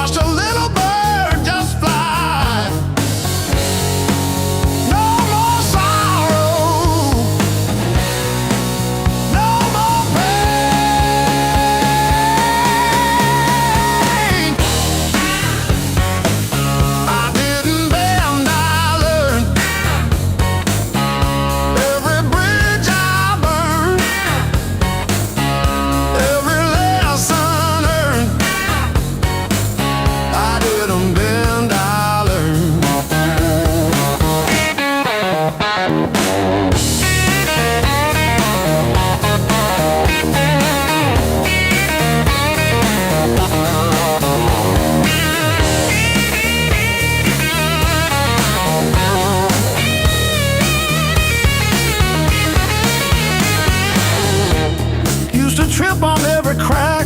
watched a little bird just fly. No more sorrow, no more pain. I didn't bend, I learned. Every bridge I burned, every lesson earned. I didn't bend, I learned. Used to trip on every crack,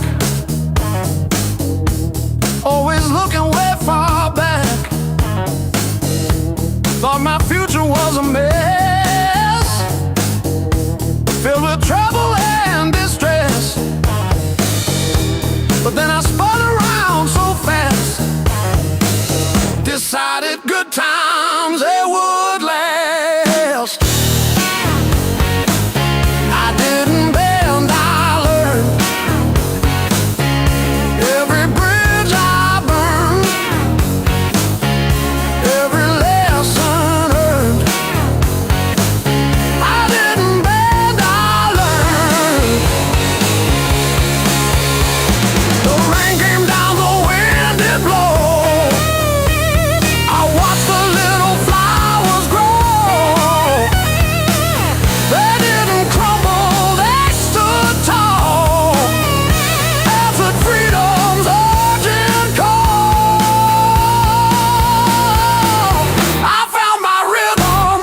always looking way far back. Thought my future was a mess, filled with trouble and distress. But then I spun around so fast, decided good times they would last. I didn't bend, I learned. Every bridge I burned, every lesson earned. I didn't bend, I learned. The rain came down, the wind did blow. I watched the little flowers grow. They didn't crumble, they stood tall. Answered freedom's urgent call. I found my rhythm,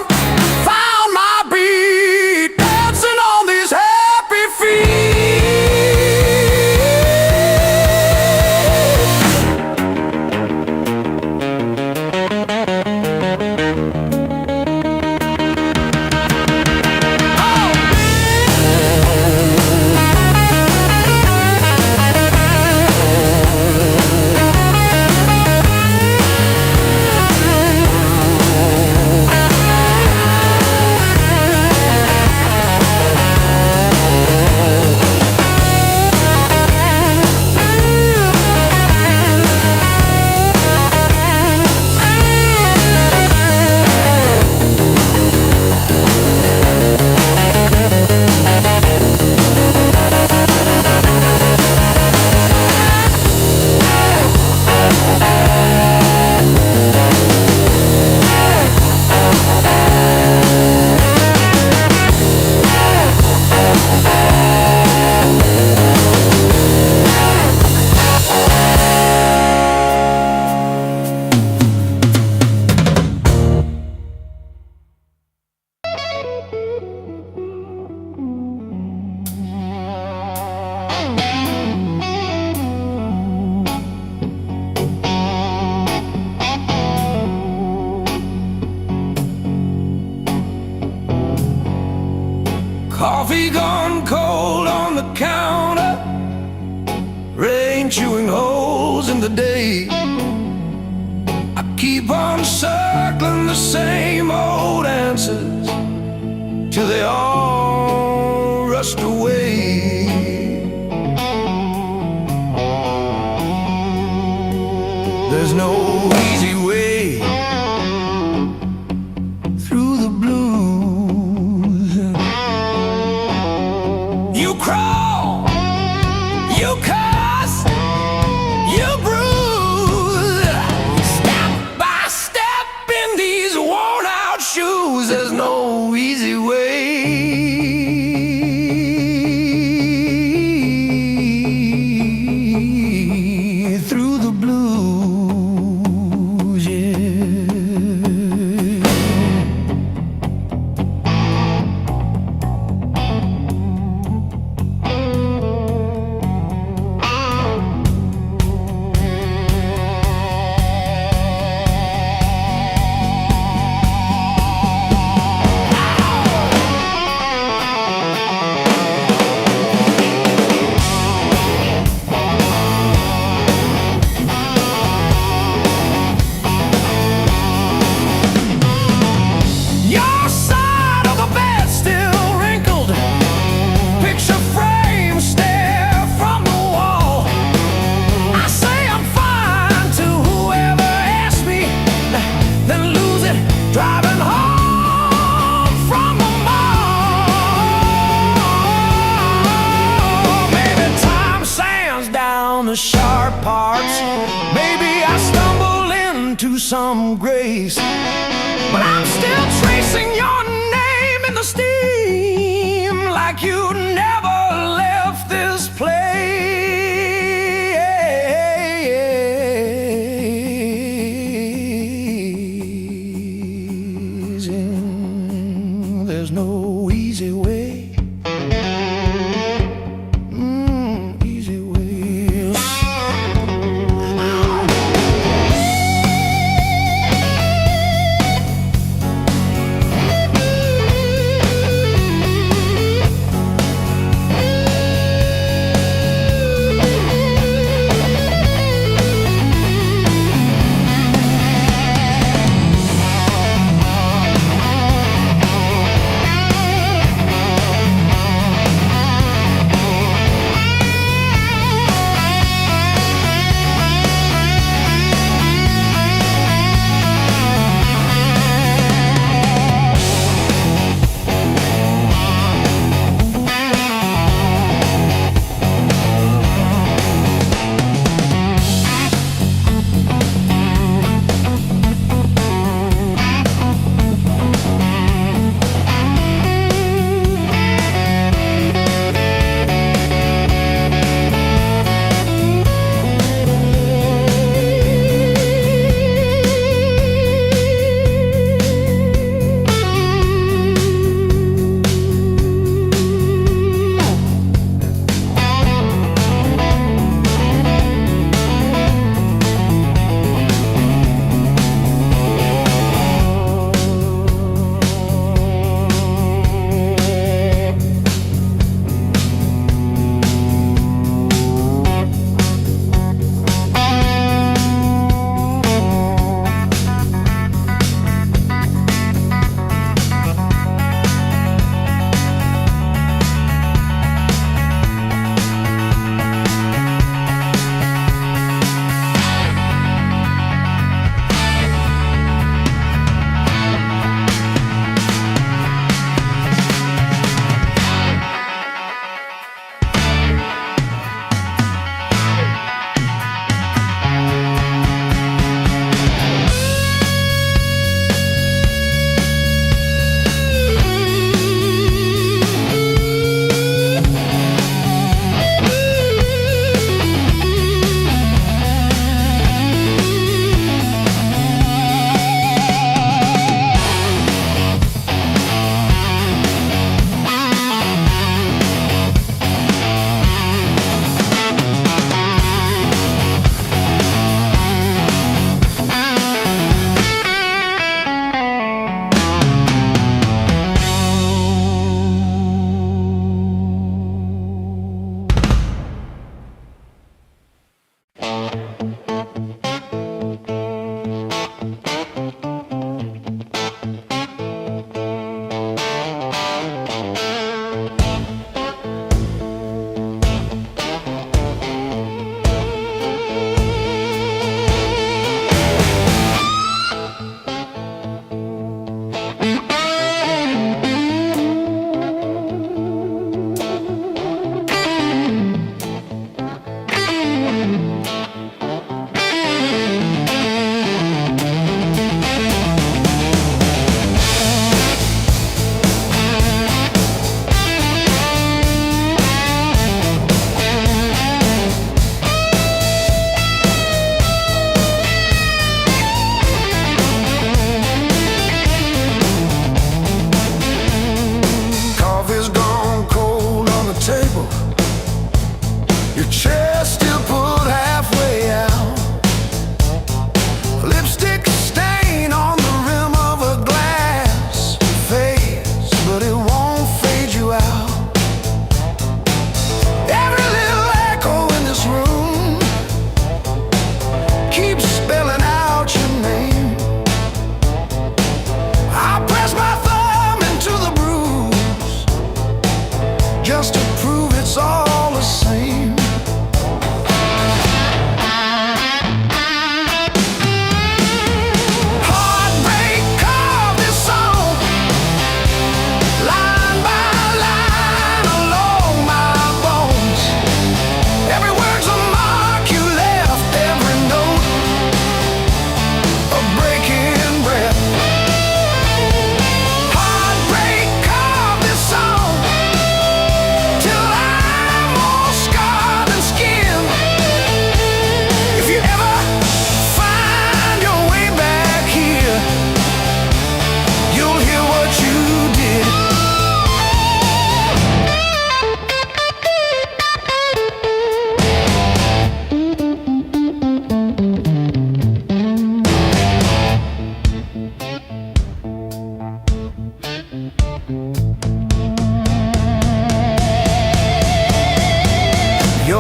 found my beat, dancing on these happy feet. Coffee gone cold on the counter, rain chewing holes in the day. I keep on circling the same old answers till they all rust away. There's no easy way through the blues. You crawl, you cuss, you bruise, step by step in these worn out shoes. There's no easy way through the blues. the sharp parts. Maybe I stumbled into some grace, but I'm still tracing your name in the steam, like you never left this place. And there's no easy way. Easy way.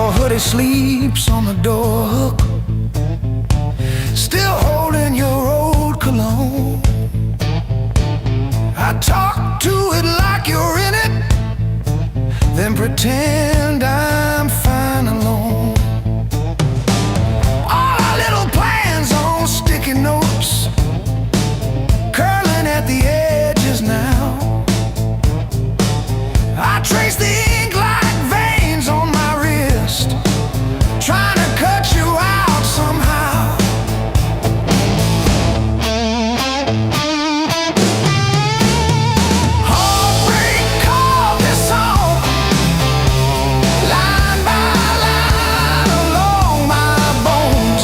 Your hoodie sleeps on the door hook, still holding your old cologne. I talk to it like you're in it, then pretend I'm fine alone. All our little plans on sticky notes, curling at the edges now. I trace the ink like veins on my wrist, trying to cut you out somehow. Heartbreak called this song, line by line along my bones.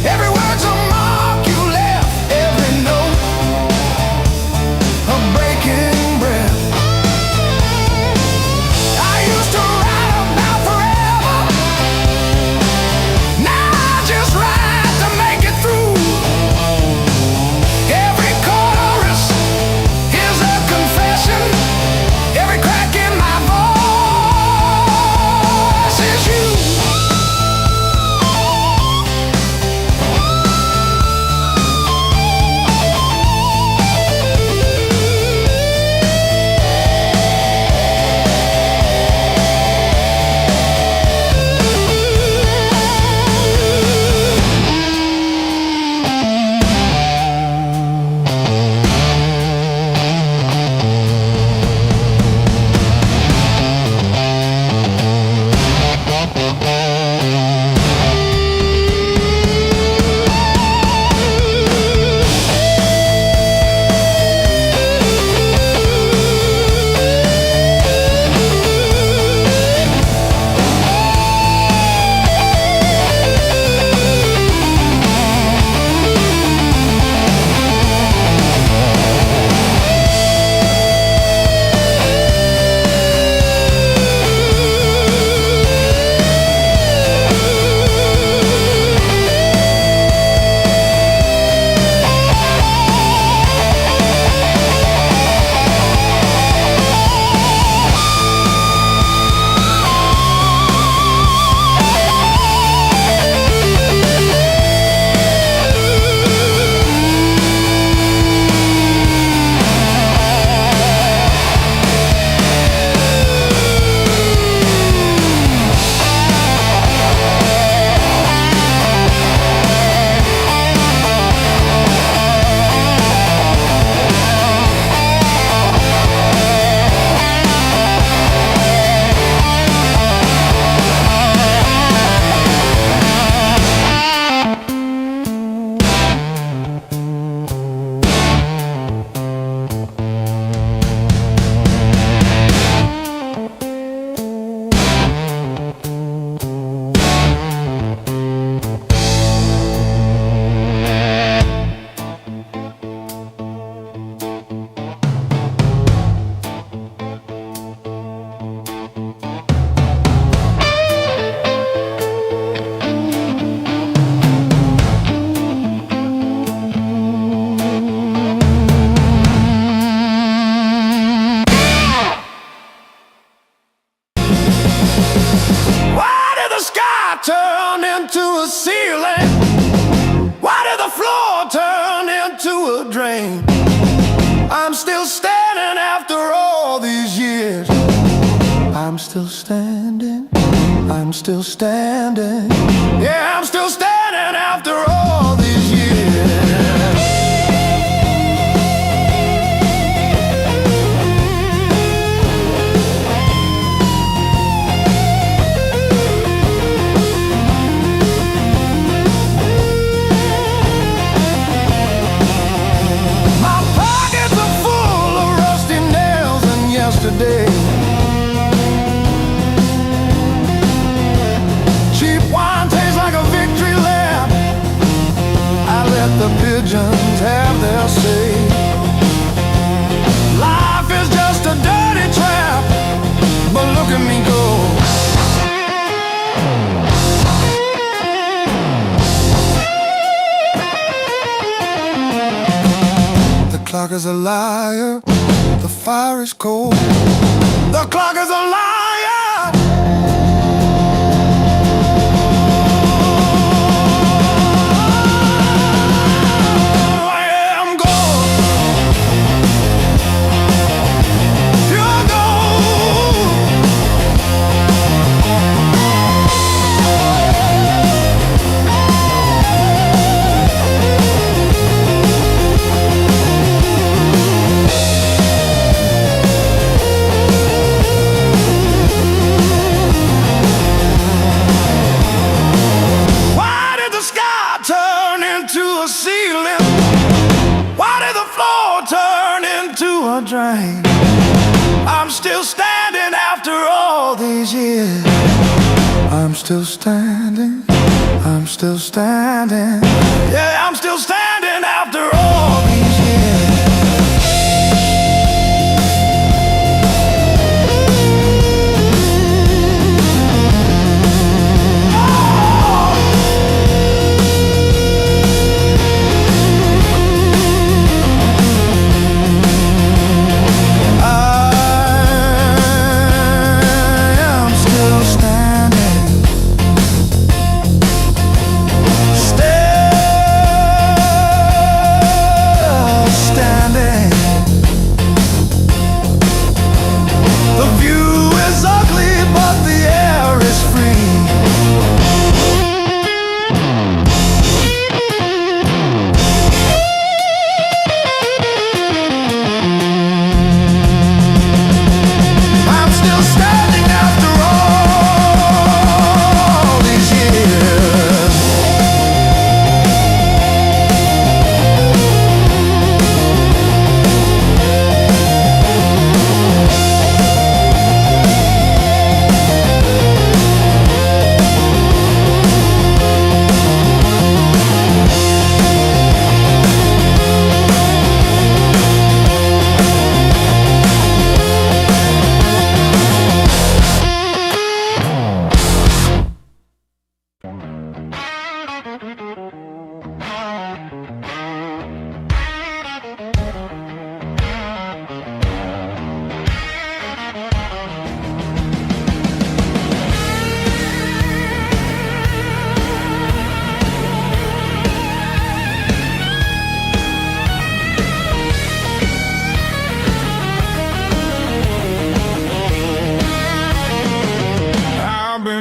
Every word's a mark you left, every note a breaking breath. I used to write about forever, now I just write to make it through. Every chorus is a confession, every crack in my voice is you. Why did the sky turn into a ceiling? Why did the floor turn into a drain? I'm still standing after all these years. I'm still standing, I'm still standing. Yeah, I'm still standing after all these years. Yesterday, cheap wine tastes like a victory lap. I let the pigeons have their say. Life is just a dirty trap, but look at me go. The clock is a liar, the fire is cold. The clock is a liar. these years, I'm still standing, I'm still standing. Yeah, I'm still standing after all these years.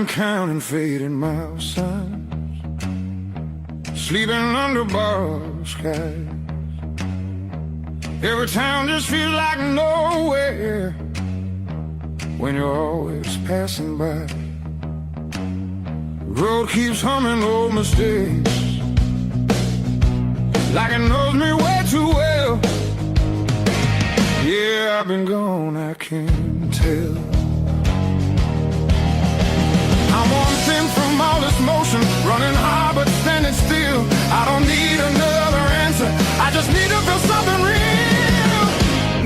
Counting fading mile signs, sleeping under borrowed skies. Every town just feels like nowhere when you're always passing by. The road keeps humming old mistakes like it knows me way too well. Yeah, I've been gone, I can't tell. I'm one thing from all this motion, running hard but standing still. I don't need another answer, I just need to feel something real.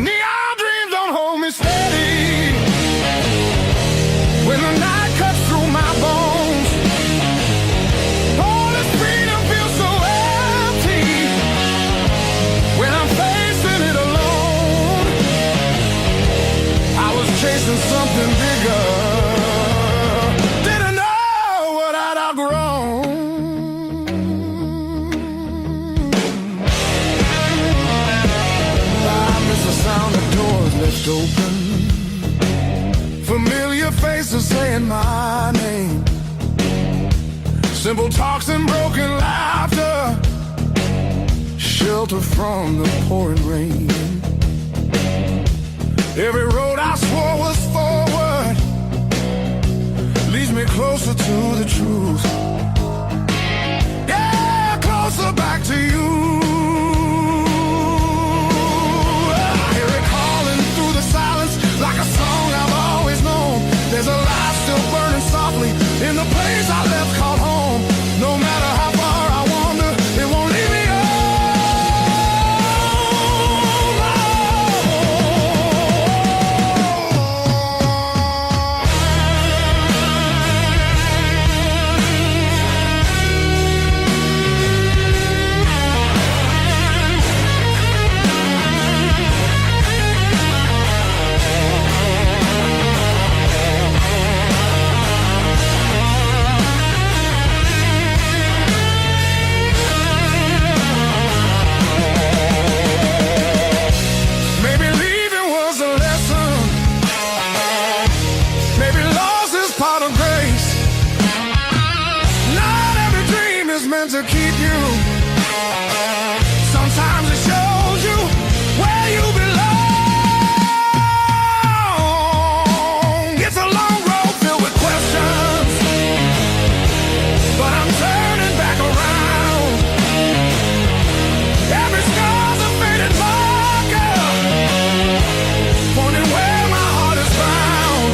Neon dreams don't hold me steady when the night cuts through my bones. All this freedom feels so empty when I'm facing it alone. I was chasing something bigger, open, familiar faces saying my name, simple talks and broken laughter, shelter from the pouring rain. Every road I swore was forward leads me closer to the truth. Yeah, closer back to you. Like a song I've always known, there's a light still burning softly in the place I left called home. No matter how far I wander, it won't leave me to keep you. Sometimes it shows you where you belong. It's a long road filled with questions, but I'm turning back around. Every scar's a faded marker, pointing where my heart is found.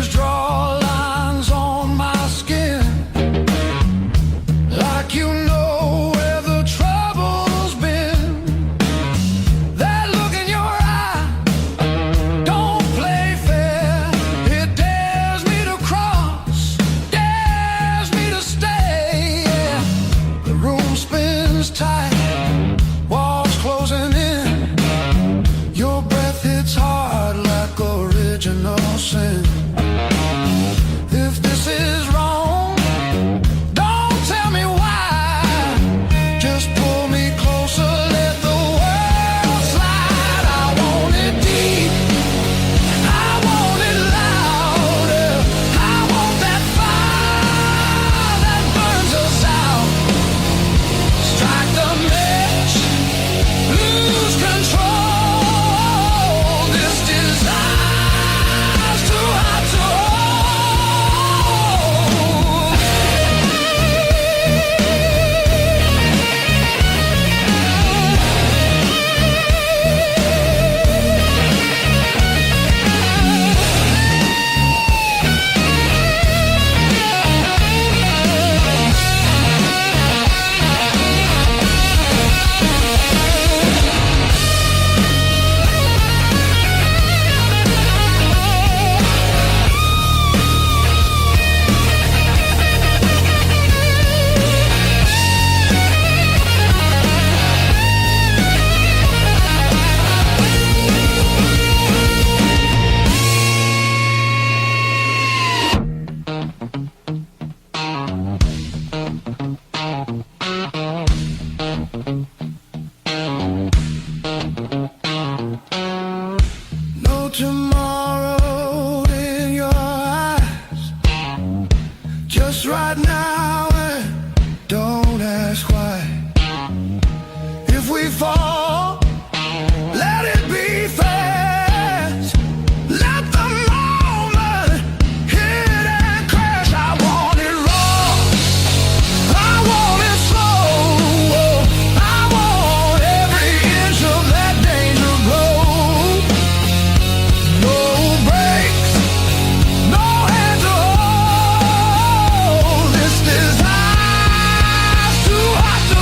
tears draw lines on my skin, like you know where the trouble's been. That look in your eye don't play fair. It dares me to cross, dares me to stay. Yeah. The room spins tight, walls closing in. Your breath hits hard like original sin. If this is wrong, don't tell me why. Just pull me closer, let the world slide. I want it deep, I want it louder. I want that fire that burns us out. Strike the match, lose control. This desire's too hot to no tomorrow in your eyes. Just right now, and don't ask why. If we fall, let it be fast. Let the moment hit and crash. I want it raw, I want it slow. I want every inch of that danger road. No brakes, no hand to hold. This desire's too hot to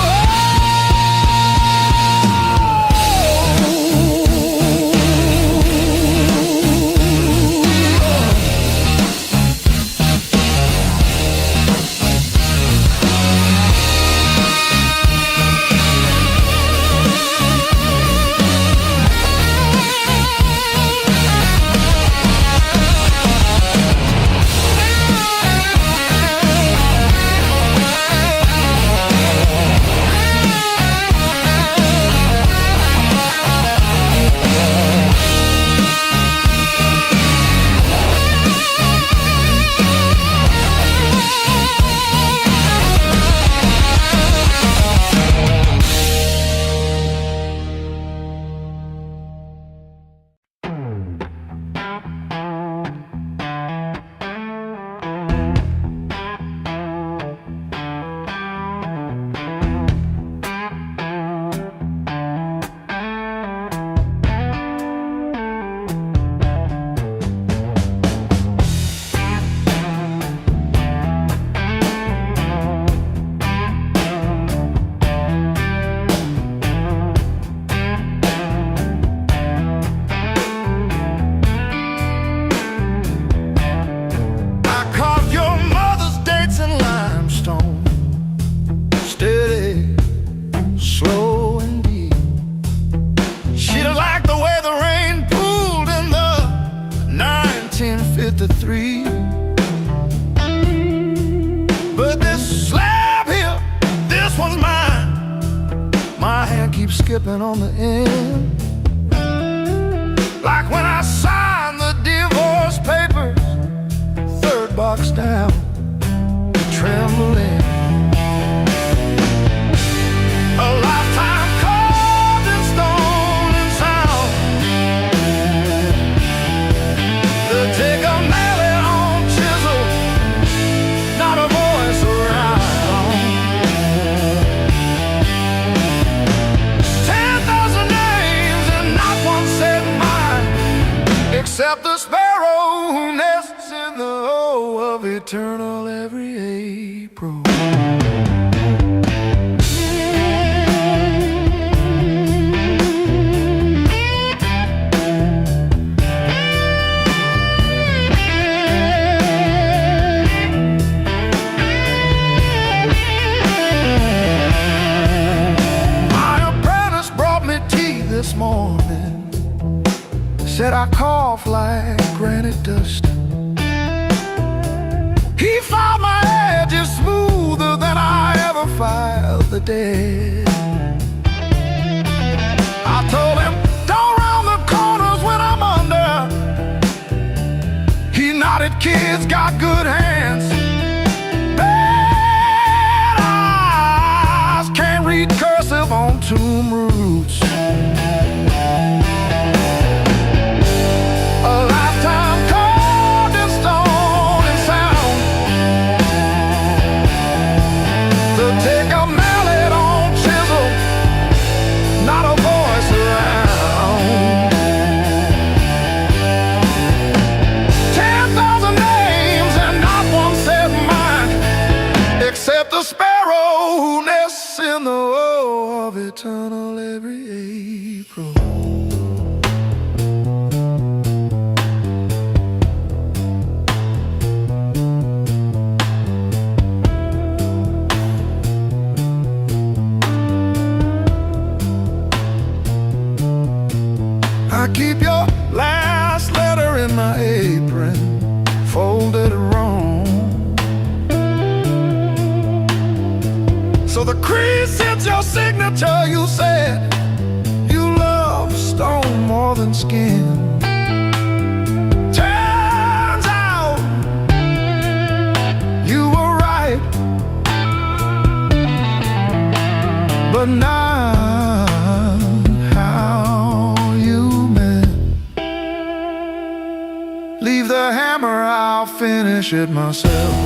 slow and deep. She don't like the way the rain pooled in the 1953. But this slab here, this one's mine. My hand keeps skipping on the end, like when I signed the divorce papers, third box down, trembling. A lifetime carved in stone and sound. The take of Nelly on chisel, not a voice around. 10,000 names and not one said mine, except the sparrow who nests in the of eternal every April. This morning said I cough like granite dust. He filed my edges smoother than I ever filed the dead. I told him, don't round the corners when I'm under. He nodded, kids got good hands. Bad eyes can't read cursive on tomb roots. The sparrow who nests in the woe of eternal every April. I keep your last letter in my apron, folded wrong. So the crease hits your signature. You said you love stone more than skin. Turns out you were right, but not how you meant. Leave the hammer, I'll finish it myself.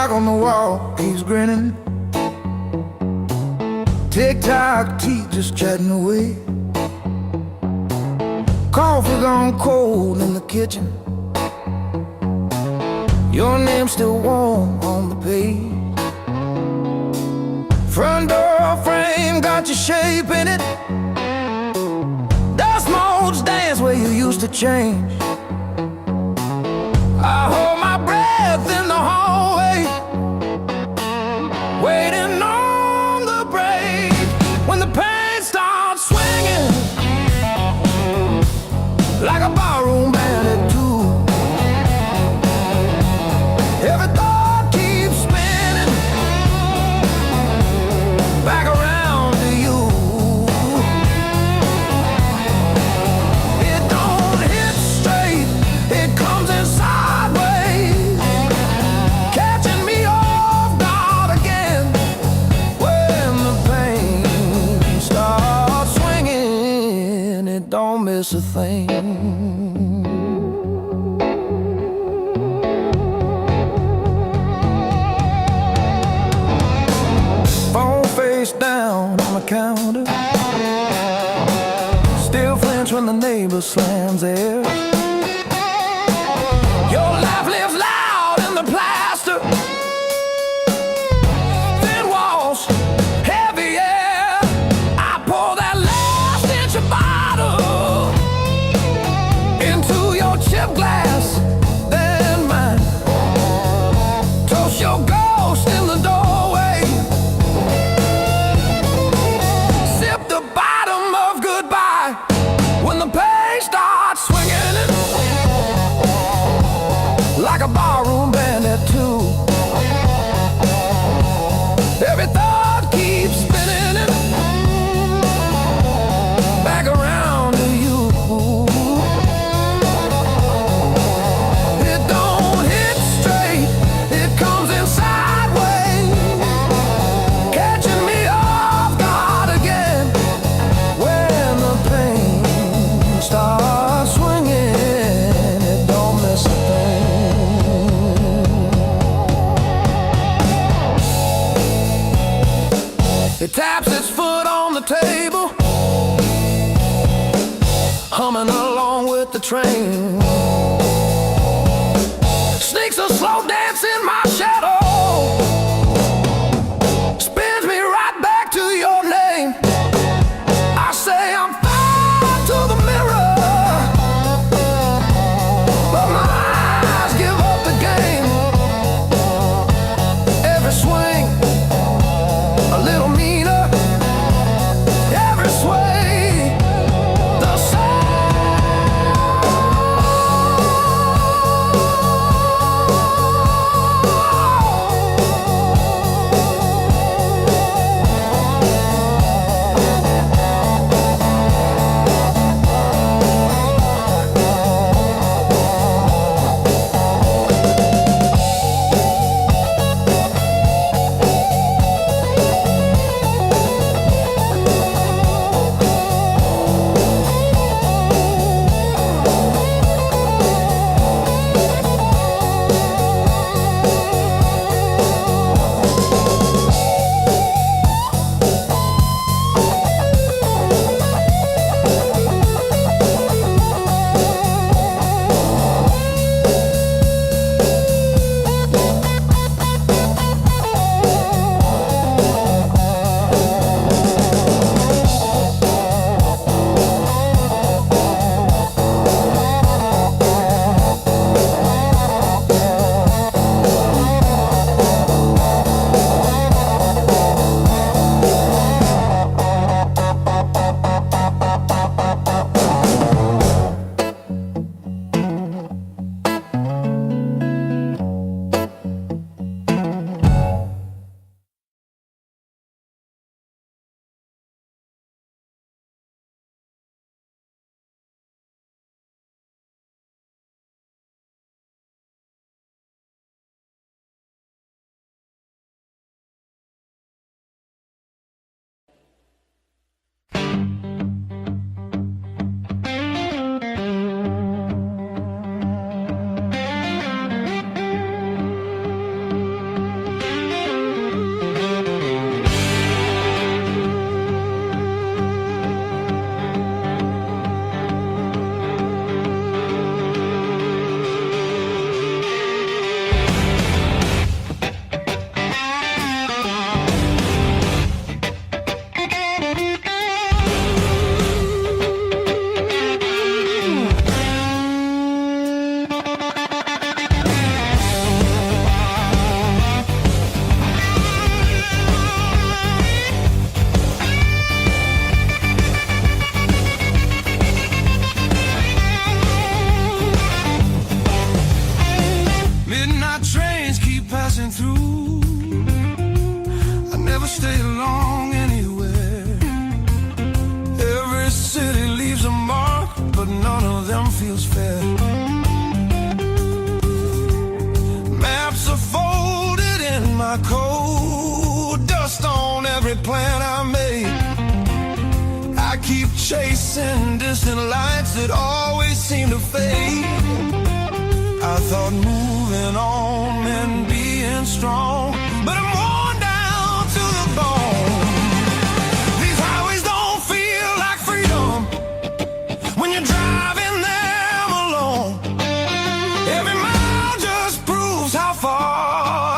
On the wall, he's grinning. Tick-tock, teeth just chatting away. Coffee gone cold in the kitchen. Your name's still warm on the page. Front door frame got your shape in it. Dust motes dance where to change. I hold my breath in the hallway, waiting on the break. When the pain starts swinging like a barroom band at two, every thought keeps spinning back around to you. It don't hit straight, it comes in sideways, catching me off guard again. When the pain starts swinging, it don't miss a thing. Phone face down on the counter, still flinch when the neighbor slams theirs. Your laugh lives loud in the plaster, thin walls, heavy air. I pour that last inch of bottle into your chip glass, then mine. Toast your ghost in the doorway, sip the bottom of goodbye. When the pain starts swinging it like a barroom band at two, every thought keeps spinning it back around to you. It don't hit straight, it comes in sideways, catching me off guard again. When the pain starts swinging, it don't miss a thing. It taps its foot on the table, humming along with the train. Sneaks a slow dance in my shadow, spins me right back to your name. I say I'm fine to the mirror, but my eyes give up the game. Every swing a little meaner, every sway the same. chasing distant lights that always seem to fade. I thought moving on meant being strong, but I'm worn down to the bone. These highways don't feel like freedom when you're driving them alone. Every mile just proves how far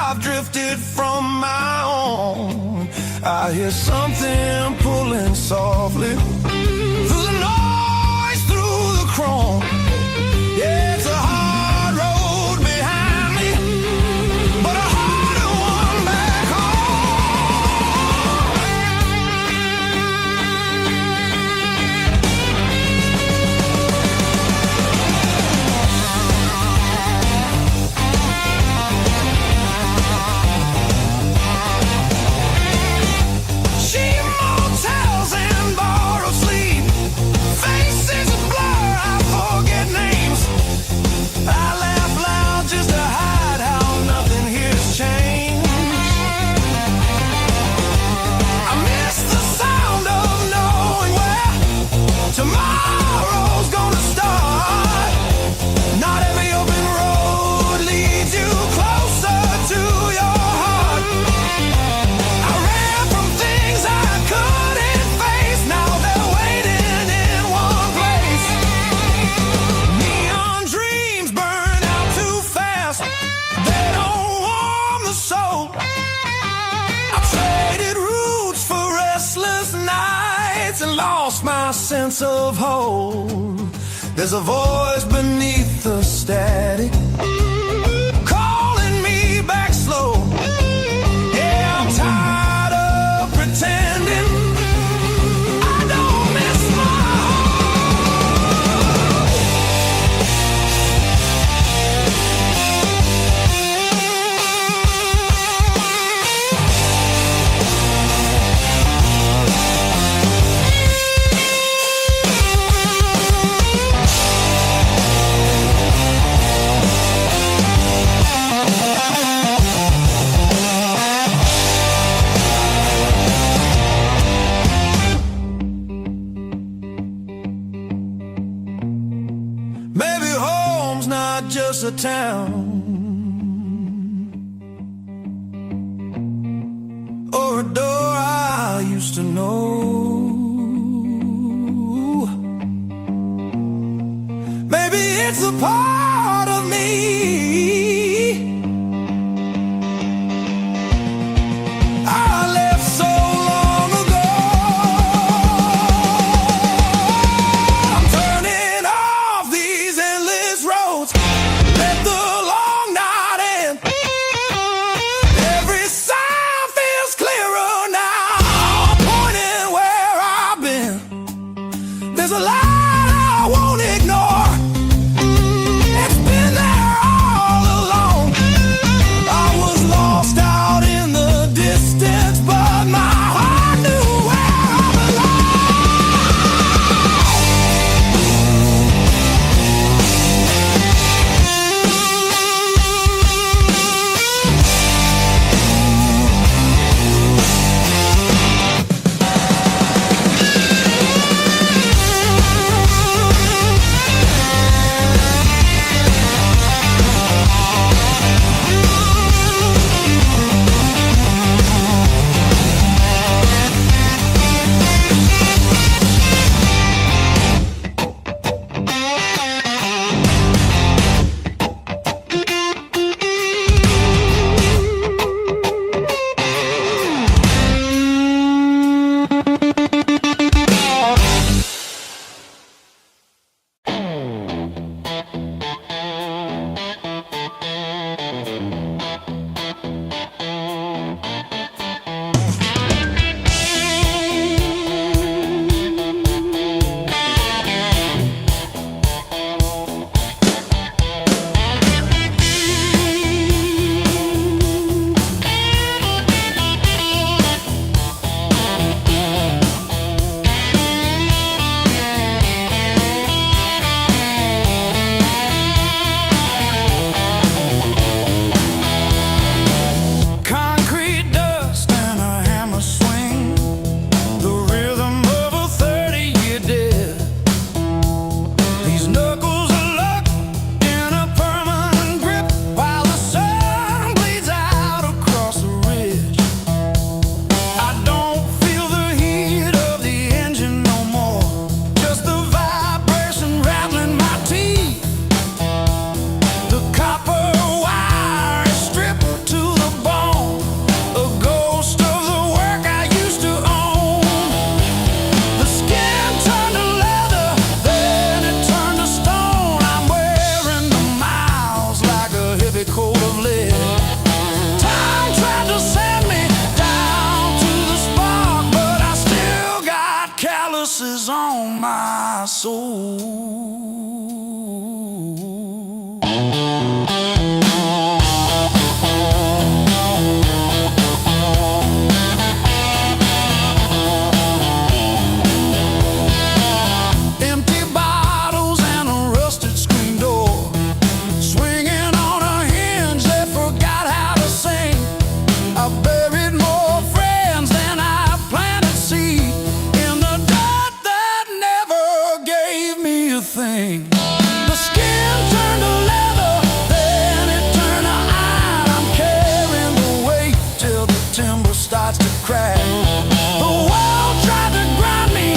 I've drifted from my own. I hear something pulling softly through the noise, through the chrome. Yeah, it's a hard road behind me, but a harder one back cheap motels and borrowed sleep, faces a blur, I forget names. I laugh loud just to hide how nothing here's changed. I miss the sound of knowing where tomorrow's gonna start. Not every open road leads you closer to your heart. I ran from things I couldn't face, now they're waiting in one place. Neon dreams burn out too fast, they don't warm the soul. I traded roots for restless nights and lost my sense of hope. There's a voice beneath the static calling me back slow. Yeah, I'm tired of pretending I don't miss my home. Maybe home's not just a town or a door I used to know. Maybe it's a part of me I left so long ago. I'm turning off these endless roads, let the long night end. Every sign feels clearer now, pointing where I've been. There's a light I won't ignore, it's been there all along. I was lost out in the distance, but my heart knew where I belong. my soul. Empty bottles and a rusted screen door, swinging on a hinge that forgot how to sing. I buried more friends than I planted seed in the dirt that never gave me a thing. The skin turned to leather, then it turned to iron. I'm carrying the weight till the timber starts to crack. The world tried to grind me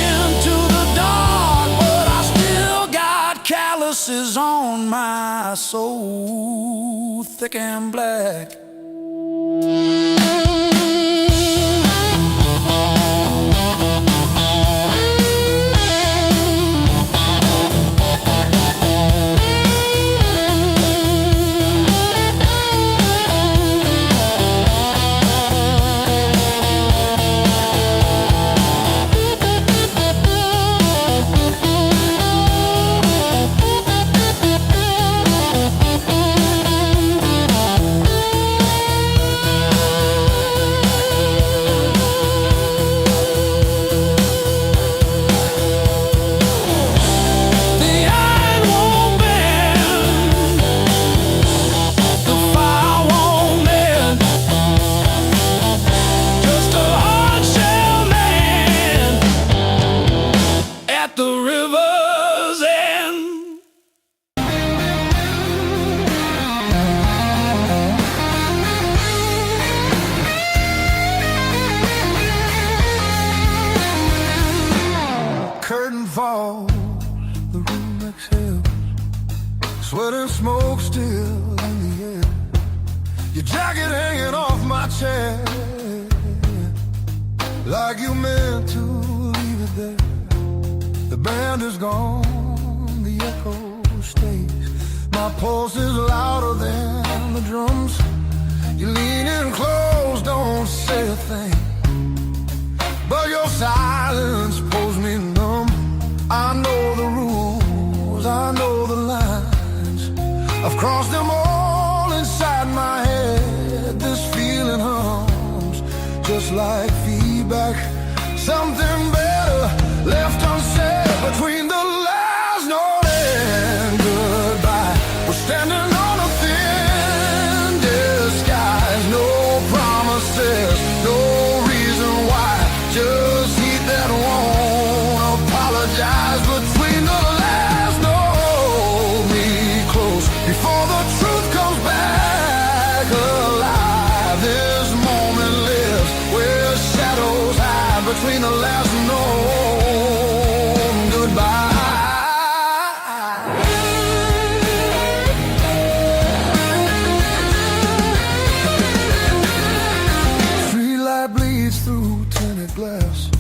into the dark, but I still got calluses on my soul, thick and black. The river's end. Curtain fall, the room exhales, sweat and smoke still in the air. Your jacket hanging off my chair, like you meant to leave it there. The band is gone, the echo stays. My pulse is louder than the drums. You lean in close, don't say a thing, but your silence pulls me numb. I know the rules, I know the lines, I've crossed them all inside my head. This feeling hums, just like feedback. Something better left unsaid between the last note and goodbye. We're standing on a thin disguise, no promises, no reason why, just heat that won't apologize. Between the last note, me close before the truth comes back alive. This moment lives where shadows hide between the last note and goodbye. Street light bleeds through tinted glass.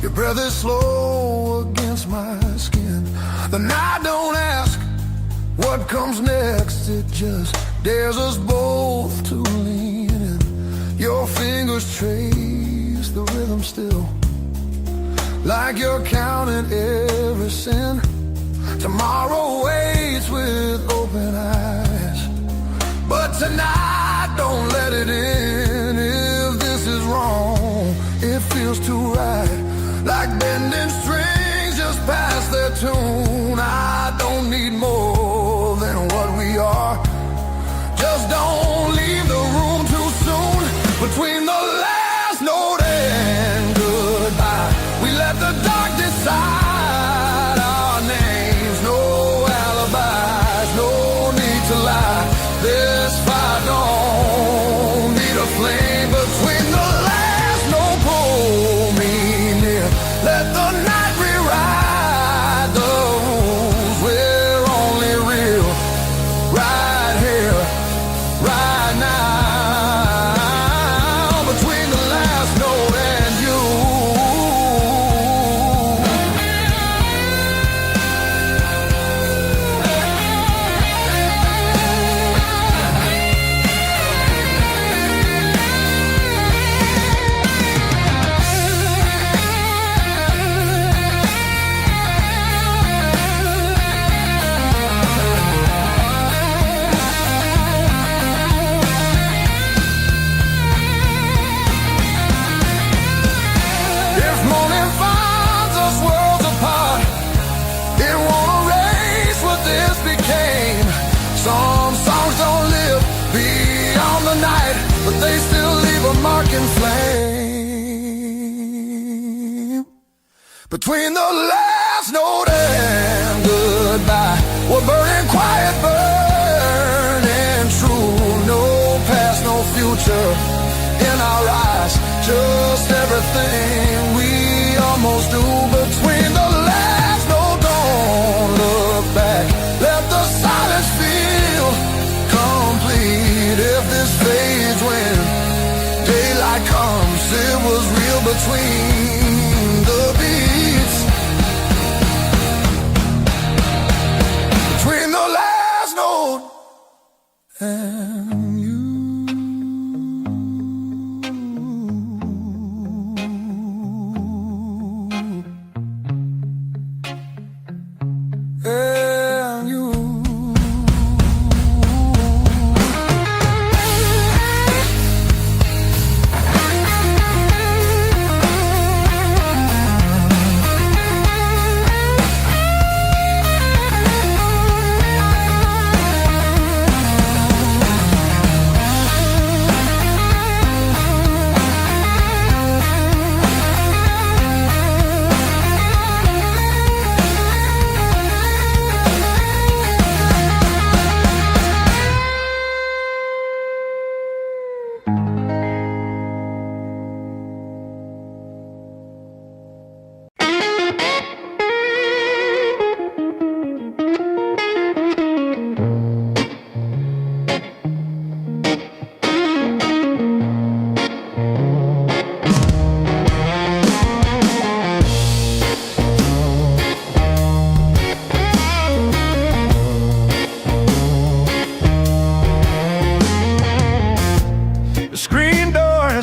Your breath is slow against my skin. The night don't ask what comes next, it just dares us both to lean in. Your fingers trace the rhythm still, like you're counting every sin. Tomorrow waits with open eyes, but tonight don't let it in. If this is wrong, it feels too right, like bending strings just past their tune. I don't need more than what we are, just don't leave the room too soon. Between the last note and goodbye, we let the dark decide our names. No alibis, no need to lie. This fire don't need a flame. Between the last note, pull me Between the last note and goodbye, we're burning quiet, burning true. No past, no future in our eyes, just everything we almost do. Between the last note, don't look back, let the silence feel complete. If this fades when daylight comes, it was real between the beats. Between the last note and you. And you.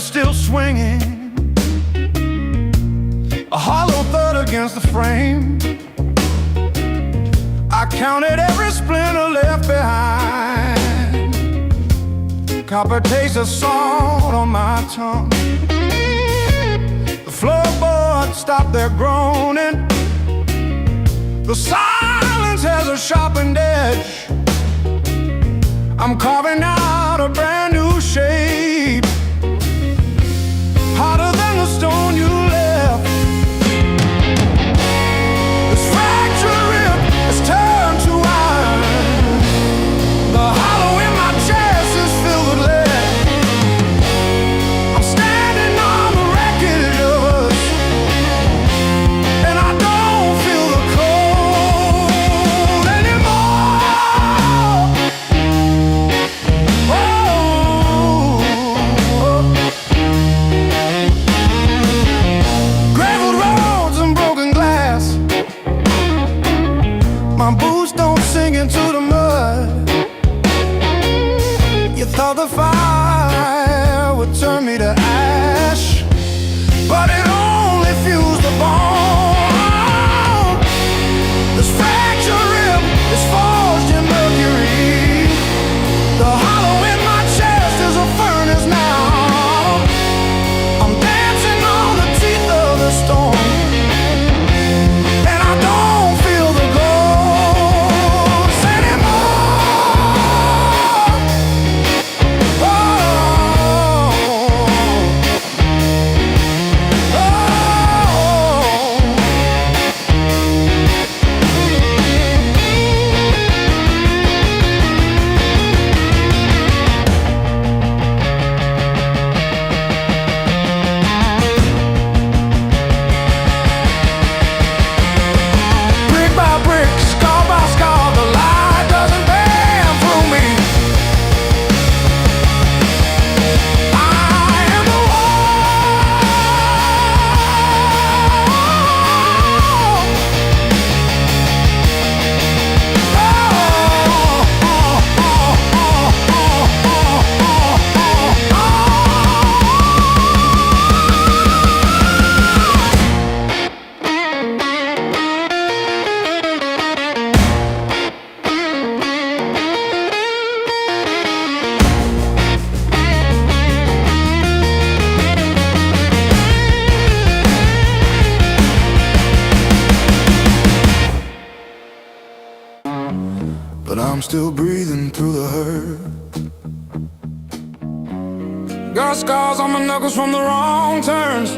Still swinging, a hollow thud against the frame. I counted every splinter left behind, copper taste of salt on my tongue. The floorboards stopped their groaning, the silence has a sharpened edge. I'm carving out a brand new shape, harder than the stone you left. This fractured rib has turned to iron. The hollow in my chest is filled with lead. I'm standing on the wreckage of us, and I don't feel the cold anymore. Gravel roads and broken glass, my boots don't sink into the mud. You thought the fire would turn me to ash, but it only fused the bone. This fractured rib is forged in mercury. The hollow in my chest is a furnace now. I'm dancing on the teeth of the storm, and I don't feel the ghost anymore. Oh, brick by brick, scar by scar, the light doesn't bend through me. I am the but I'm still breathing through the hurt. Got scars on my knuckles from the wrong turns.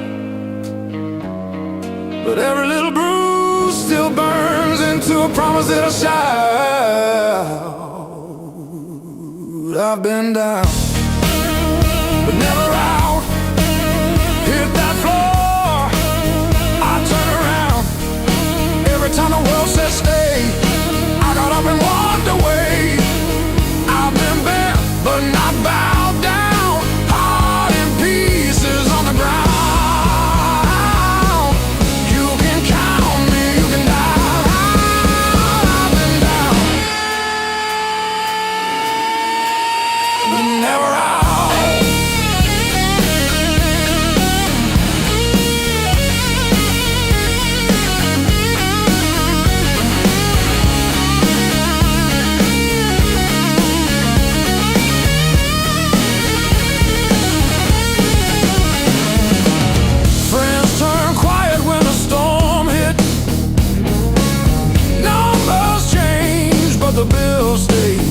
but every little bruise still burns into a promise that I'll shout. I've been down, but never out. Hit that floor, I turn around. Every time the world says stay, I got up and walked away. I've been bent, but not bowed down. Heart in pieces on the ground. You can count me, you can die. I've been down, but never out. The bills stayed.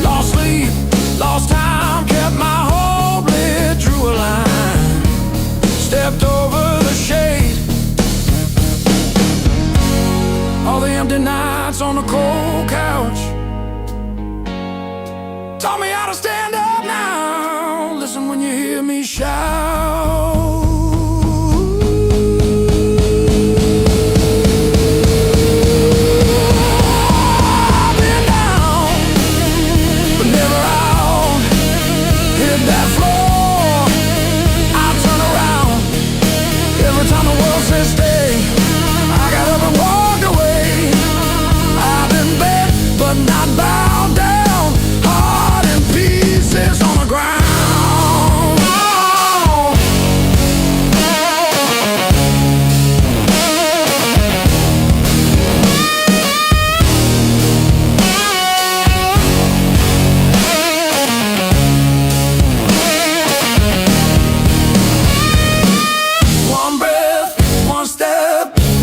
Lost sleep, lost time, kept my hope lit, drew a line, stepped over the shade. All the empty nights on the cold couch taught me how to stand up now. Listen when you hear me shout.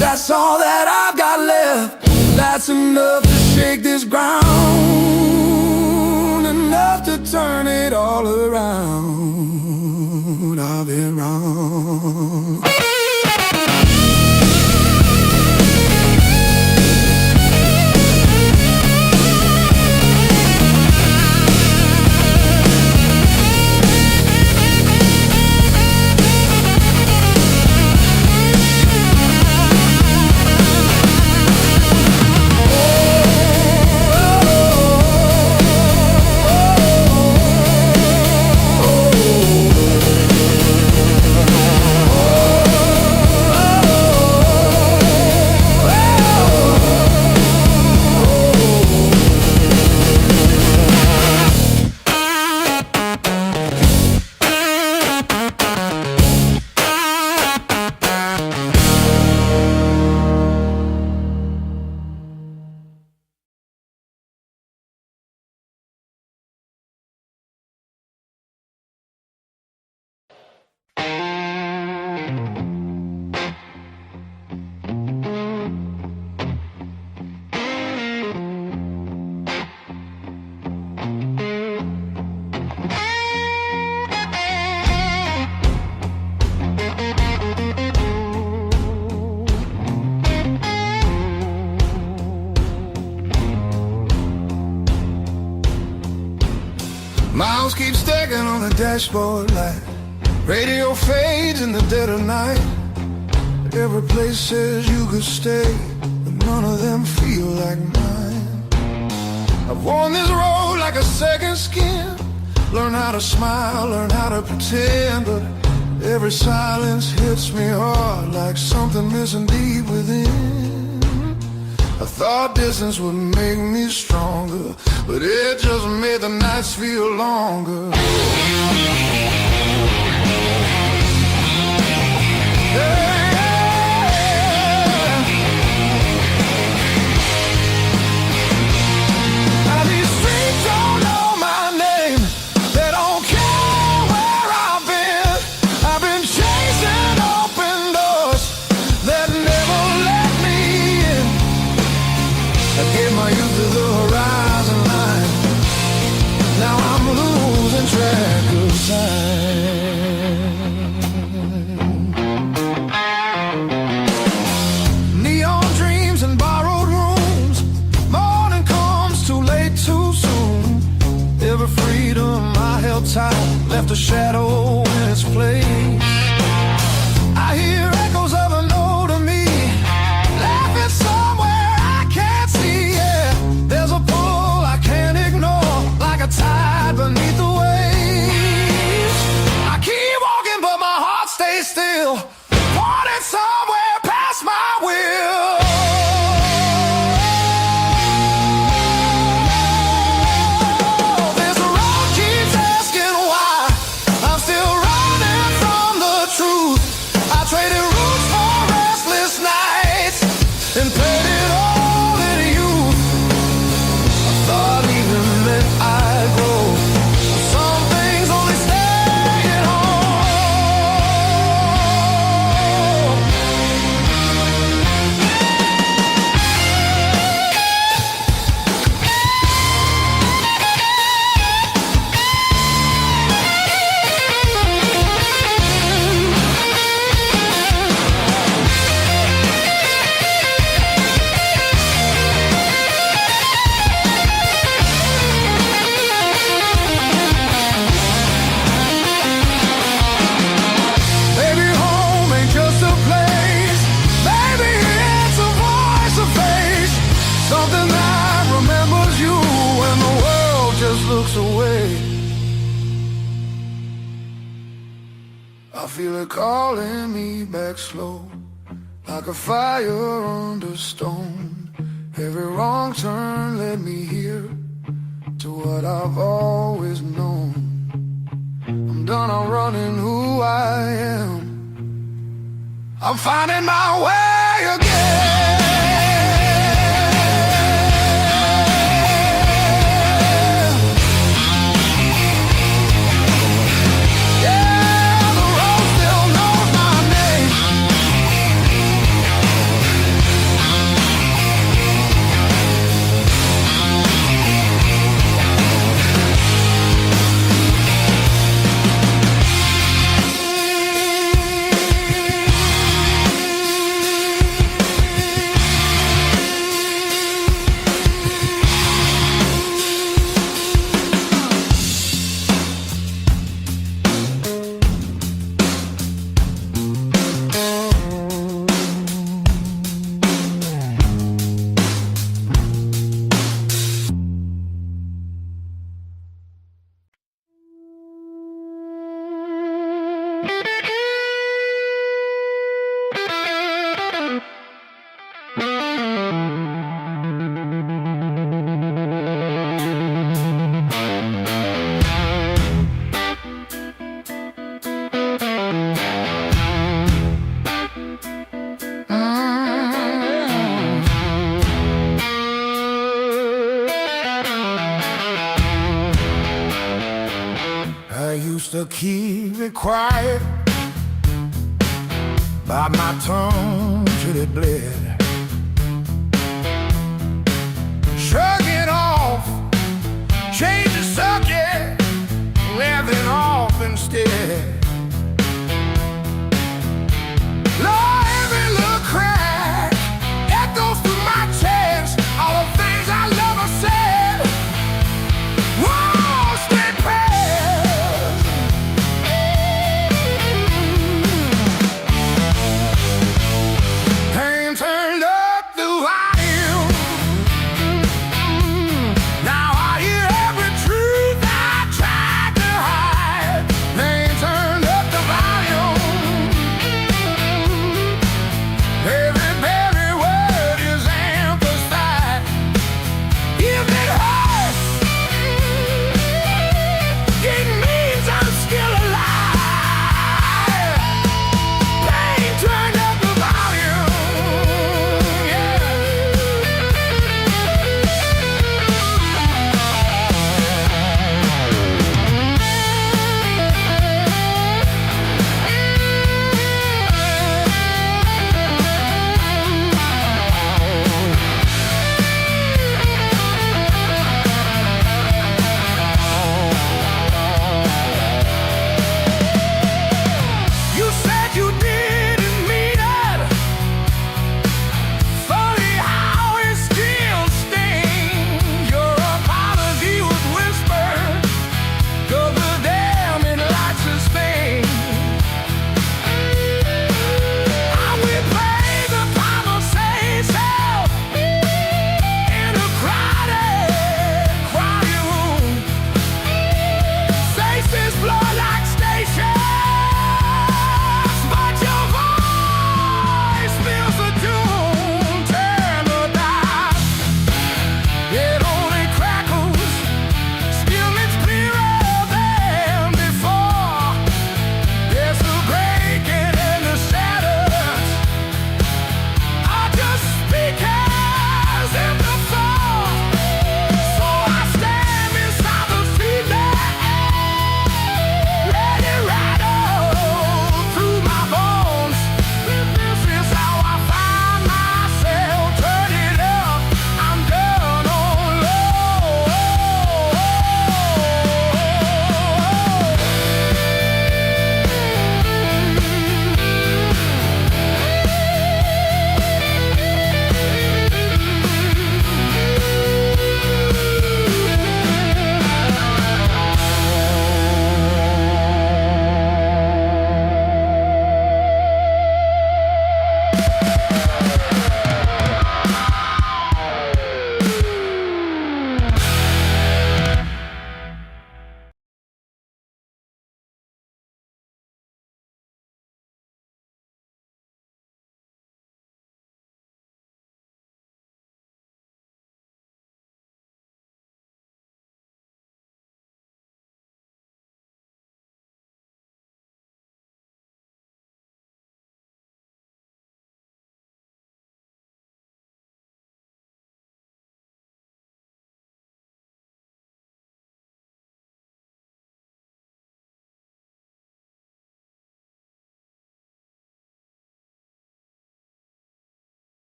That's all that I've got left. That's enough to shake this ground, enough to turn it all around. I've been wrong. Miles keep stacking on the dashboard light. Radio fades in the dead of night. Every place says you could stay, but none of them feel like mine. I've worn this road like a second skin. Learn how to smile, learn how to pretend, but every silence hits me hard like something missing deep within. I thought distance would make me stronger, but it just made the nights feel longer. time left a shadow in its place. I hear echoes of an older me laughing somewhere I can't see. Yeah, there's a pull I can't ignore, like a tide beneath the waves. I keep walking but my heart stays still, wanted somewhere past my will. I feel it calling me back slow, like a fire under stone. Every wrong turn led me here to what I've always known. I'm done, I'm running who I am. I'm finding my way again. To keep it quiet, bite my tongue till it bled. Shrug it off, change the subject, laughing off instead. Lord, every little crack echoes through my chest, all the things I love are said. Whoa, stay past. Turn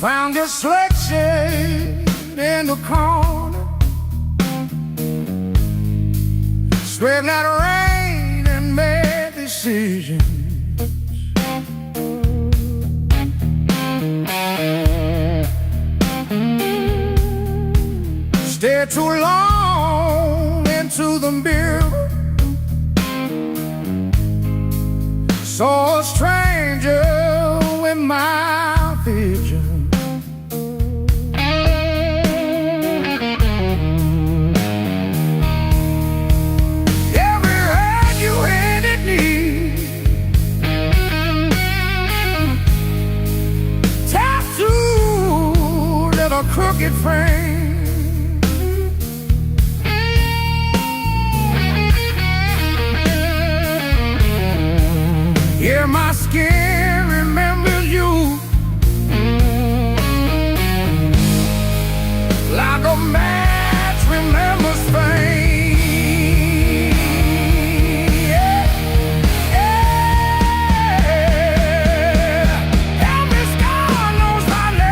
Found your selection in the corner, straightened out rain and made decisions. Stayed too long into the mirror, saw a stranger in my vision. Crooked frame, yeah, my skin remembers you like a match remembers fame. Yeah, yeah. Help me, God knows my name.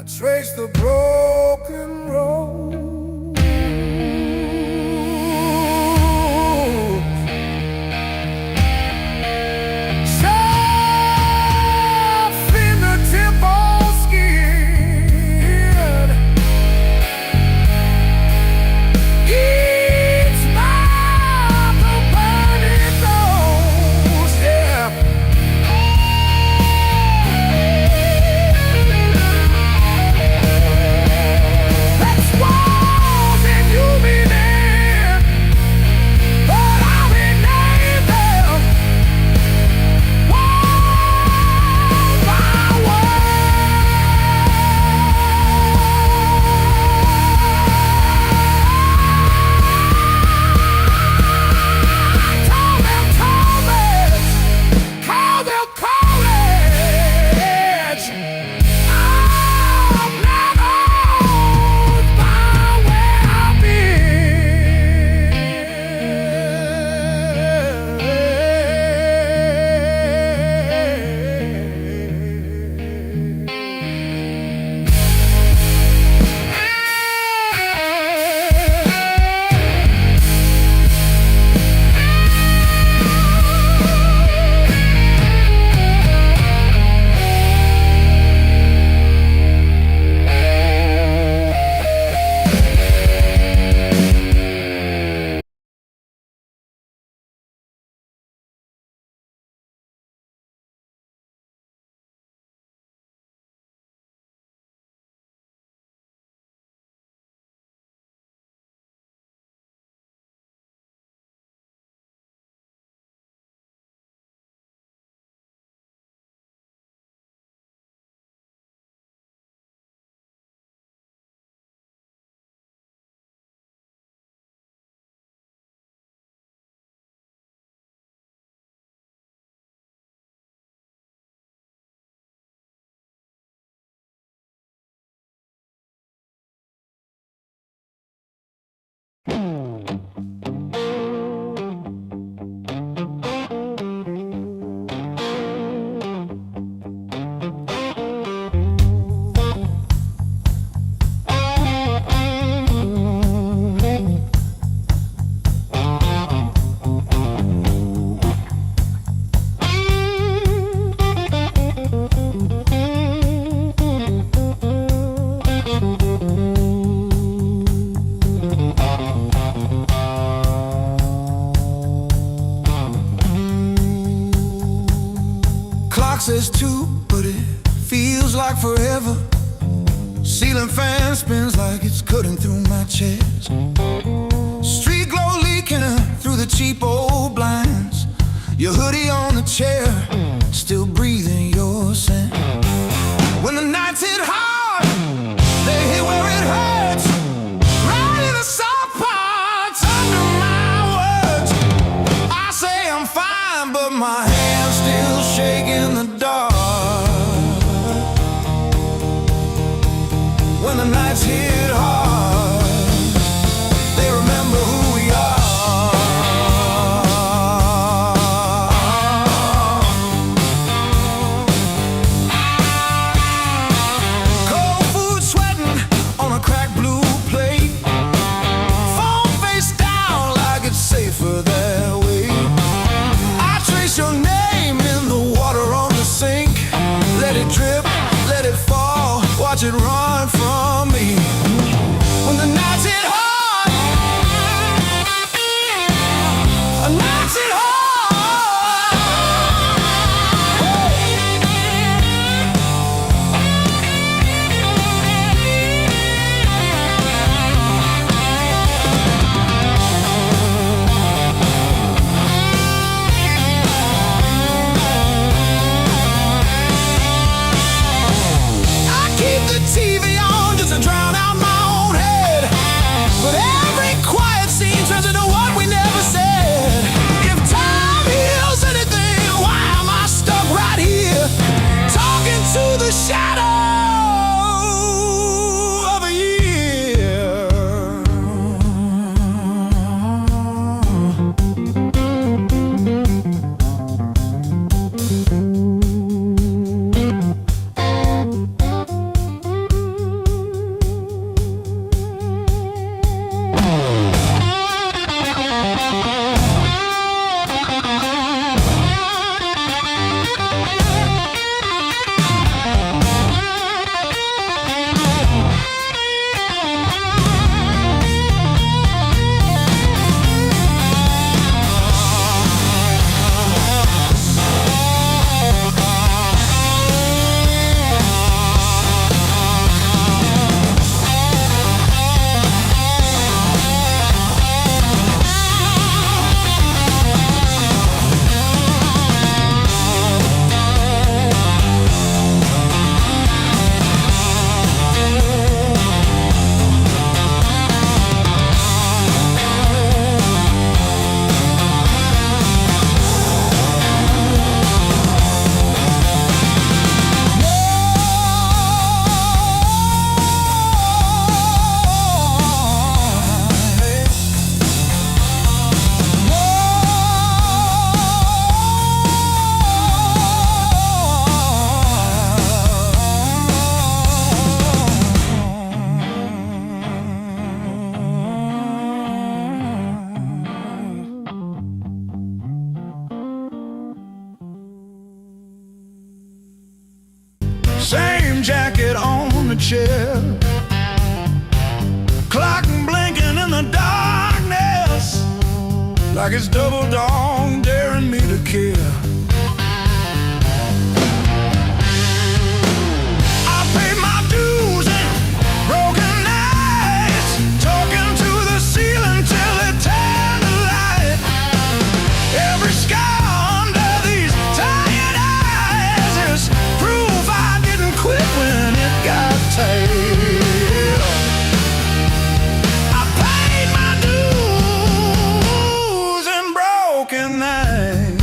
trace the broken road. Soft fingertip on skin. Each mouth a burning nose, yeah. Let's walk and you be there, but I'll be there. Wall by Call them comets, call them comets. I'm not old by where I've Clock says 2, but it feels like forever. Ceiling fan spins like it's cutting through my chest. Street glow leaking through the cheap old blinds. Your hoodie on the chair, still breathing your scent. When the nights hit hard, they hit where it hurts. Right in the soft parts under my words. I say I'm fine, but my hands still shake in the dark. When the nights hit hard, they remember who we are. Cold food sweating on a cracked blue plate. Phone face down like it's safer that way. I trace your name in the water on the sink. Let it drip, let it fall, watch it run from me. When the nights hit hard, nights hit hard. I keep the TV Same jacket on the chair, clock blinking in the darkness, like it's double dawn daring me to care. I paid my dues and broken nights, talking to the ceiling till it turned to light. Every scar under these tired eyes is proof I didn't quit when it got tight. I paid my dues and broken nights.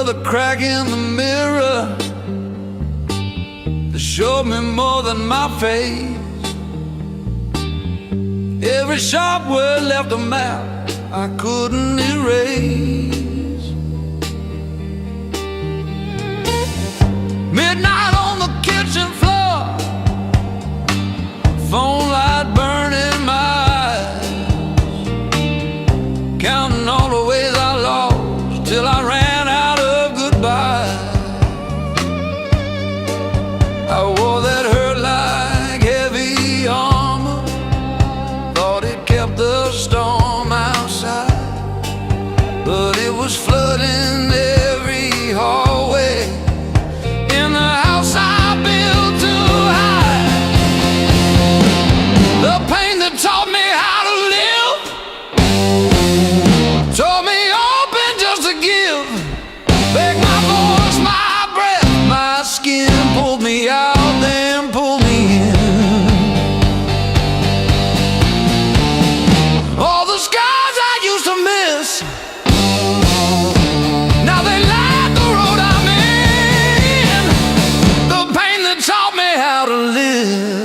The crack in the mirror that showed me more than my face. Every sharp word left a map I couldn't erase. Midnight on the kitchen floor, phone light burning my eyes, counting all the ways I lost till I ran out of goodbye. I wore that hurt like heavy armor, thought it kept the storm outside, but it was flooding every hallway in the house I built too high. The pain that taught me how to live taught me open just to give. Beg my voice, my breath, my skin, pulled me out, then pulled me in. All the scars I used to miss, now they light the road I'm in. The pain that taught me how to live.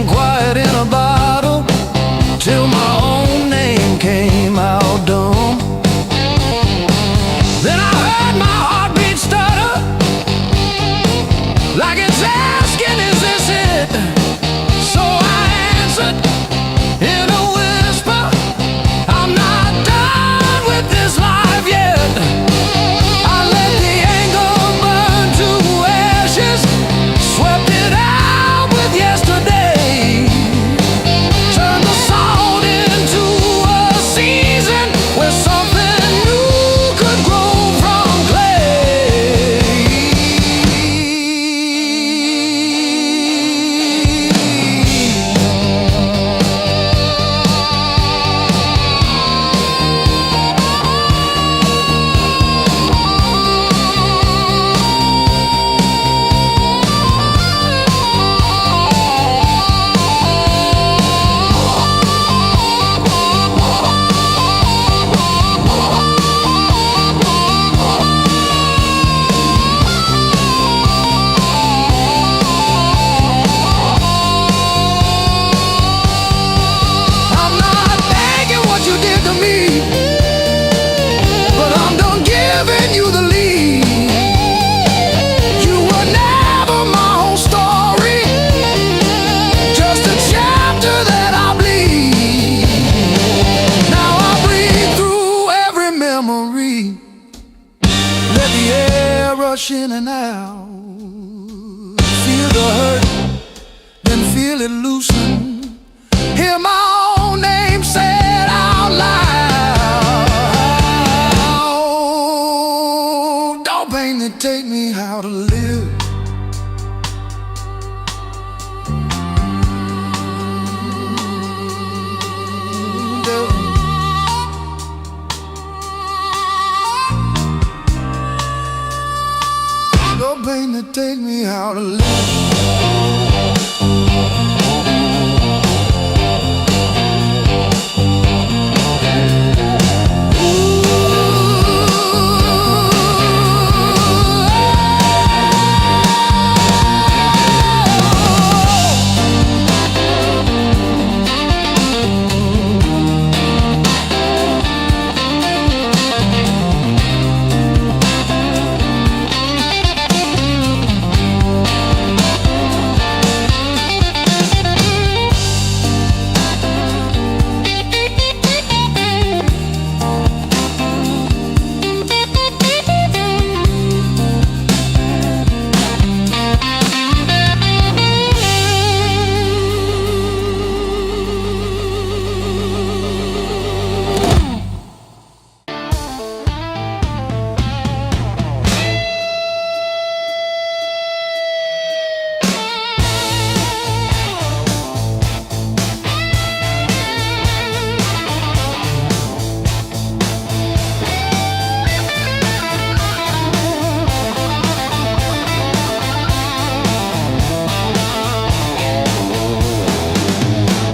Quiet in a bottle, till my own name came out dumb. Then I heard my heartbeat stutter, like it's asking, is this it? So I answered in a whisper, I'm not done with this life yet. I let the anger burn to ashes, swept it out with yesterday, turned the salt into a season where something new could grow from clay. I'm not thanking what you did to me, but I'm done giving you the lead. You were never my whole story, just a chapter that I bleed. Now I breathe through every memory, let the air rush in and out. Feel the hurt, then feel it loosen. Hear my own name said out loud. Don't pain to take me how to live. Don't pain to take me how to live.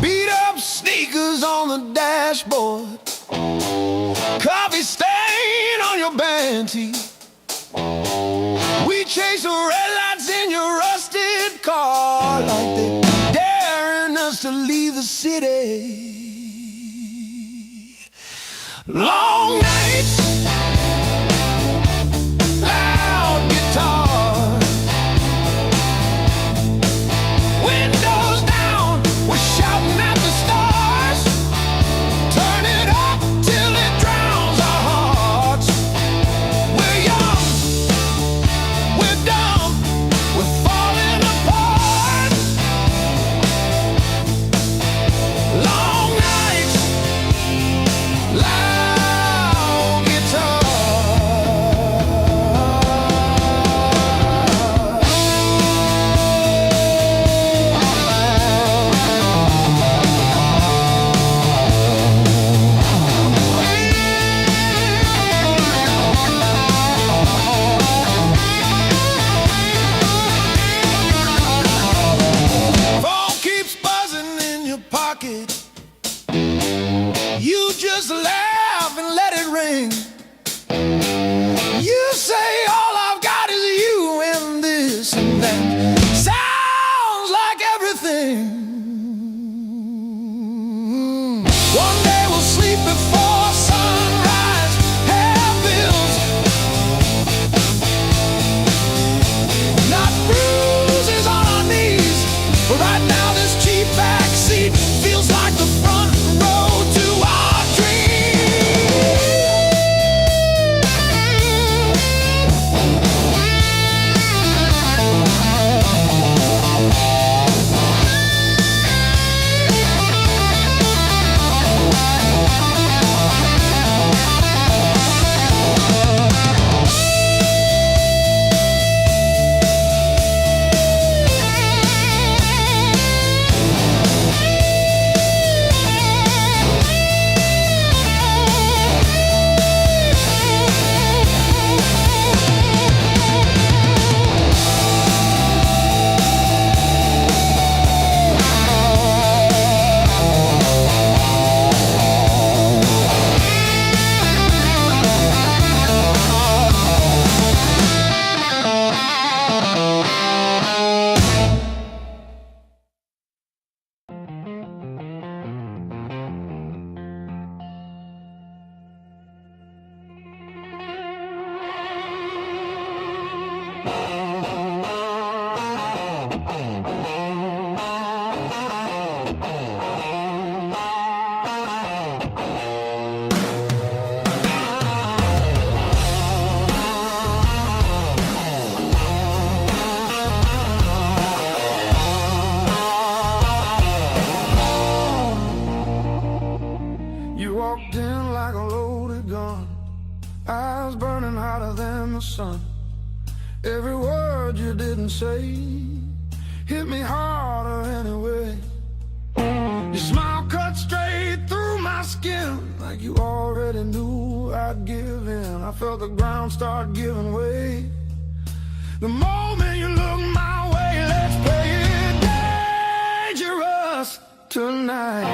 Beat up sneakers on the dashboard, coffee stain on your band tee. We chase the red lights in your rusted car, like they daring us to leave the city. Long nights, loud guitar, windows down, we're shouting at the stars. Turn it up till it drowns our hearts. We're young, we're dumb, we're falling apart. Long nights, loud guitar. Phone keeps buzzing in your pocket. You just laugh and let it ring. You say all I've got is you and this and that. Sounds like everything. son. Every word you didn't say hit me harder anyway. Your smile cut straight through my skin, like you already knew I'd give in. I felt the ground start giving way. The moment you look my way, let's play it dangerous tonight.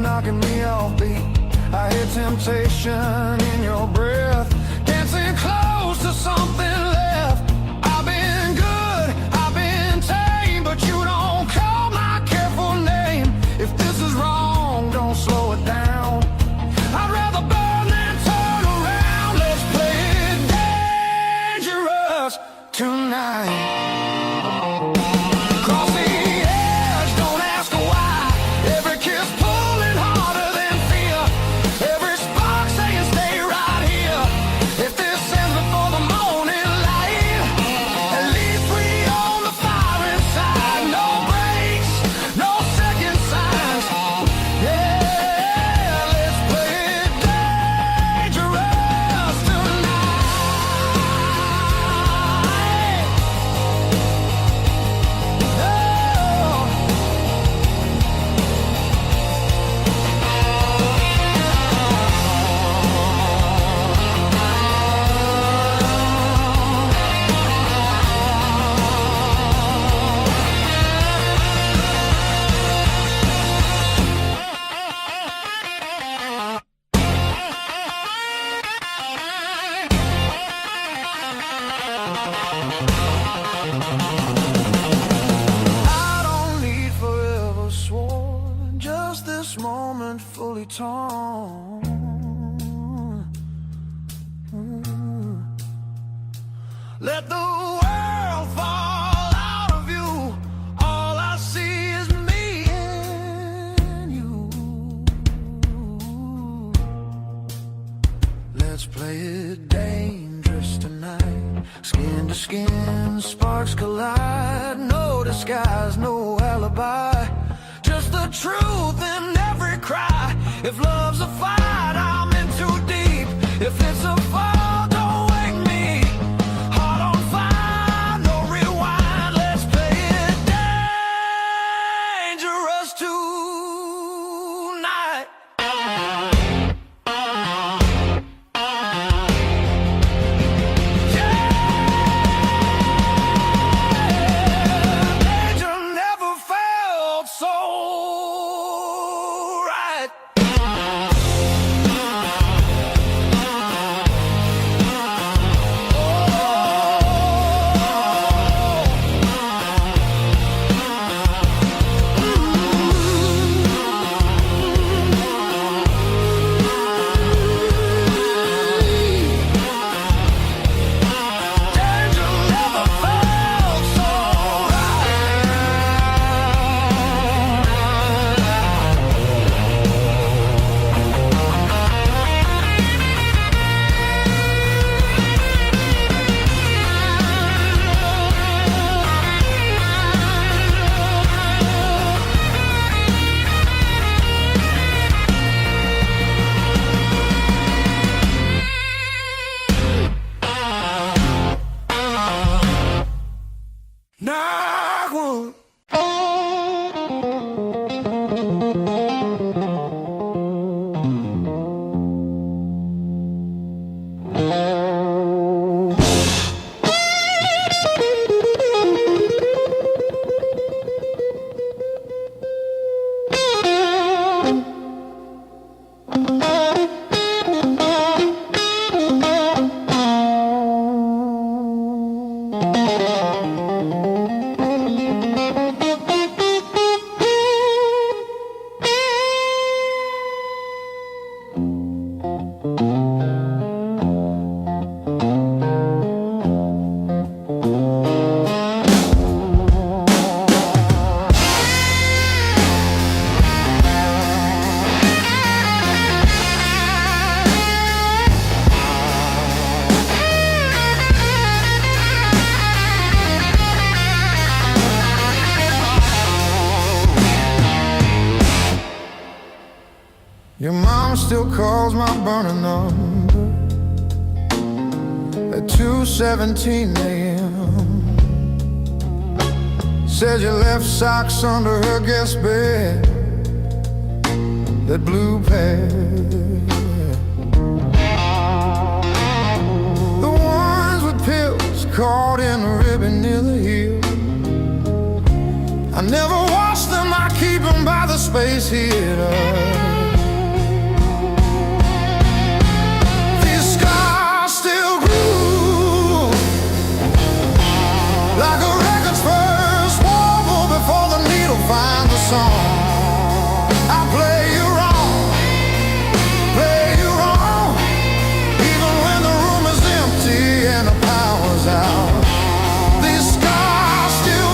Knocking me off beat. I hear temptation in your breath, dancing close to something left. I've been good, I've been tame, but you don't call my careful name. If this is wrong, don't slow it down. I'd rather burn than turn around. Let's play it dangerous tonight. Let the world fall out of you. All I see is me and you. Let's play it dangerous tonight. Skin to skin, sparks collide. No disguise, no alibi. Just the truth in every cry. If love's a fight, I'm in too deep. If it's a fall, don't wake me. Heart on fire, no rewind. Let's play it dangerous tonight. Danger never felt so right. mom still calls my burner number at 2:17 a.m. Says you left socks under her guest bed, that blue pair, the ones with pills caught in a ribbon near the heel. I never wash them, I keep them by the space heater. These scars still groove like a record's first warble before the needle finds the song. I play you wrong, play you wrong, even when the room is empty and the power's out. These scars still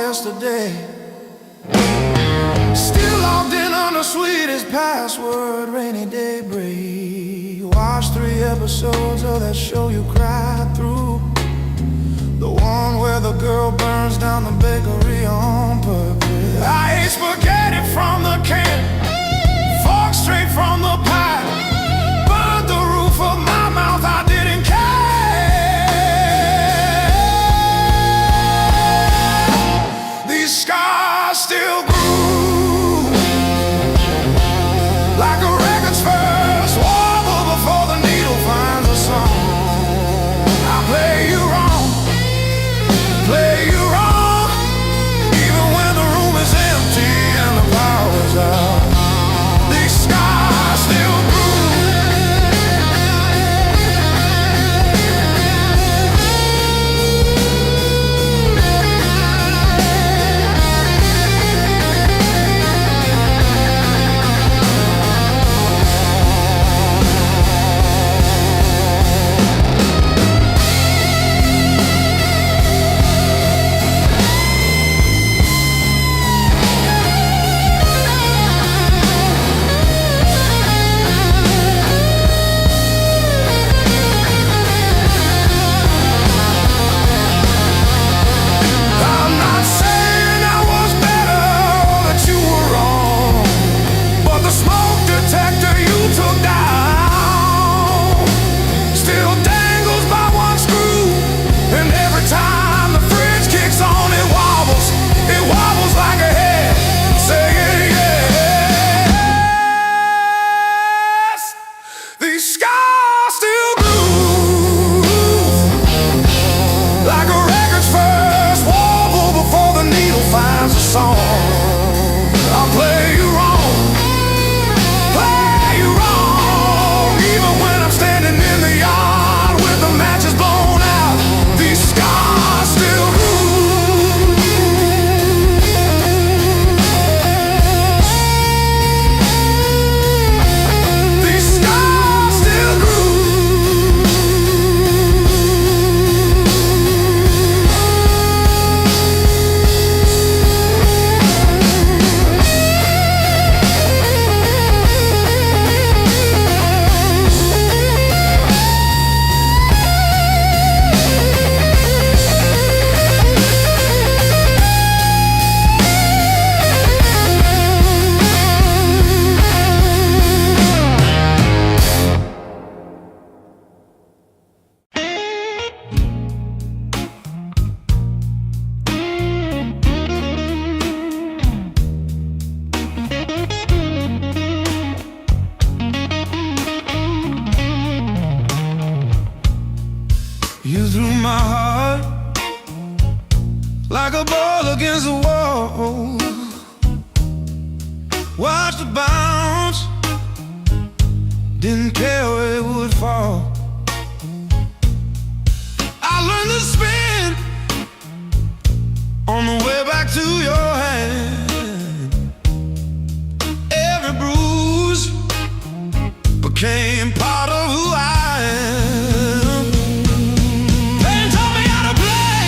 yesterday, still logged in on the sweetest password, rainy day break. Watched 3 episodes of that show you cried through, the one where the girl burns down the bakery on purpose. I ate spaghetti from the can, fork straight from the pie, burned the roof of my mouth, I didn't care. Scars still groove like a record's first warble before the needle finds a song. I play you wrong, play you wrong, even when the room is empty and the power's out. These scars still like a ball against the wall. Watched it bounce, didn't care where it would fall. I learned to spin on the way back to your hand. Every bruise became part of who I am. Pain taught me how to play,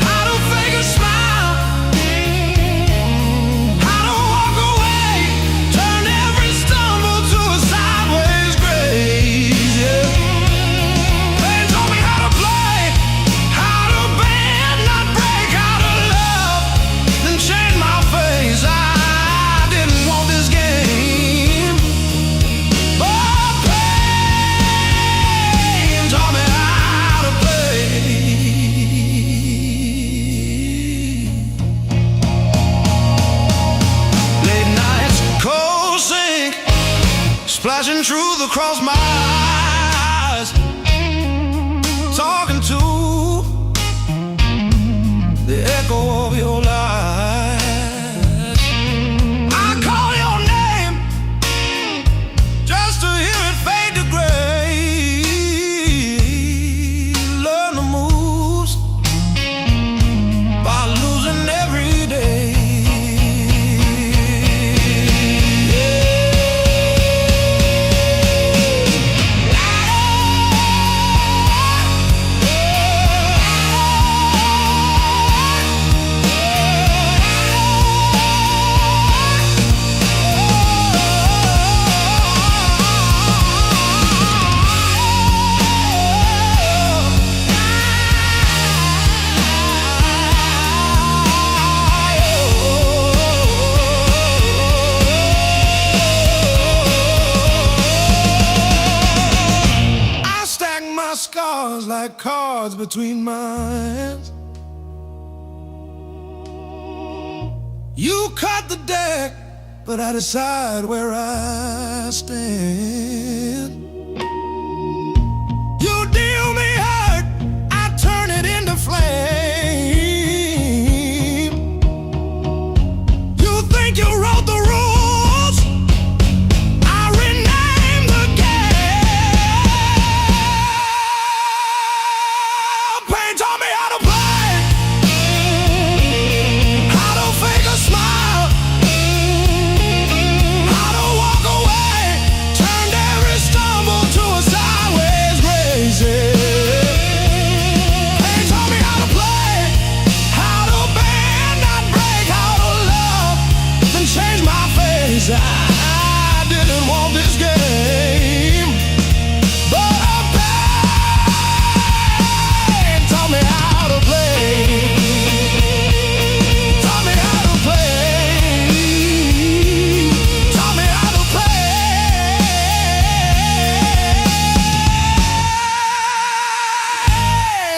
how to fake a smile, how to walk away across my eyes, talking to the echo of your lies. I call your name just to hear it fade to gray. Learn the moves by losing every day. Scars like cards between my hands. You cut the deck, but I decide where I stand. You deal me hurt, I turn it into flame. You think you wrote the rules, I rename the game. Pain taught me how to play, how to fake a smile, how to walk away, turned every stumble to a sideways grace. Pain taught me how to play, how to bend, not break, how to love, then change my face. I didn't want this game, but pain taught me how to play. Taught me how to play. Taught me how to play.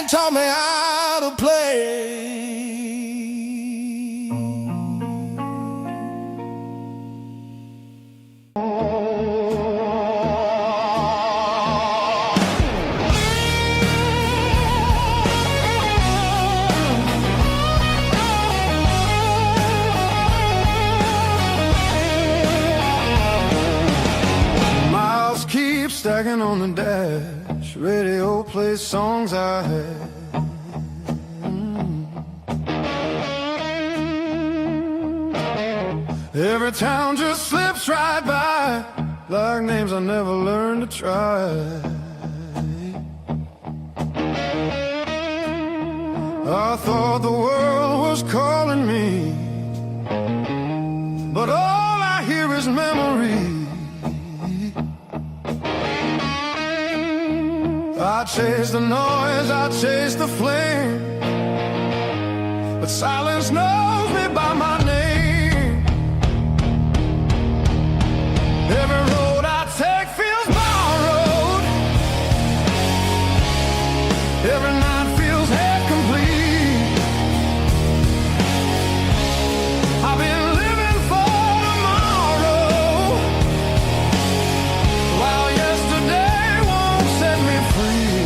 Taught me how to play. Miles keep stacking on the dash. Radio plays songs I had. Every town just slips right by, like names I never learned to try. I thought the world was calling me, but all I hear is memory. I chase the noise, I chase the flame, but silence knows me by my name. Every road I take feels borrowed, every night feels half complete. I've been living for tomorrow, while yesterday won't set me free.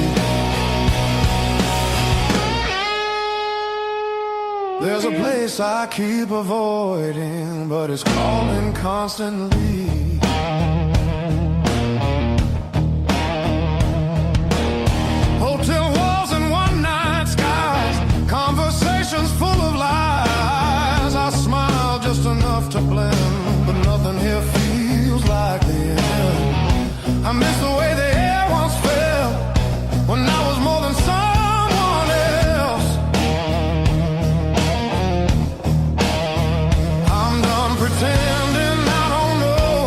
There's a place I keep avoiding, but it's calling constantly. Hotel walls and one-night skies, conversations full of lies. I smile just enough to blend, but nothing here feels like the end. I miss the way the air once felt, when I was more than someone else. I'm done pretending I don't know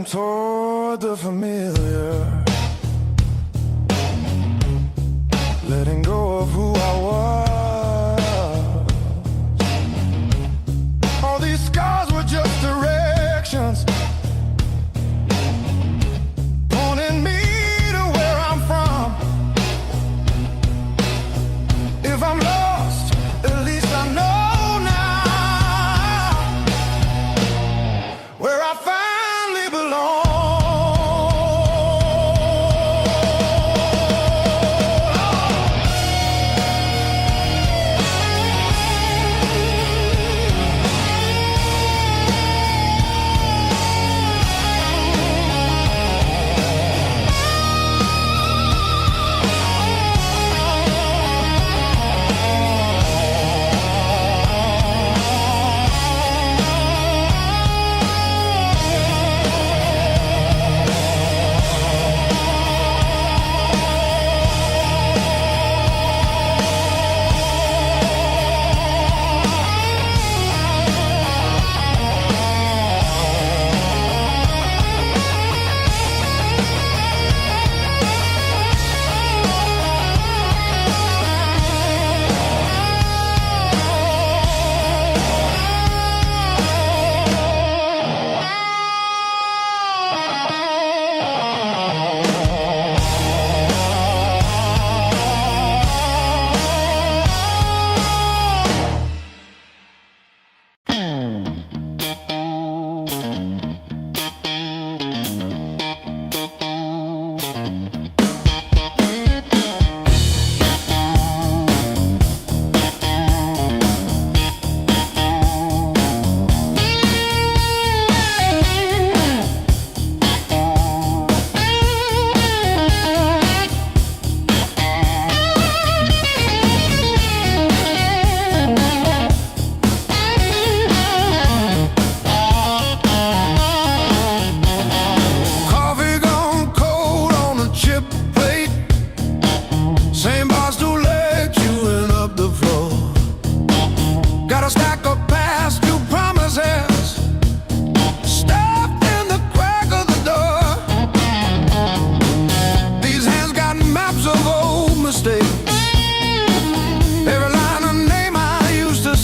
toward the familiar, letting go of who I was. All these scars were just directions, pointing me to where I'm from. If I'm lost, at least I know now where I finally belong.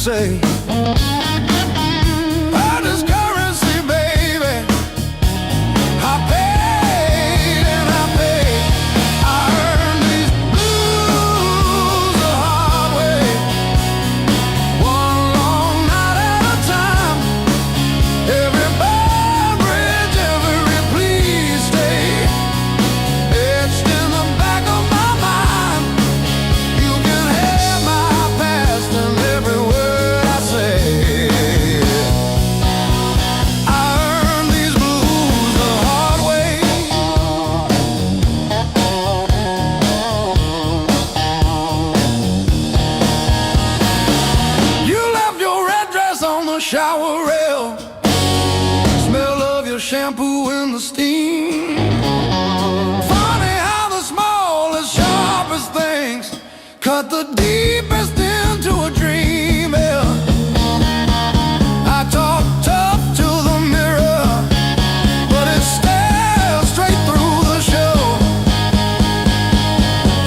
Say, hard as currency, baby. I paid and I paid. I earned these blues the hard way, one long night at a time. Every bar bridge, every please stay, etched in the back of my mind. You can have my past and every word. Shower rail, smell of your shampoo in the steam. Funny how the smallest, sharpest things cut the deepest into a dream. Yeah. I talk tough to the mirror, but it stares straight through the show.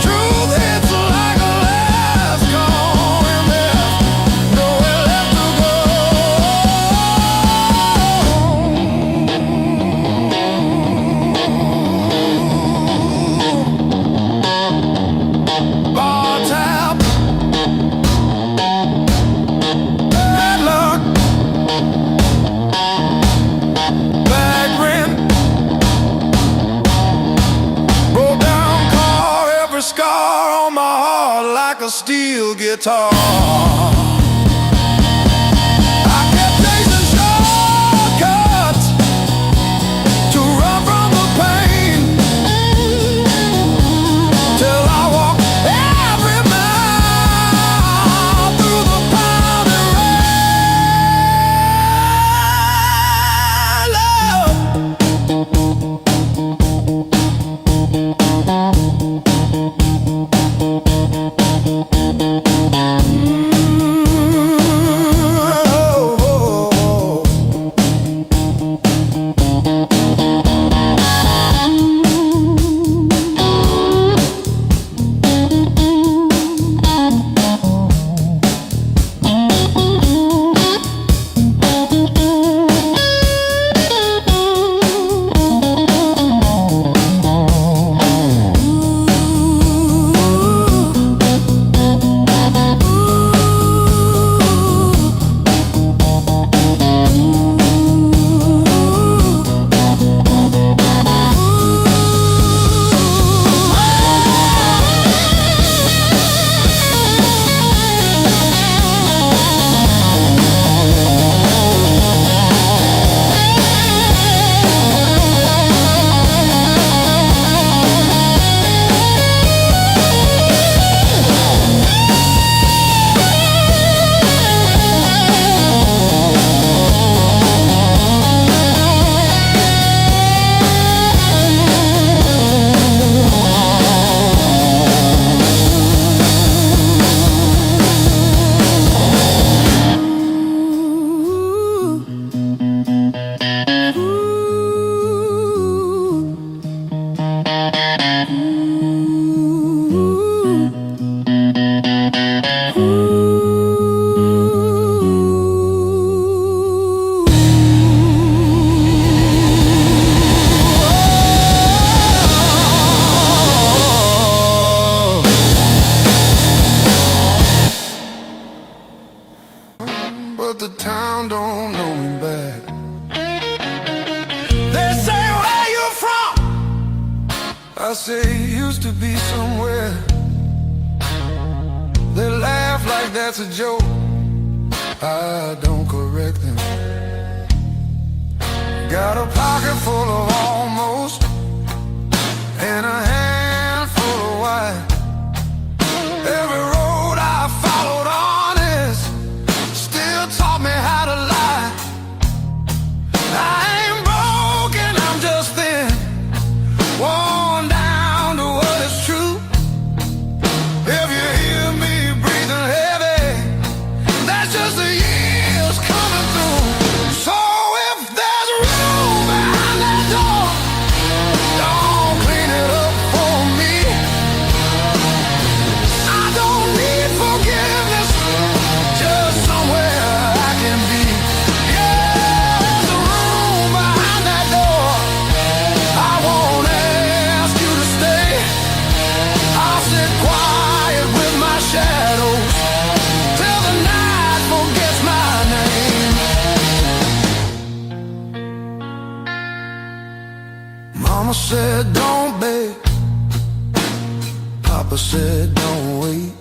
Truth hits like a last call, and there's nowhere left to go. Bar tab, bad luck, bad rent, broke down car, every scar on my heart like a steel guitar. I kept chasing shortcuts to run from the pain, till I walked every mile through the pounding rain. Love. I say he used to be somewhere. They laugh like that's a joke. I don't correct them. Got a pocket full of almost and a handful of why. Every road I followed honest still taught me how to lie. I ain't broken, I'm just thin, worn down to what is true. If you hear me breathing heavy, that's just the years coming through. So if there's room behind that door, don't clean it up for me. I don't need forgiveness, just somewhere I can be. Yeah, there's a room behind that door. I won't ask you to stay. I'll sit quiet with my shadows till the night forgets my name. Mama said don't beg, Papa said don't wait.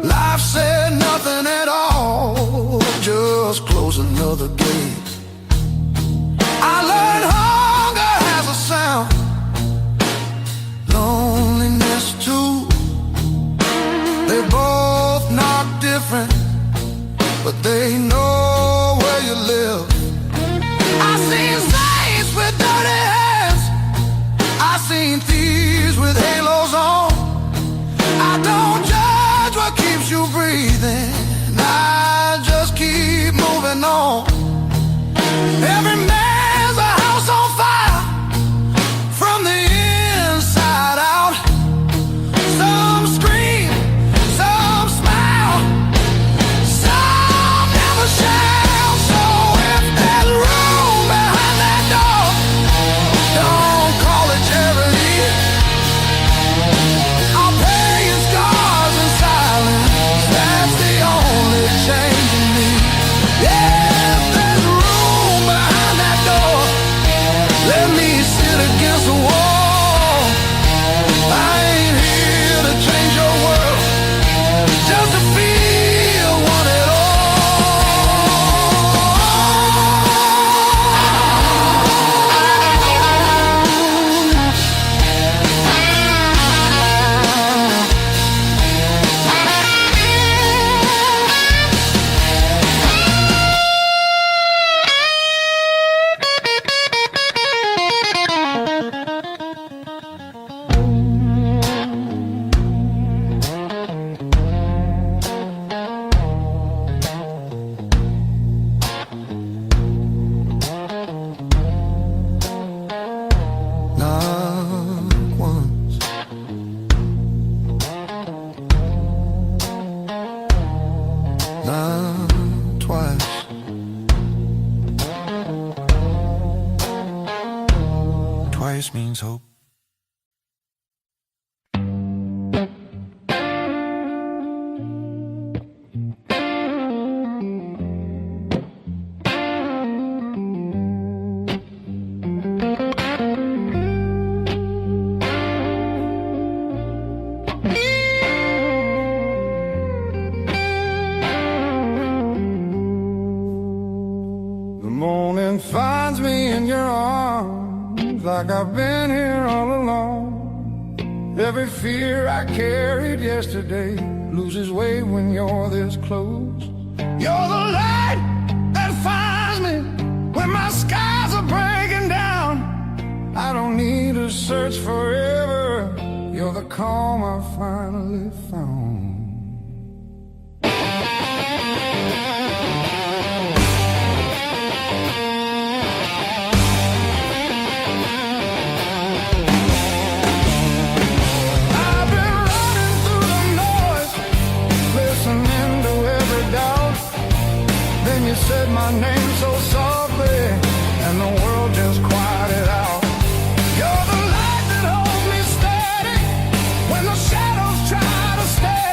Life said nothing at all, just close another gate. I learned hunger has a sound, loneliness too. They both knock different, but they know where you live. I seen saints with dirty hands, I seen thieves with halos on. I don't judge what keeps you breathing, I just keep moving on. Every man's a house on fire from the inside out. Some scream, some smile, some never shout. So if there's room behind that door, don't call it charity. I'll pay your scars in silence, that's the only change in me. Yeah, if there's room behind that door, let me sit against the wall. I ain't here to change your world, just to feel one at all. Not once, not twice. Twice means hope. The morning finds me in your arms, like I've been here all along. Every fear I carried yesterday loses weight when you're this close. You're the light that finds me when my skies are breaking down. I don't need to search forever, you're the calm I finally found. I've been running through the noise, listening to every doubt. Then you said my name so softly, and the world just quieted out. You're the light that holds me steady when the shadows try to stay.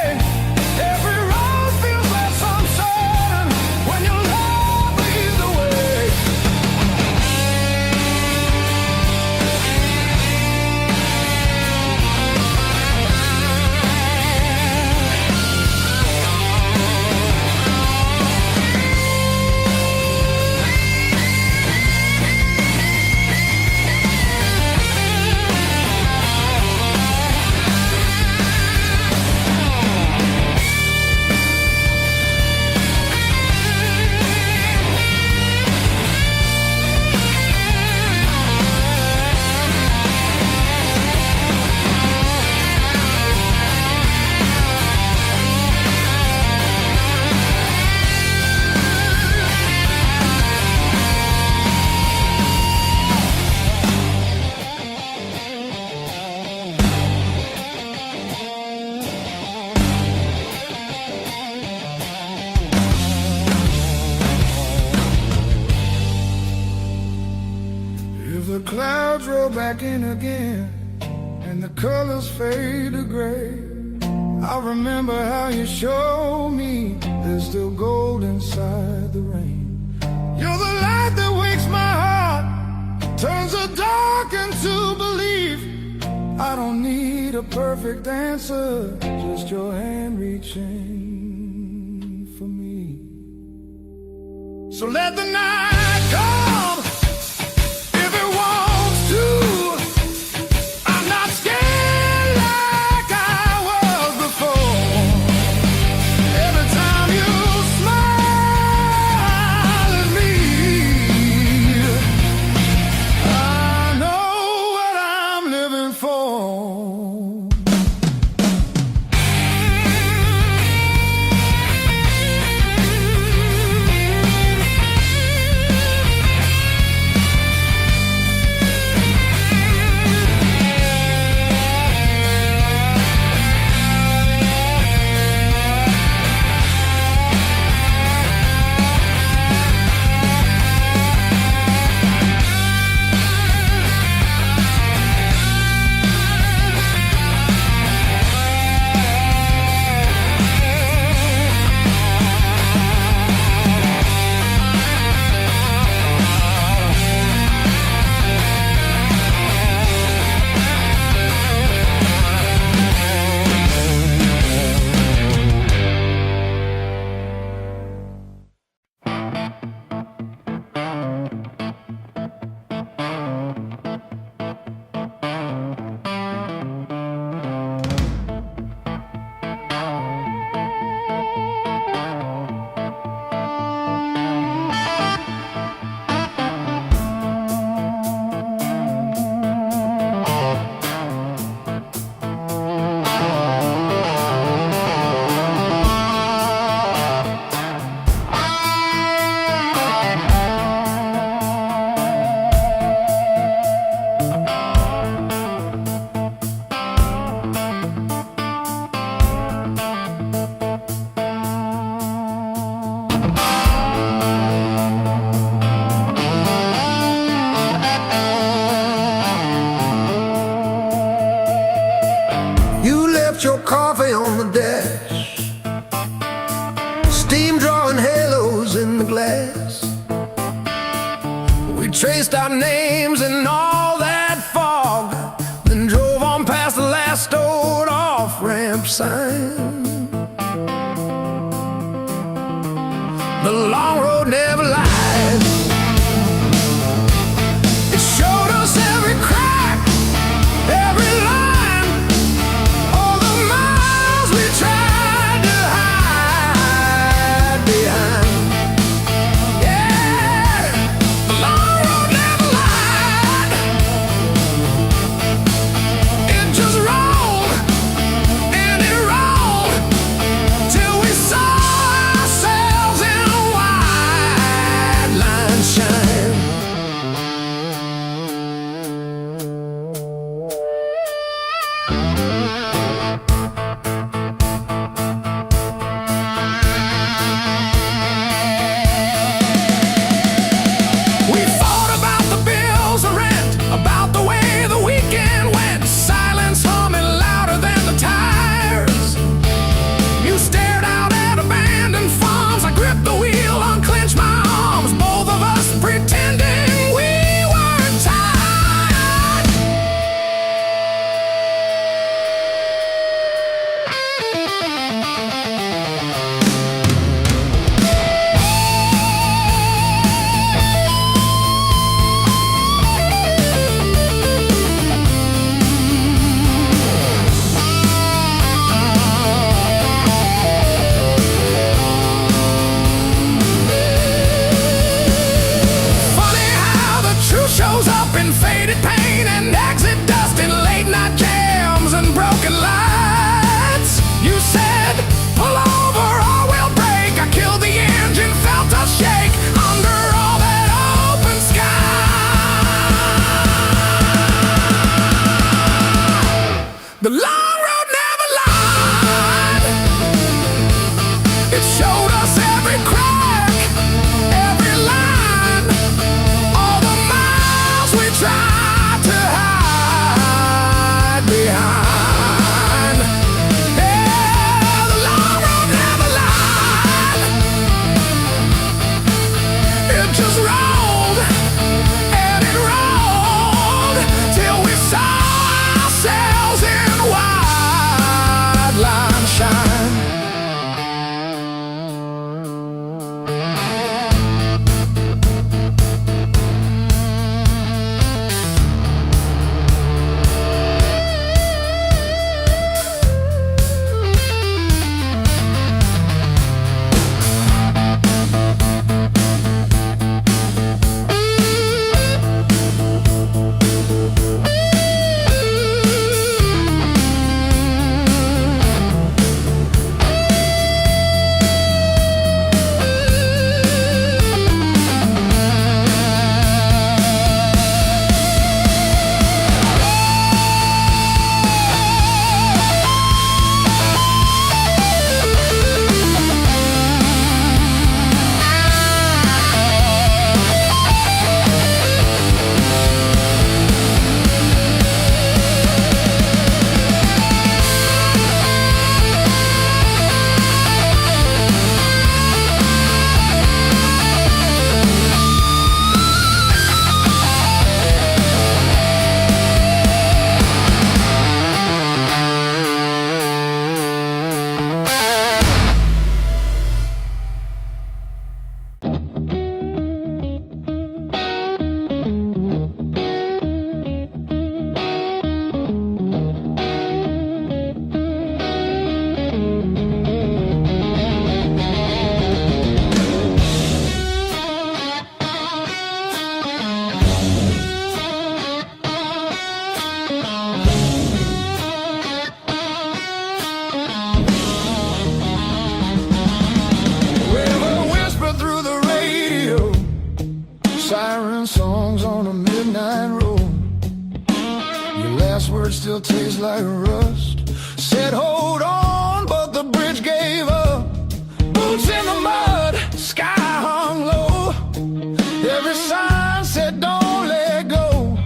the clouds roll back in again and the colors fade to gray. I remember how you showed me there's still gold inside the rain. You're the light that wakes my heart, turns the dark into belief. I don't need a perfect answer, just your hand reaching for me. So let the night come if it wants to. I'm not scared like I was before. Every time you smile at me, I know what I'm living for. Your coffee on the dash, steam drawing halos in the glass. We traced our names in all that fog, then drove on past the last old off-ramp sign. The long road never lies. It showed us every crack, every line. Till we saw ourselves in a white siren songs on a midnight road. Your last words still taste like rust. Said hold on, but the bridge gave up. Boots in the mud, sky hung low. Every sign said don't let go,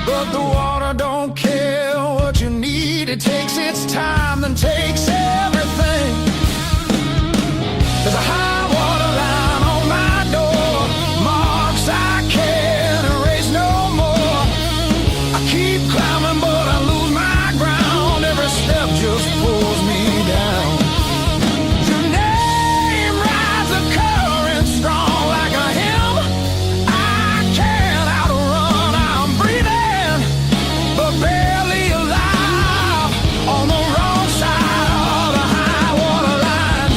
but the water don't care what you need. It takes its time, then takes everything. There's a high water line on my door, marks I can't erase no more. I keep climbing but I lose my ground. Every step just pulls me down. Your name rides a current strong like a hymn. I can't outrun, I'm breathing but barely alive on the wrong side of the high water line.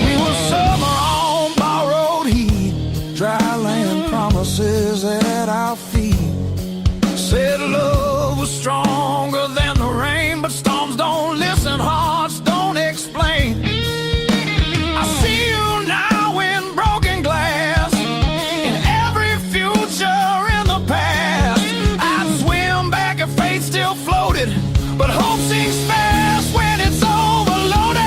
We were summer on borrowed heat, dry land promises at our feet. Said love was stronger than the rain, but storms don't listen, hearts don't explain. I see you now in broken glass, in every future in the past. I'd swim back if fate still floated, but hope sinks fast when it's overloaded.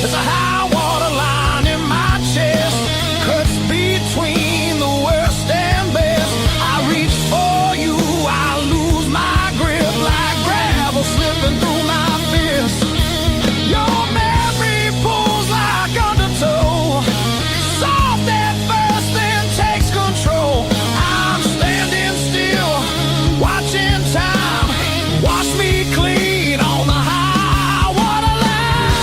There's a high water line in my chest, cuts between the worst and best. I reach for you, I lose my grip like gravel slipping through my fist. Your memory pulls like undertow, soft at first then takes control. I'm standing still, watching time wash me clean on the high water line.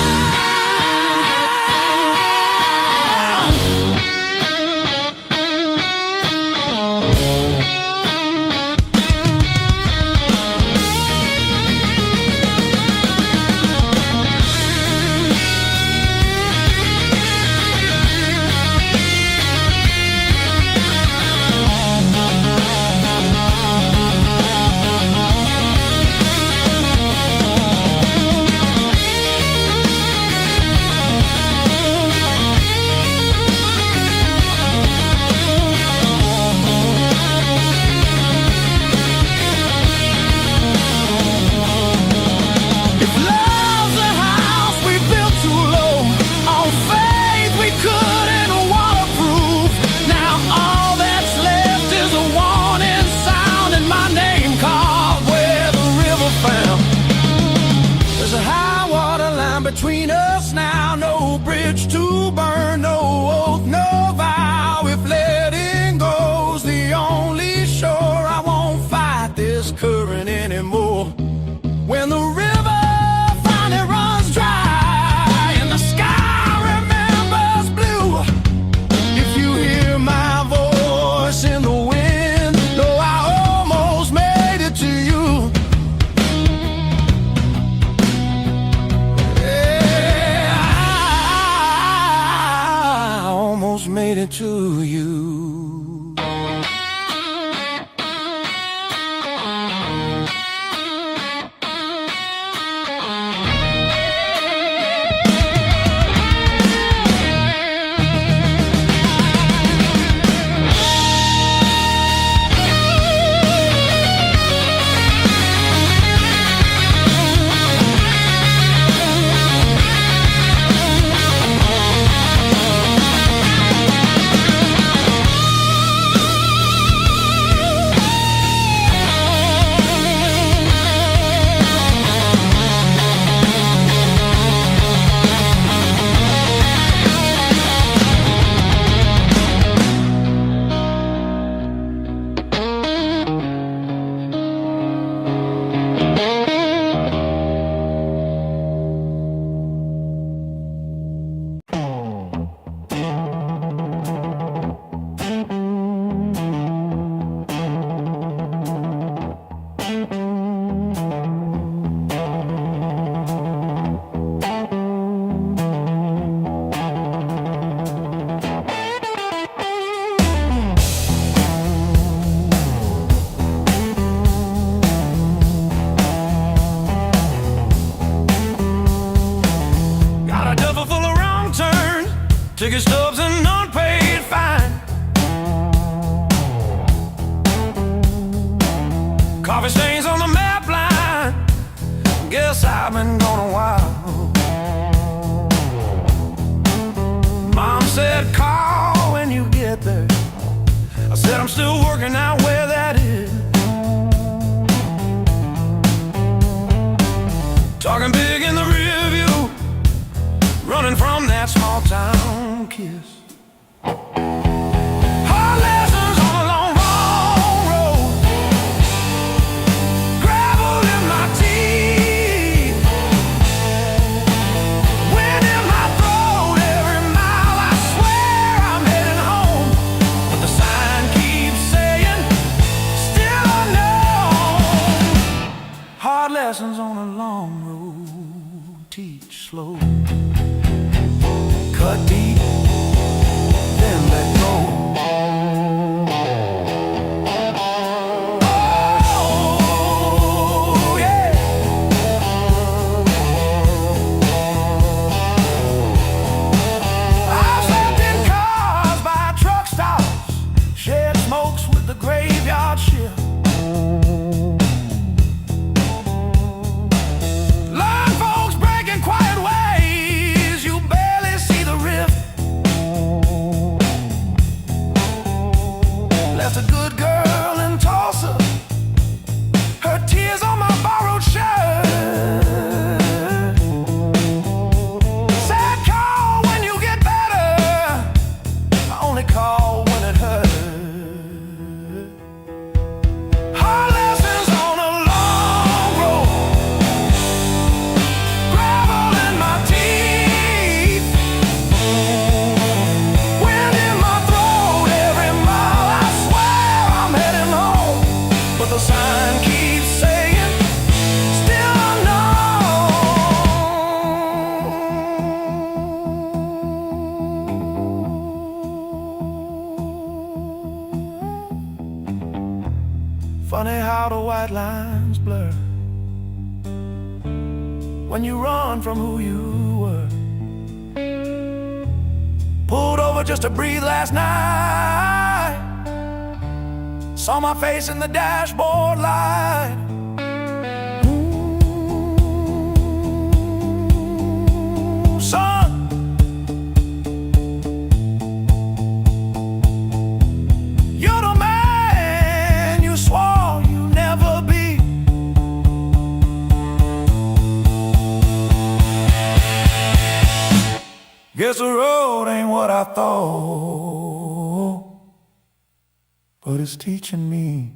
If love's a house we built too low, on faith we couldn't waterproof. Now all that's left is a warning sound and my name carved where the river found. There's a high water line between us now, no bridge to burn, no oath, no vow. If letting go's the only shore, I won't fight this current anymore. When the river finally runs dry and the sky remembers blue, if you hear my voice in the wind, know I almost made it to you. Yeah, I almost made it to you. ticket stubs and unpaid fine. Coffee stains on the map line. Guess I've been gone a while. Mom said call when you get there. I said I'm still working out where that is. Talking big in the rear view, running from that small town kiss. Hard lessons on a long, long road. Gravel in my teeth, wind in my throat. Every mile I swear I'm heading home, but the sign keeps saying still unknown. Hard lessons on a long road, teach slow. Cut deep, then let go. Oh, yeah. I've slept in cars by truck stops, shared smokes with the graveyard shift. Learn folks breaking quiet ways, you barely see the rift. Left a good girl in Tulsa, her tears on my borrowed shirt. Said call when you get better, I only call when it hurts. Hard lessons on a long road, gravel in my teeth, wind in my throat. Every mile I swear I'm heading home, but the sign keeps saying still unknown. Funny how the white lines blur when you run from who you were. Pulled over just to breathe last night, saw my face in the dashboard light. Ooh, son, you're the man you swore you'd never be. Guess the road ain't what I thought, but it's teaching me.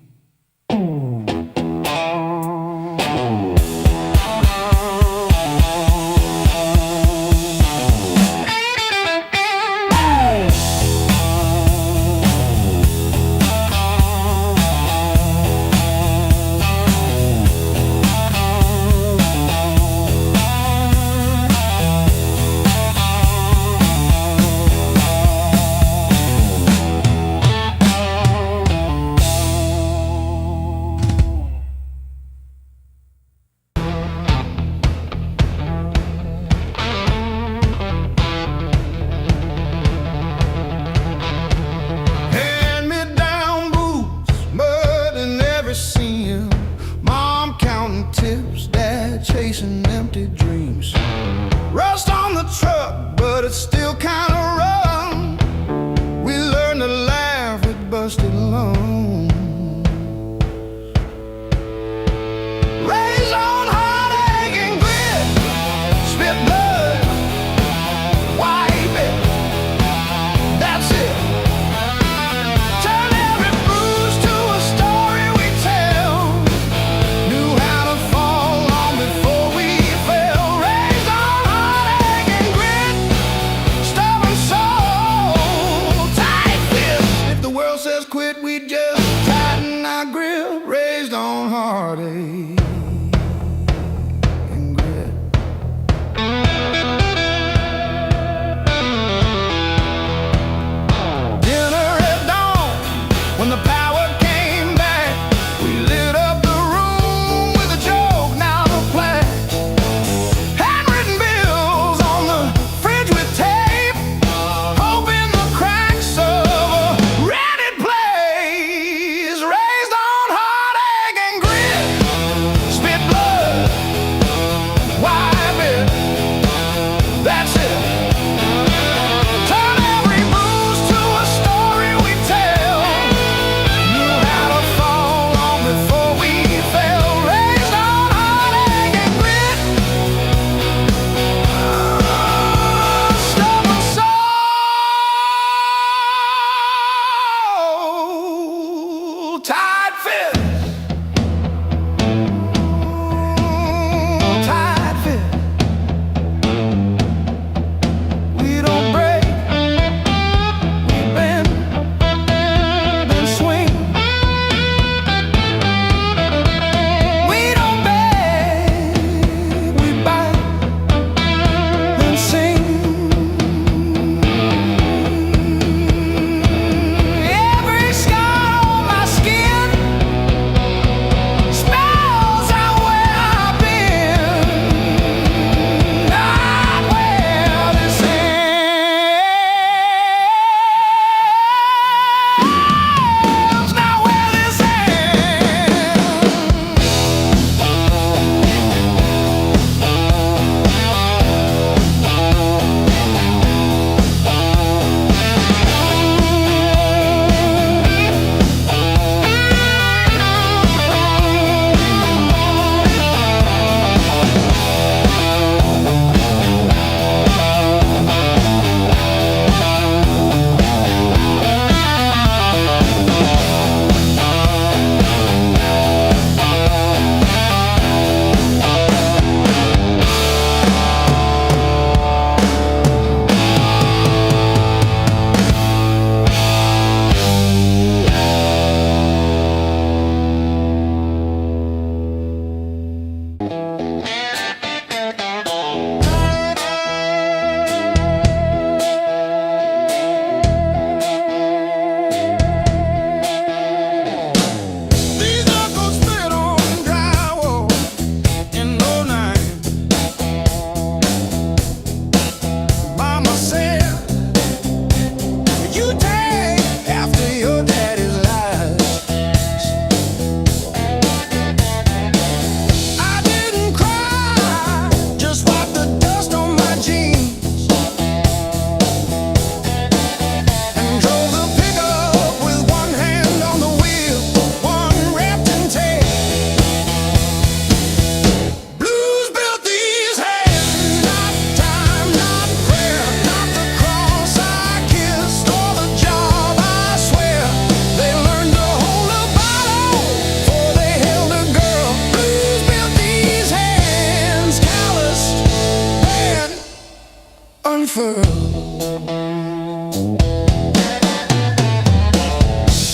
unfurled.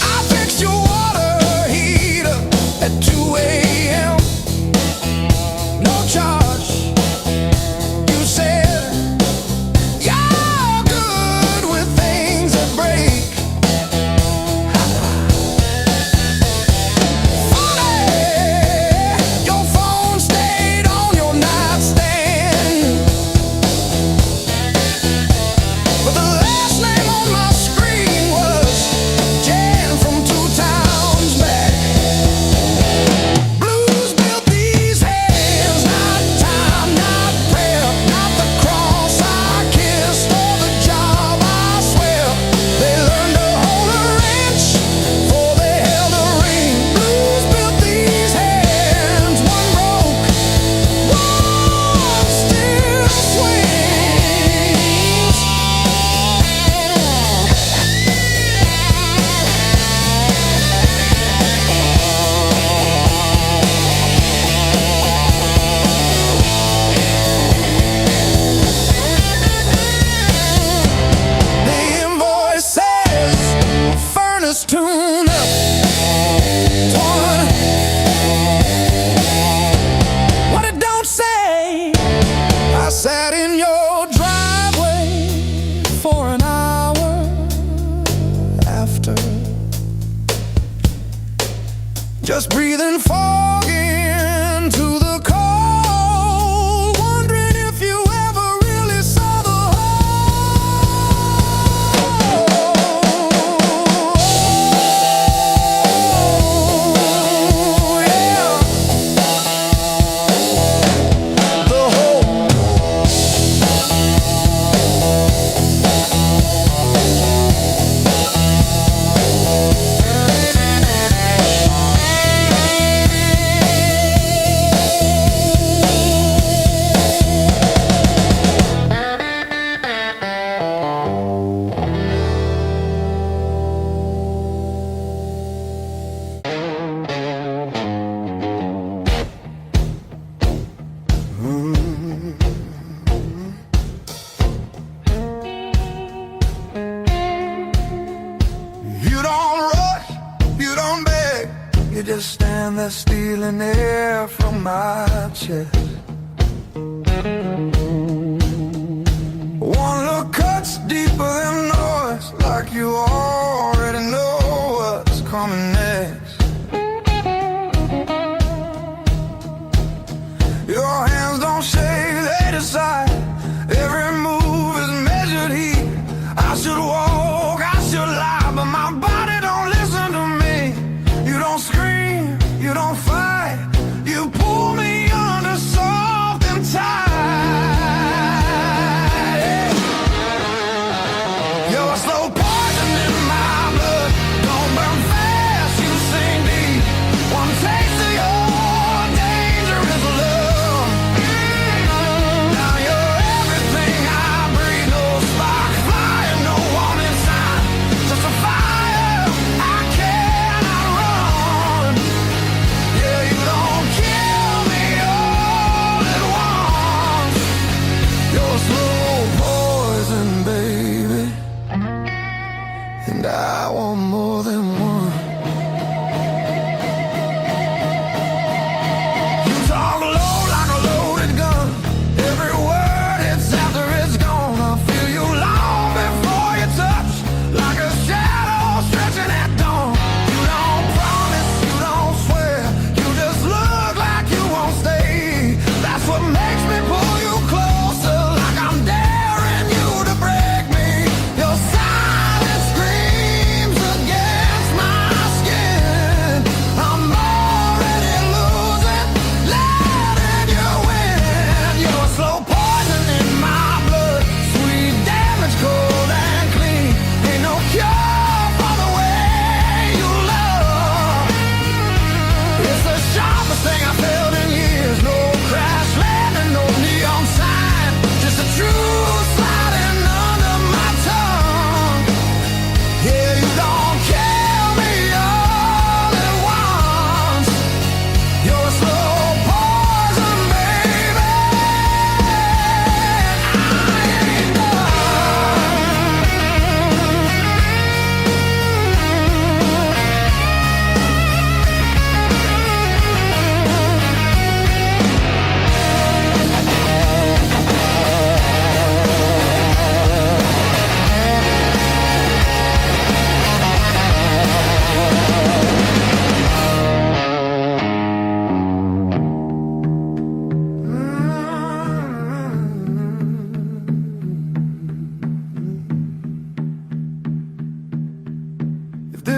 I fixed your water heater at 2 a.m. No charge. You said you're good with things that break. Tune up, what it don't say. I sat in your driveway for an hour after, just breathing fog into the cold, wondering if you ever really saw the you just stand there stealing air from my chest. One look cuts deeper than noise, like you already know what's coming next. Your hands don't shake, they decide. Every move is measured heat. I should walk, I should lie, but my body don't listen to me. You don't scream, you don't fight, you pull me under soft and tight.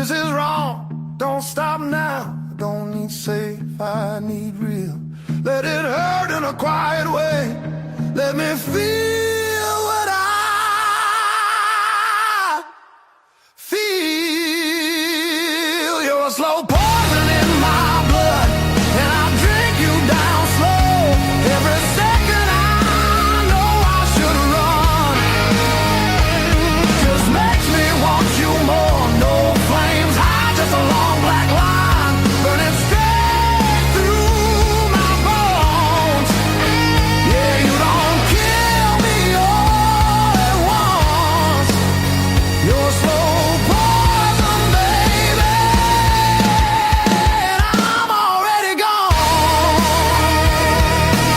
this is wrong. Don't stop now. I don't need safe, I need real. Let it hurt in a quiet way. Let me feel what I feel. You're a slow poison in my blood, and I drink you down slow. Every second I know I should run. Just makes me want you more. No flames high, just a long black line burning straight through my bones. Yeah, you don't kill me all at once. You're slow poison, baby, and I'm already gone. I'm already gone.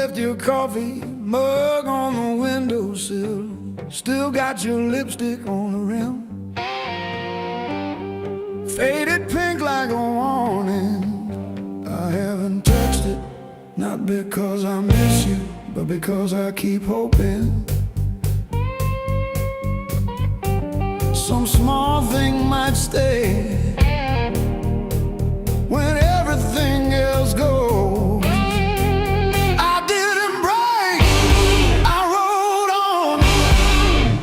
left your coffee mug on the windowsill. Still got your lipstick on the rim, faded pink like a warning. I haven't touched it, not because I miss you, but because I keep hoping some small thing might stay when everything else goes. I didn't break, I rode on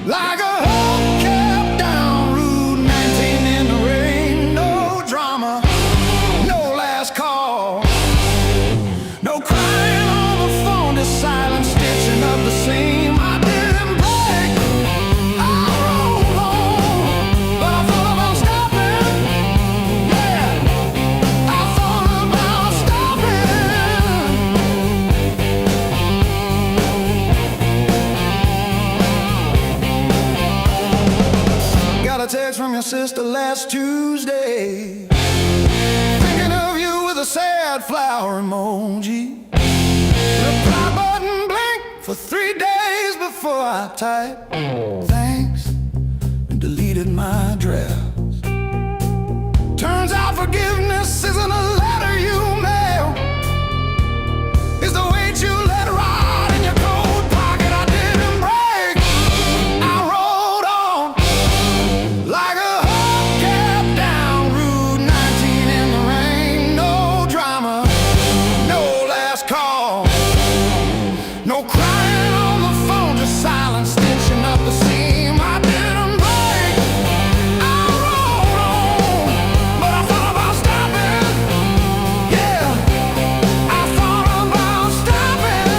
like a hubcap down Route 19 in the rain. No drama, no last call, no crying on the phone, just silent stitching up the seam. I didn't break, I rode on, but I thought about stopping. Yeah, I thought about stopping. Got a text from your sister last Tuesday, thinking of you with a sad flower emoji. Reply button blinked for 3 days before I typed thanks and deleted my drafts. Turns out forgiveness isn't a letter you mail, it's the weight you let ride in your coat pocket. I didn't break, I rode on like a hubcap down Route 19 in the rain. No drama, no last call, no crying on the phone, just silent stitching up the seam. I didn't break, I rode on, but I thought about stopping. Yeah, I thought about stopping.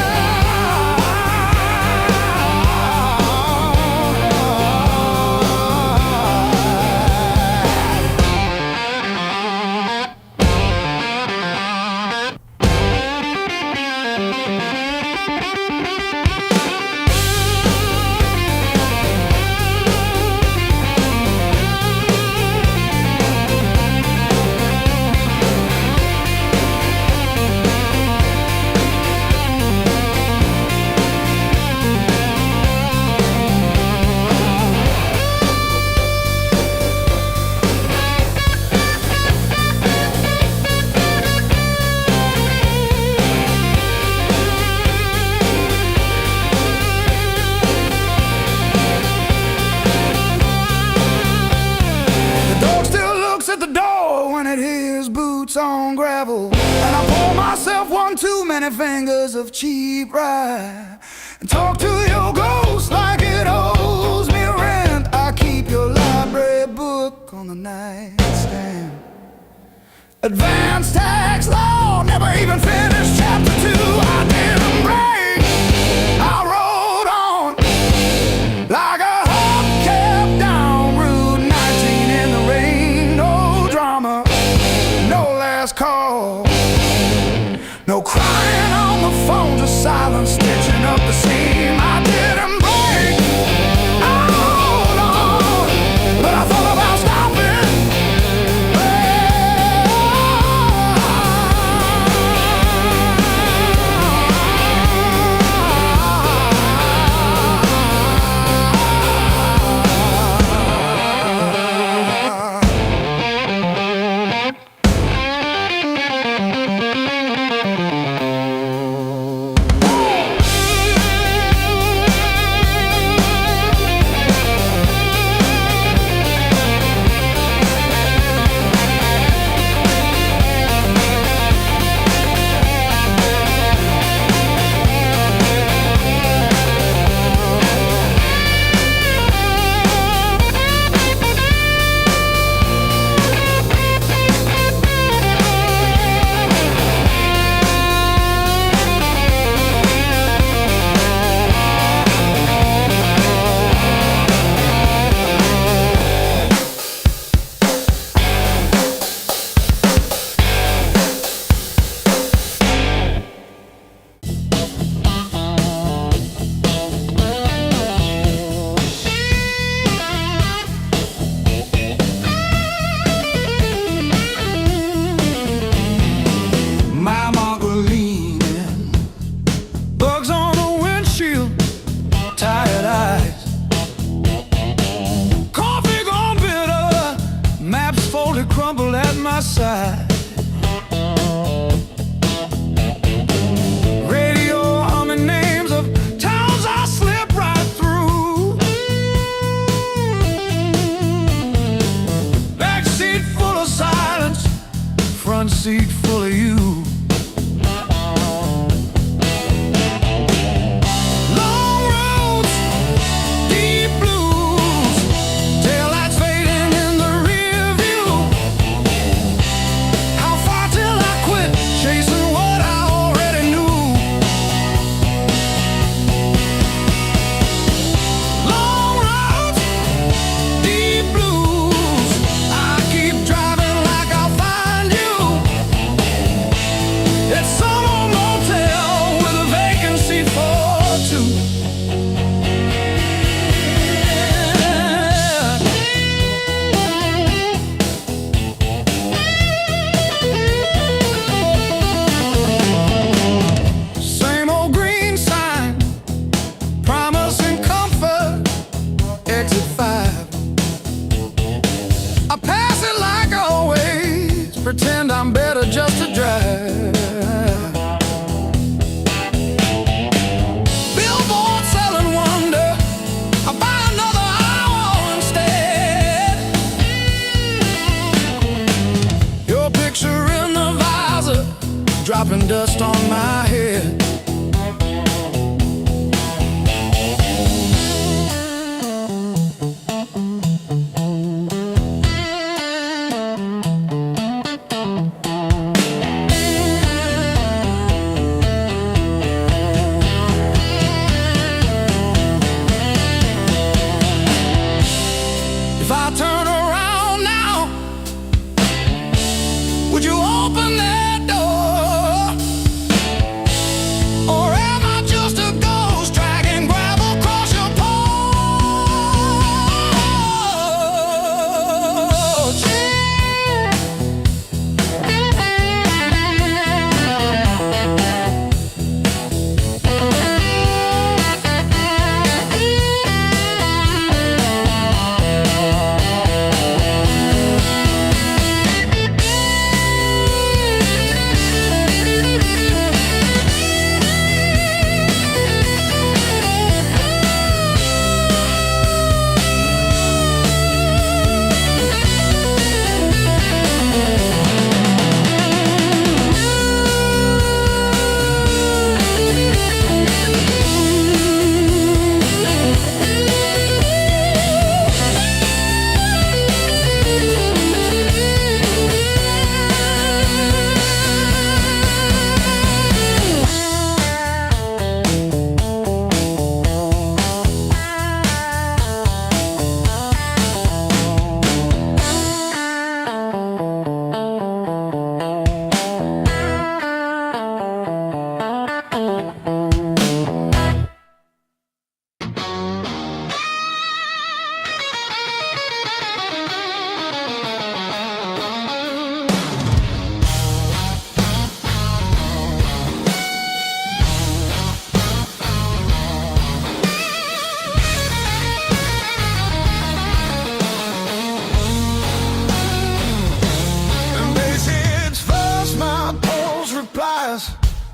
The dog still looks at the door when it hears boots on gravel, and I pour myself one too many fingers of cheap rye and talk to your ghost like it owes me rent. I keep your library book on the nightstand, advanced tax law, never even finished chapter 2. I didn't break, I rode on like a hubcap down Route 19 in the rain. No drama, no last call, no crying on the phone, just silent stitching up the seam. I didn't break, I rode on, but I thought about stopping. at my side. Radio humming names of towns I slip right through. Backseat full of silence, front seat full of you. Pretend I'm better just to drive. Billboard selling wonder, I'll buy another hour instead. Your picture in the visor, dropping dust on my head. If I turn around now, would you open that door? Or am I just a ghost dragging gravel across your porch?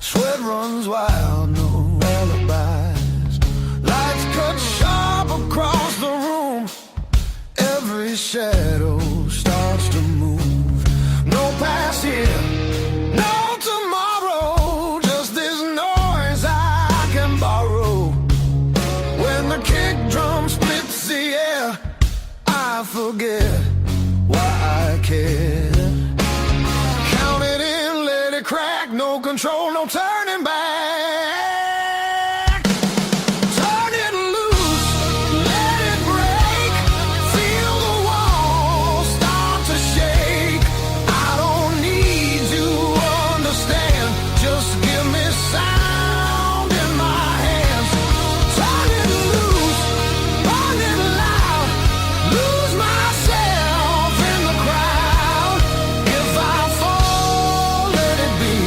Sweat runs wild, no alibis. Lights cut sharp across the room. Every shadow starts to move. No past here, no tomorrow. Just this noise I can borrow. When the kick drum splits the air, I forget why I care. Count it in, let it crack. No control, no turning back. Turn it loose, let it break. Feel the walls start to shake. I don't need to understand. Just give me sound in my hands. Turn it loose, burn it loud. Lose myself in the crowd. If I fall, let it be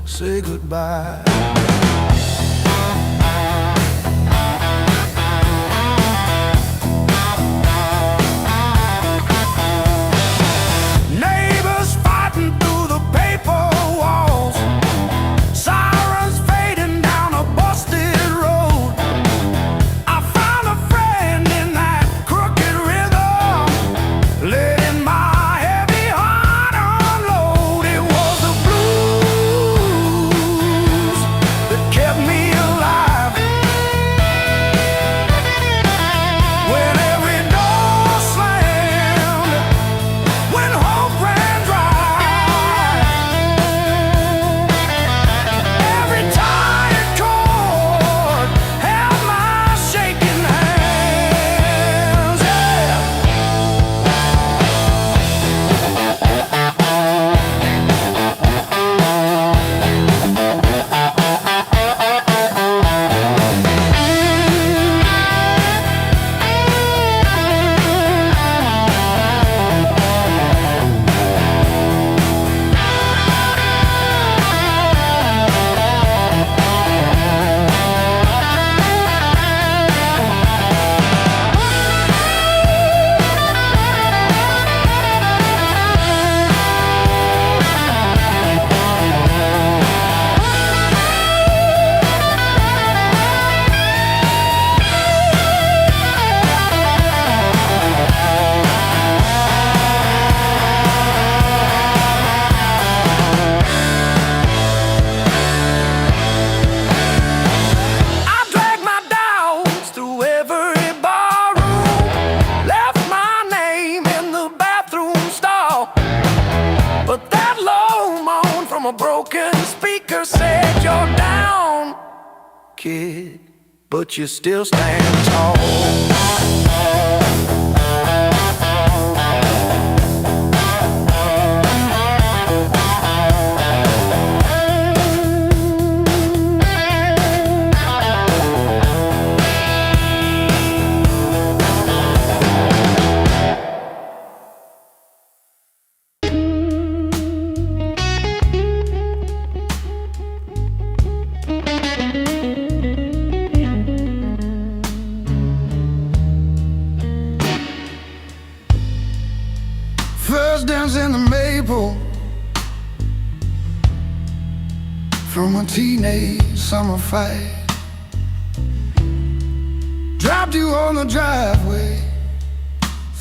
say goodbye. Neighbors fighting through the paper walls, sirens fading down a busted road. I found a friend in that crooked rhythm, letting my heavy heart unload. It was the blues that kept me alive. When every door slammed, when hope ran dry, every tired chord held my shaking hands. Yeah. I dragged my doubts through every barroom, left my name in the bathroom stall. But that low moan from a broken speaker said, "You're down, kid, but you still stand tall." First dance in the maple from a teenage summer fight. Dropped you on the driveway,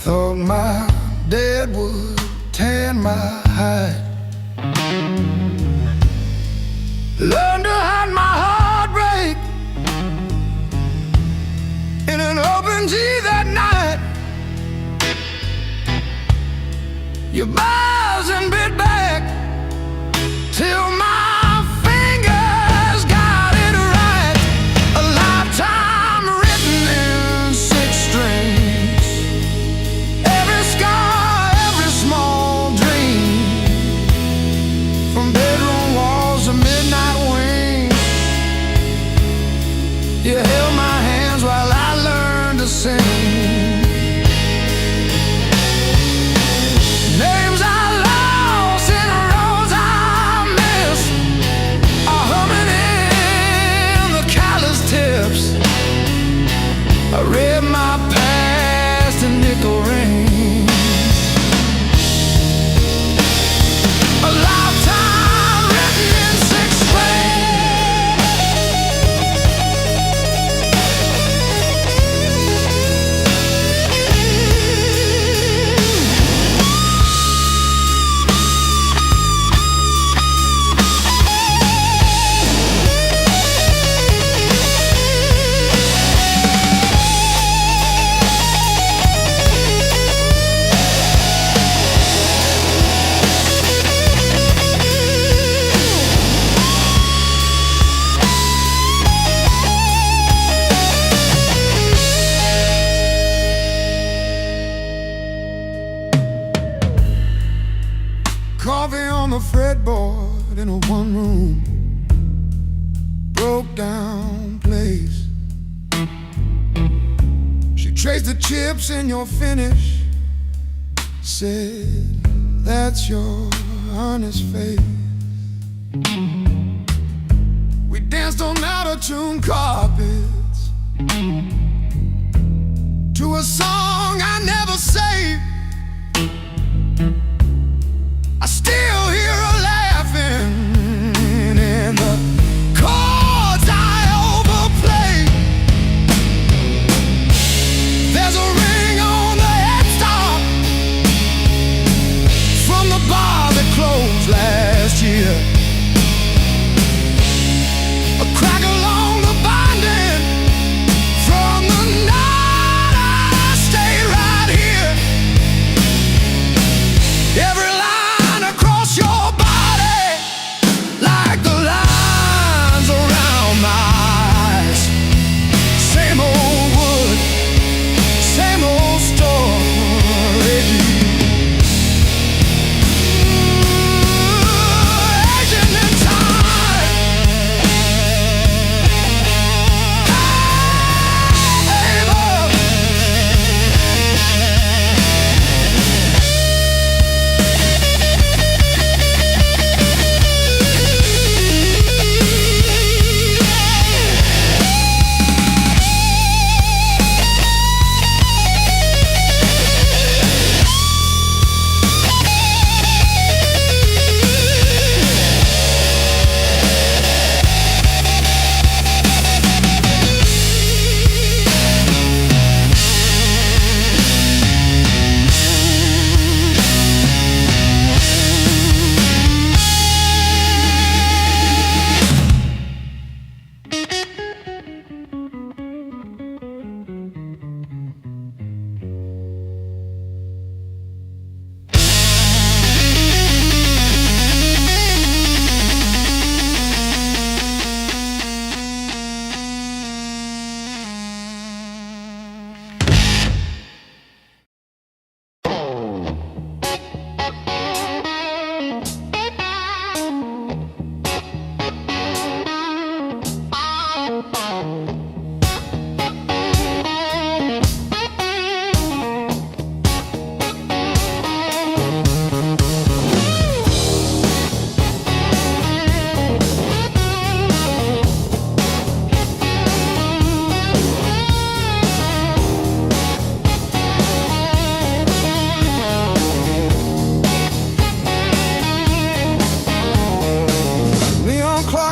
thought my dad would tan my hide. Learned to hide my heartbreak in an open G that night. You buzz and bit back till my fingers got it right. A lifetime written in 6 strings. Every scar, every small dream, from bedroom walls to midnight wings. You held my hands while I learned to sing. Names I lost and roads I missed are humming in the callous tips. I read my past in nickel rings. A lifetime written in 6 Coffee on the fretboard in a one-room broke down place. She traced the chips in your finish, said, "That's your honest face." We danced on out-of-tune carpets to a song I never saved. I still hear her laughing in the chords I overplay. There's a ring on the headstock from the bar that closed last year. A crack along the binding from the night I stayed right here. Every line across your body, like the lines around my eyes. Same old wood, same old story. Aging in time.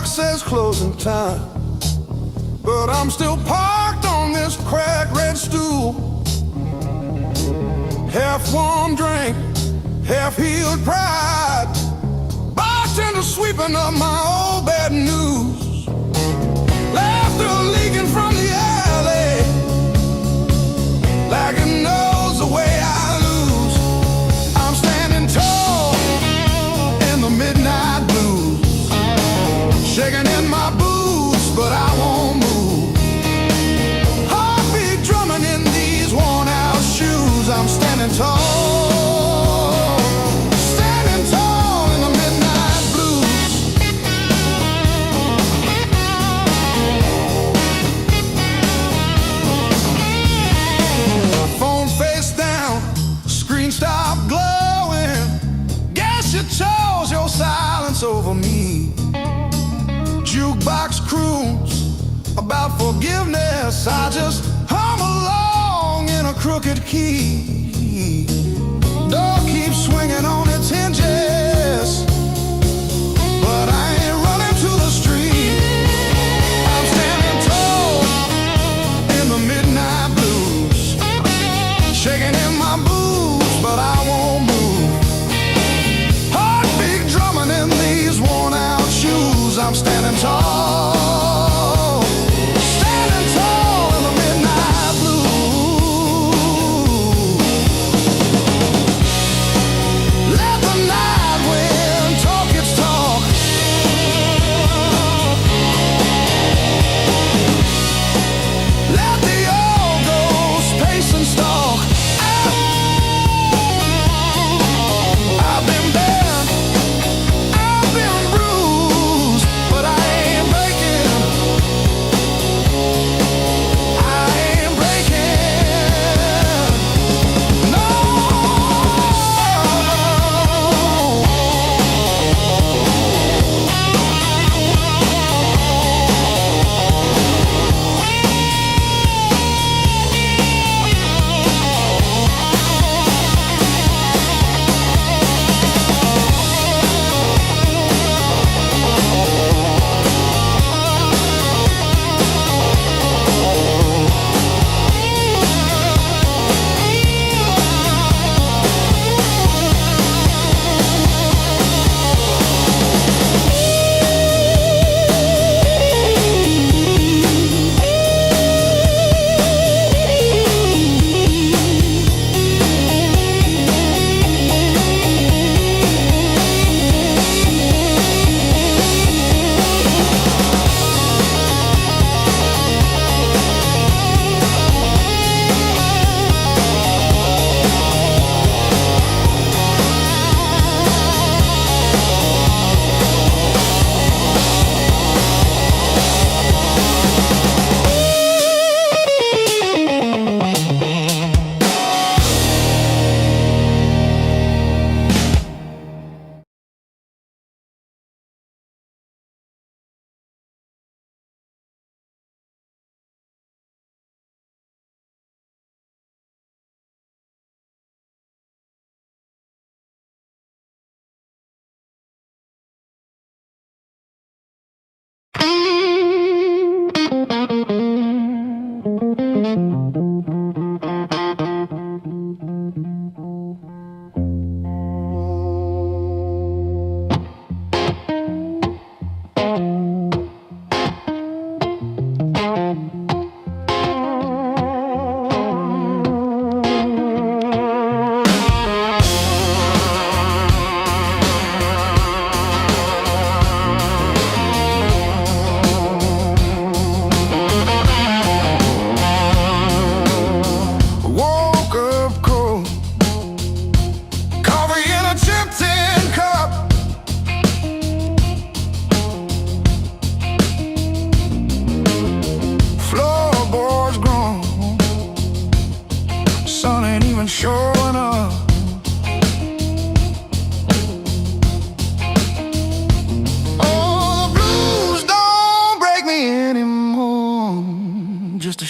Says closing time, but I'm still parked on this cracked red stool. Half warm drink, half healed pride. Bartender sweeping up my old bad news. Laughter leaking from the alley, like it knows the way I lose. I'm standing tall in the midnight blues. Shaking in my boots, but I won't move. Heartbeat drumming in these worn-out shoes. I'm standing tall, standing tall in the midnight blues. Phone face down, screen stopped glowing. Guess you chose your silence over me. Jukebox croons about forgiveness. I just hum along in a crooked key. Door keeps swinging on its hinges, but I ain't running to the street. I'm standing tall in the midnight blues. Shaking in my boots, but I won't move. Heartbeat drumming in these worn-out shoes. I'm standing tall, standing tall in the midnight blues.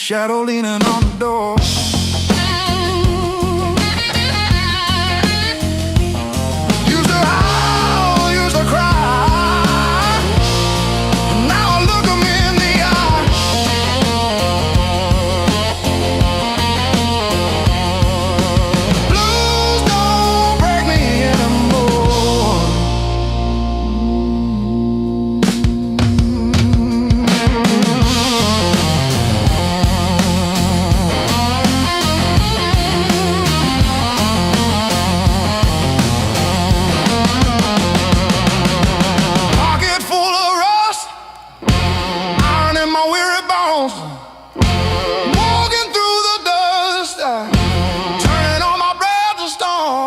shadow leaning on the door. Used to howl, used to cry. Now I look 'em in the eye. Blues don't break me anymore. Pocket full of rust, iron in my weary bones. Walking through the dust, turning all my breath to stone.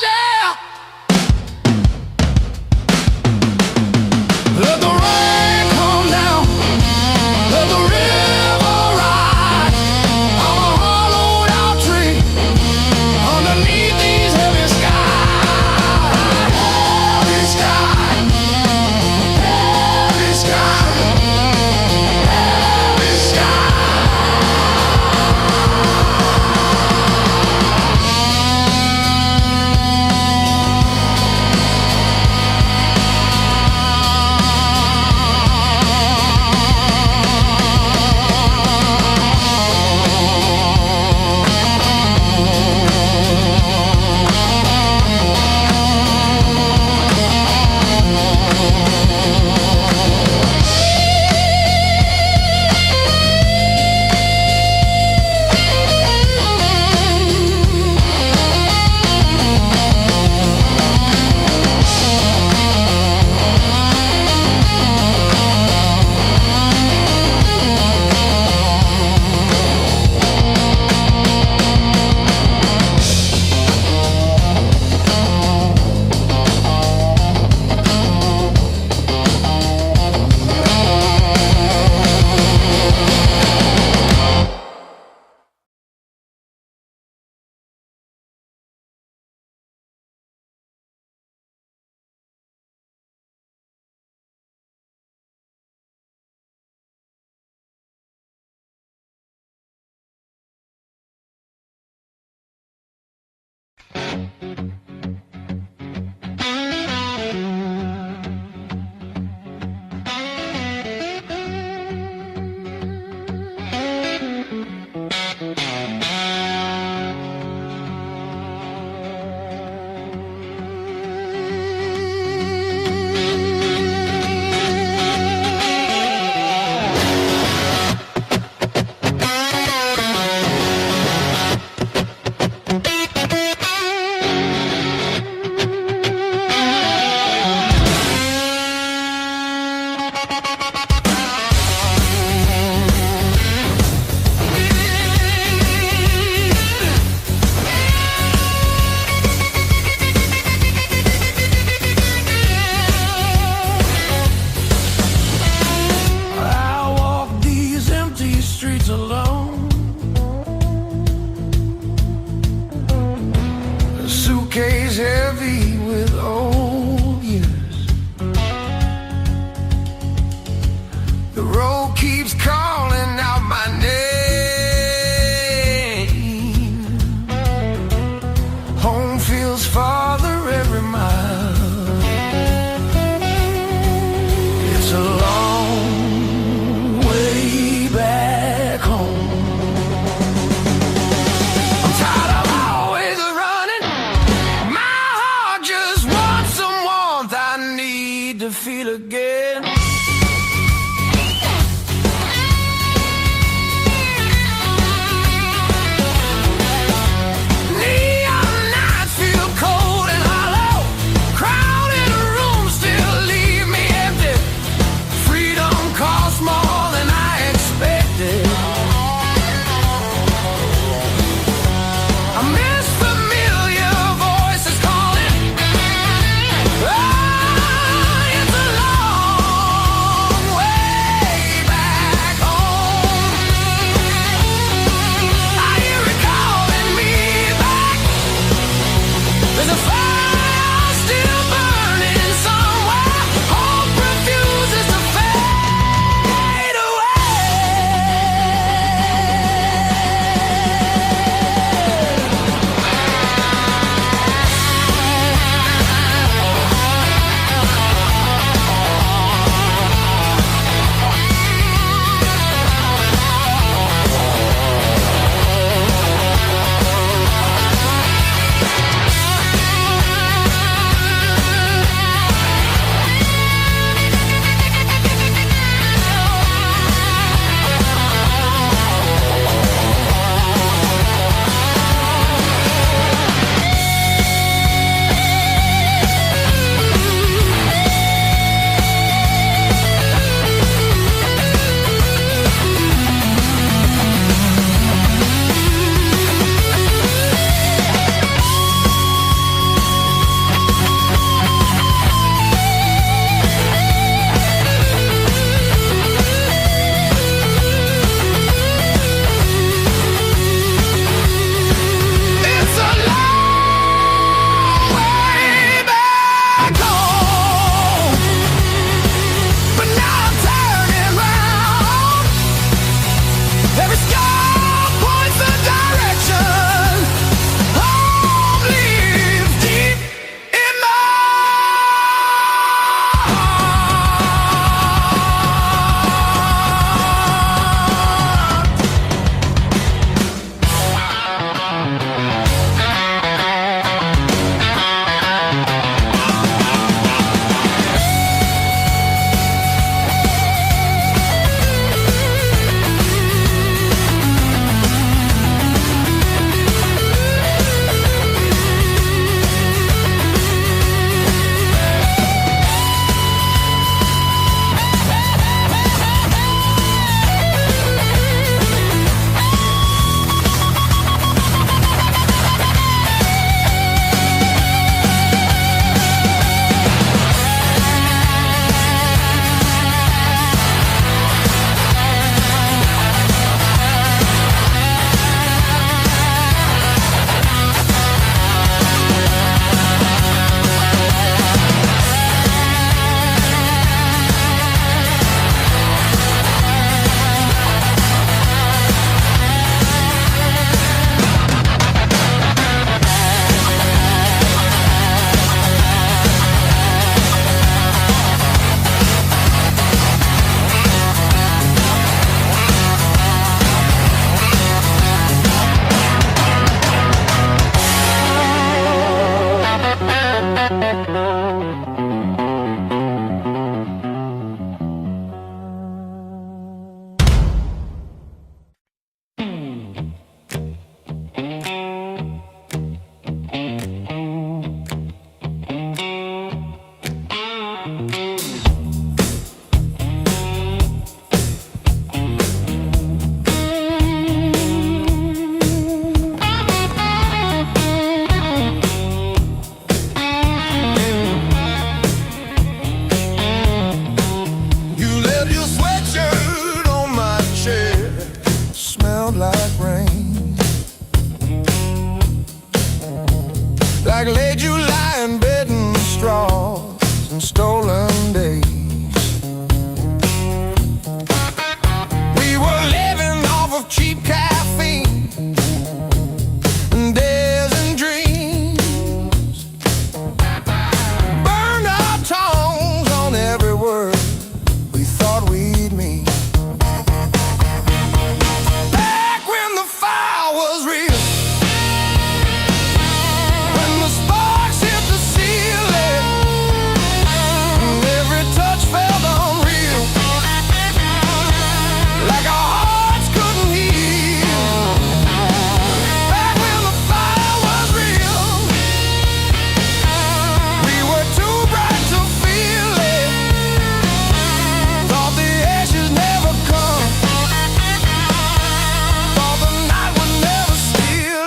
Yeah. Let the rain come down, let the river rise. I'm a hollowed out tree underneath these heavy skies. Heavy sky, heavy sky, heavy sky. I walk these empty streets alone. A suitcase heavy with old years. The road keeps calling out my name. Home feels farther every mile. It's a long way back home. I'm tired of always running. My heart just wants some warmth. I need to feel again. Neon nights feel cold and hollow. Crowded rooms still leave me empty. Freedom costs more than I expected. I miss familiar voices calling. Ah, it's a long and stolen days. We were living off of cheap caffeine and days and dreams. Burned our tongues on every word we thought we'd mean. Back when the fire was real, when the sparks hit the ceiling, and every touch felt unreal, like our hearts couldn't heal. Back when the fire was real, we were too bright to feel it. Thought the ashes never come, thought the night would never steal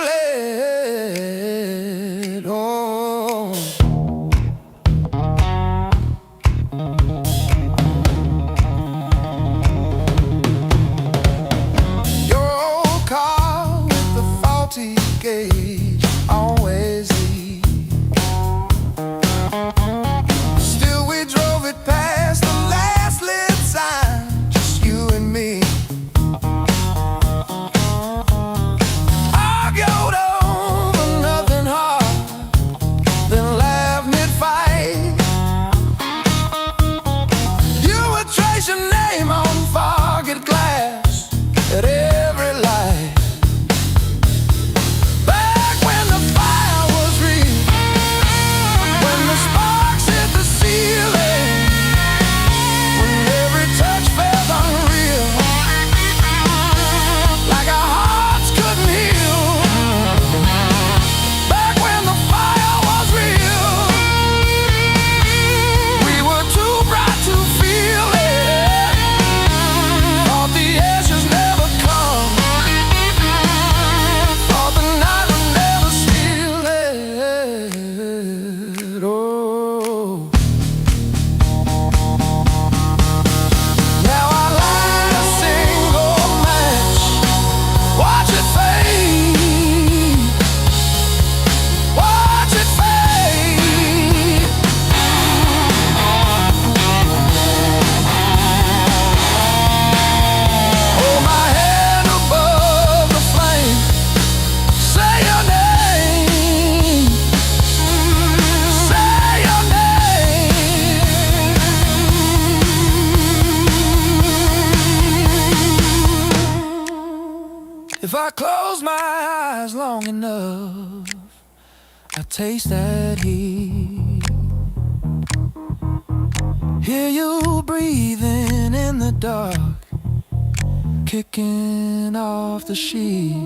it. Oh, your old car with the faulty gauge always leaks. Still we drove it past the last lit sign, just you and me. Argued over nothing hard, then laughed mid-fight. You would trace your name on forget glass at every light. Back when the fire was real, when the sparks hit the ceiling, when every touch felt unreal, like our hearts couldn't heal. Back when the fire was real, we were too bright to feel it. Thought the ashes never come, thought the night would never steal it. Oh, now I light a single match, watch it fade, watch it fade. Hold my head above the flame, say your name, say your name. If I close my eyes long enough, I taste that heat. Hear you breathing in the dark, kicking off the sheet.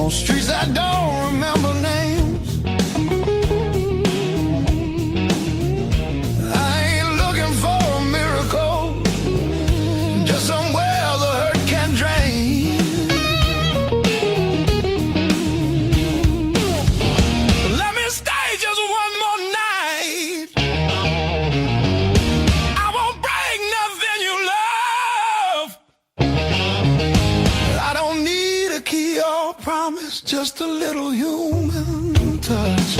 on streets I don't remember names. I ain't looking for a miracle, just somewhere the hurt can drain. Let me stop. promise, just a little human touch.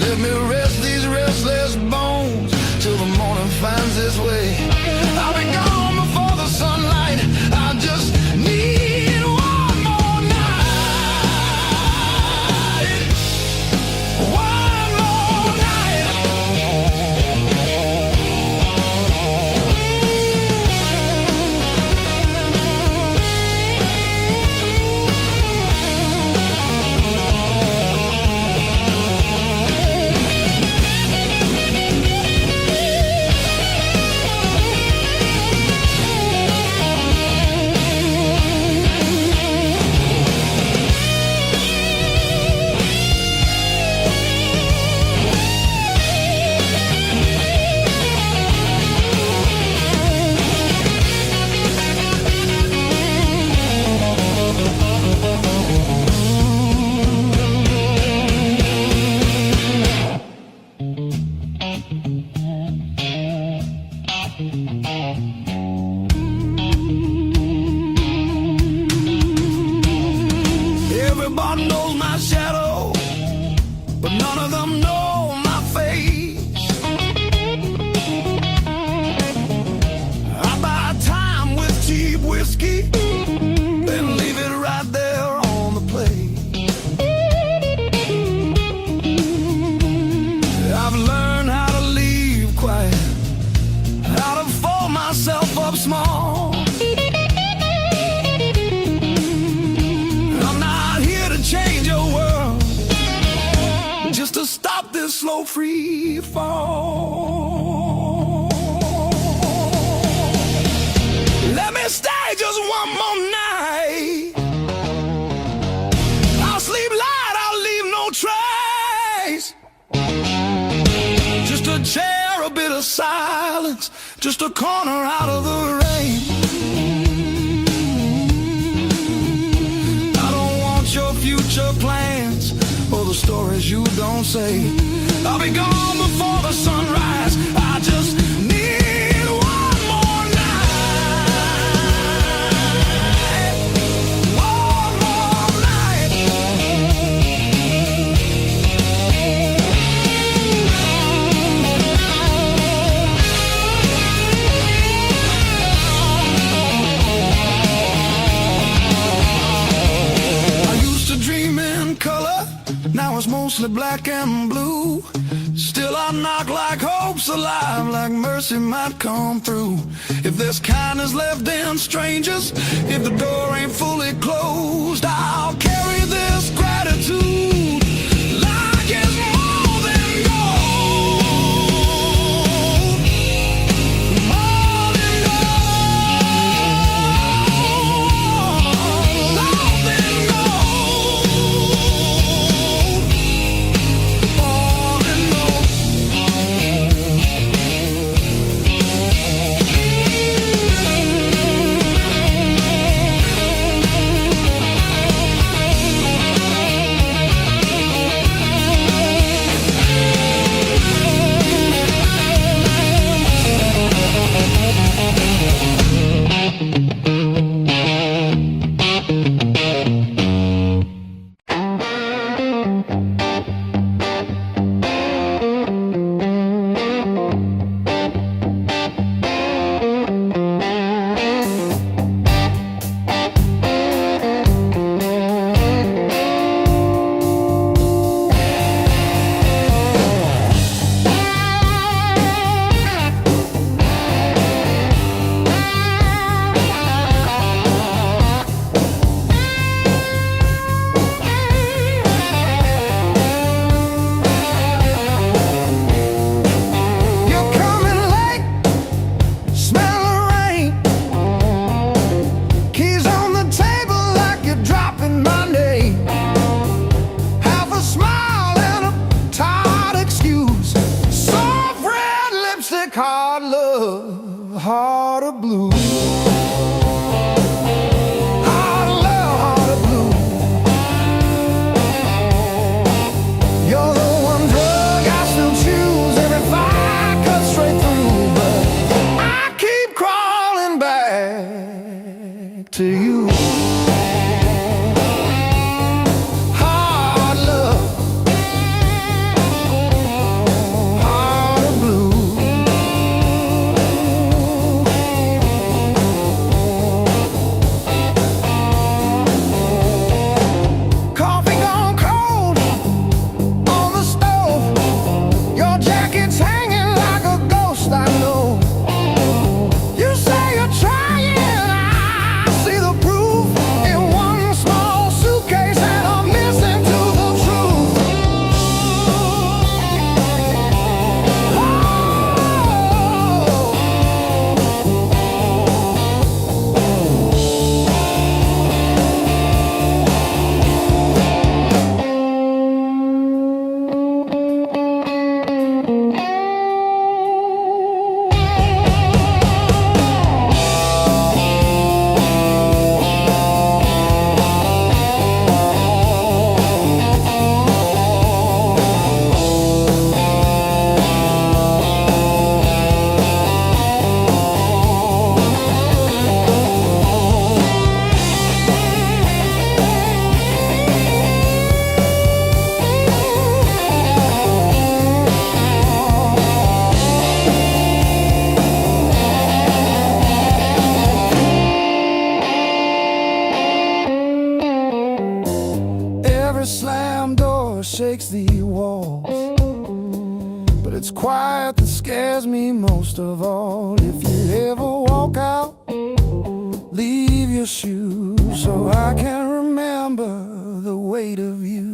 Let me rest these restless bones till the morning finds its way. I'll be gone before the sunlight. I just need one more night. One more night. Everybody knows my shadow, but none of them know my face. I buy time with cheap whiskey, then leave it right there on the plate. I've learned how to leave quiet, how to fold myself up small. Change your world, just to stop this slow free fall. Let me stay just one more night. I'll sleep light, I'll leave no trace. Just a chair, a bit of silence, just a corner out of the rain. Future plans or the stories you don't say. I'll be gone before the sunrise. I just need one more night. One more night. Dream in color, now it's mostly black and blue. Still I knock like hope's alive, like mercy might come through. If there's kindness left in strangers, if the door ain't fully closed, I'll carry this gratitude like it's more than gold. More than gold. More than gold. Hard love, heart of blue. Hard love, heart of blue. You're the one drug I still choose every fire cuts straight through, but I keep crawling back to you. Hard love, heart of blue. Coffee gone cold on the stove. Your jacket's hanging like a ghost, I know. You say you're trying, I see the proof in one small suitcase, and I'm missing to the truth. Every slam door shakes the walls, but it's quiet that scares me most of all. If you ever walk out, leave your shoes so I can remember the weight of you.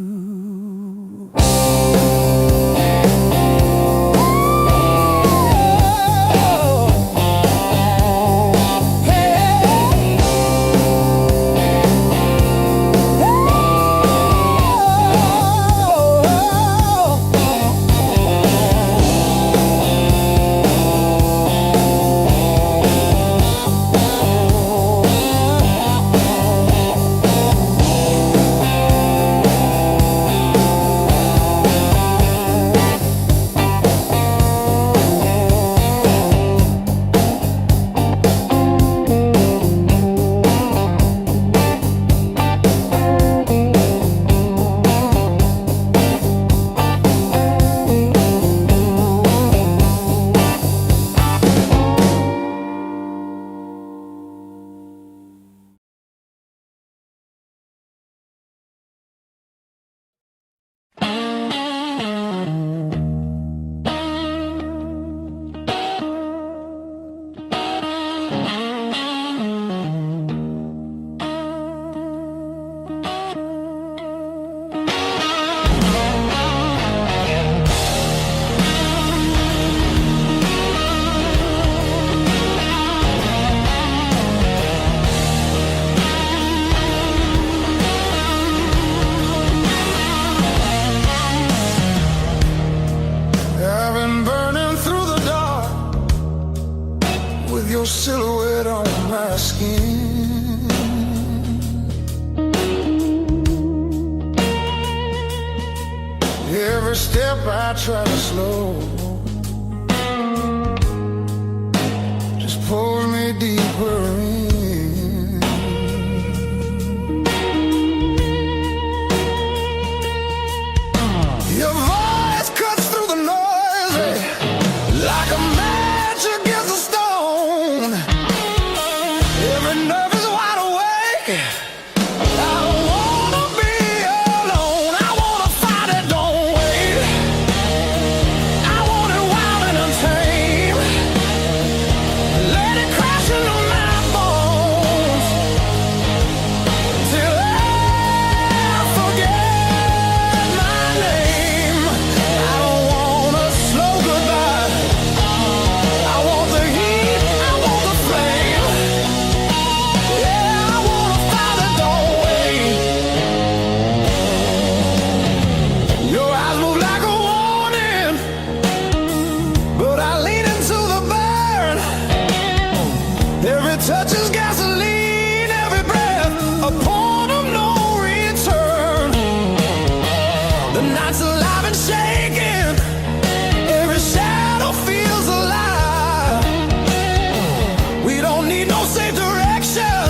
I've been burning through the dark with your silhouette on my skin. Every step I try to slow just pulls me deeper in. Your voice cuts through the noise like a match against a stone. Every nerve is wide awake. I don't wanna be alone. I wanna fight it, don't wait. I want it wild and untamed. Let it crash into my bones till I forget my name. I don't want a slow goodbye. I want the heat, I want the flame. Yeah, I wanna fight it, don't wait. Your eyes move like a warning, but I lean into the burn. Every touch is gasoline, every breath a point of no return. The night's alive and shaking, every shadow feels alive. We don't need no safe direction,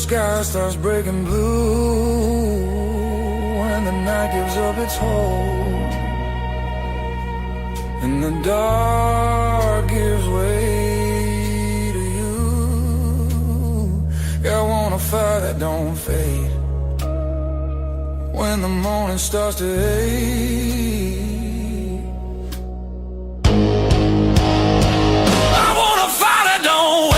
sky starts breaking blue, when the night gives up its hold, and the dark gives way to you. Yeah, I want a fire that don't fade when the morning starts to ache. I want a fire that don't wait.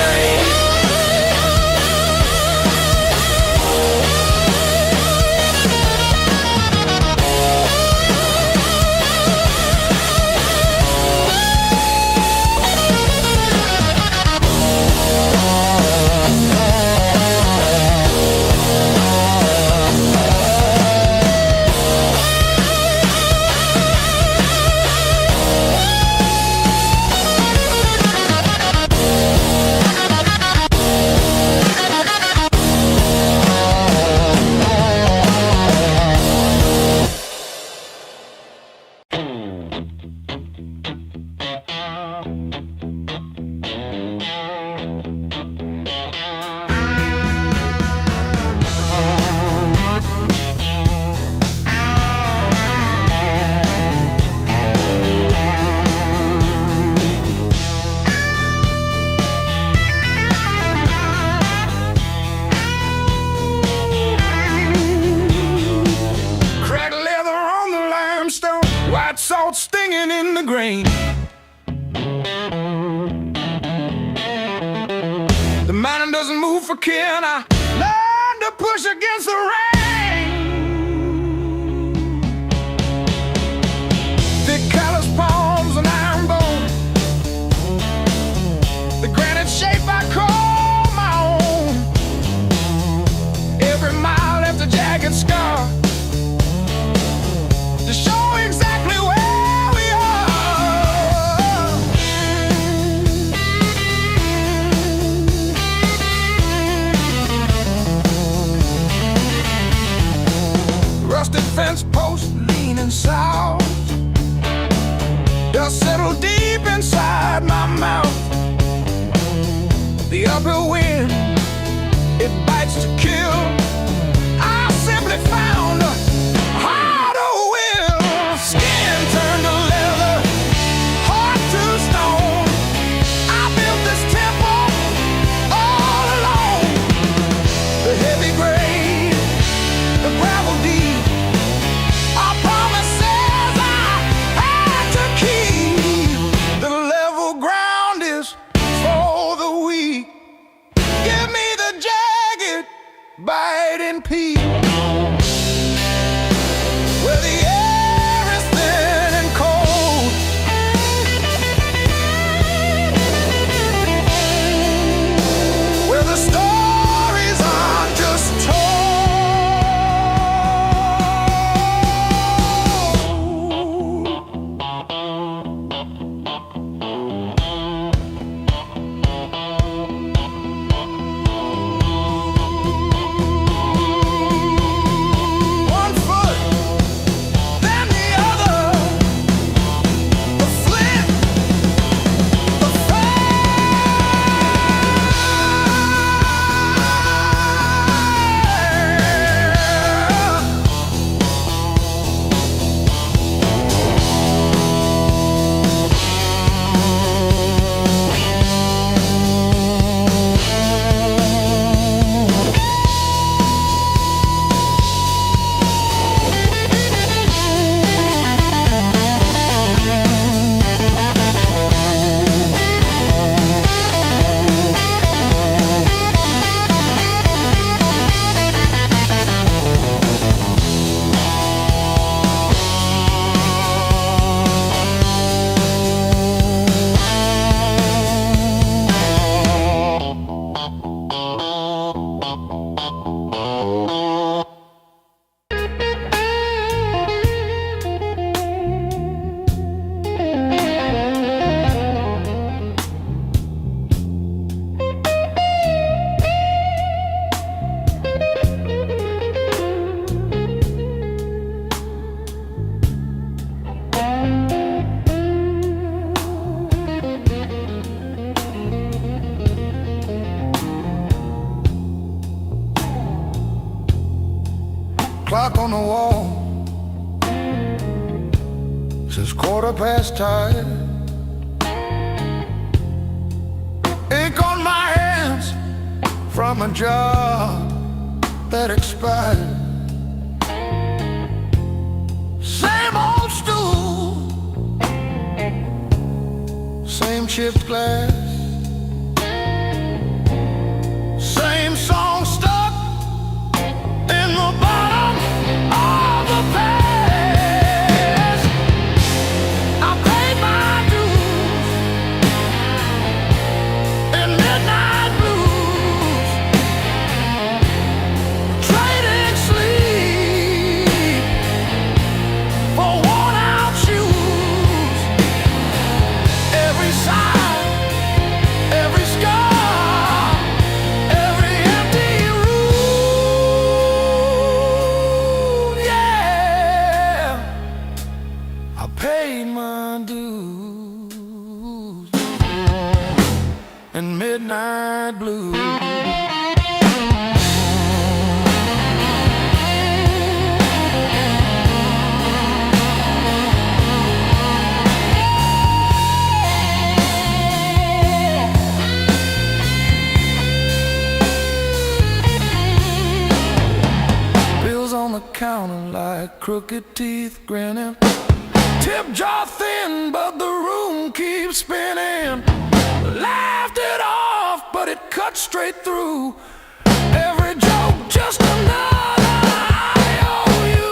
White salt stinging in the grain. The mountain doesn't move for kin. I learned to push against the rain. Thick callous palms and iron bone, the granite shape I call my own. Every mile left a jagged scar to show exactly where we are. Rusted fence post leaning south, dust settled deep inside my mouth. The uphill wind, it bites to kill. I simply found a harder will. Skin turned to leather, heart to stone. I built this temple all alone. The heavy grade, the gravel deep, our promises I had to keep. The level ground is for the weak. Give me the jagged by since 10:15. Ink on my hands from a job that expired. Same old stool, same chipped glass, same song stuck in the bottom of the past. I paid my dues in midnight blues, trading sleep for worn-out shoes. Every sigh, every scar, every empty room, yeah, I paid my dues in midnight blues. Bills on the counter like crooked teeth grinning. Tip jar thin, but the room keeps spinning. Laughed it off, but it cut straight through. Every joke just another IOU.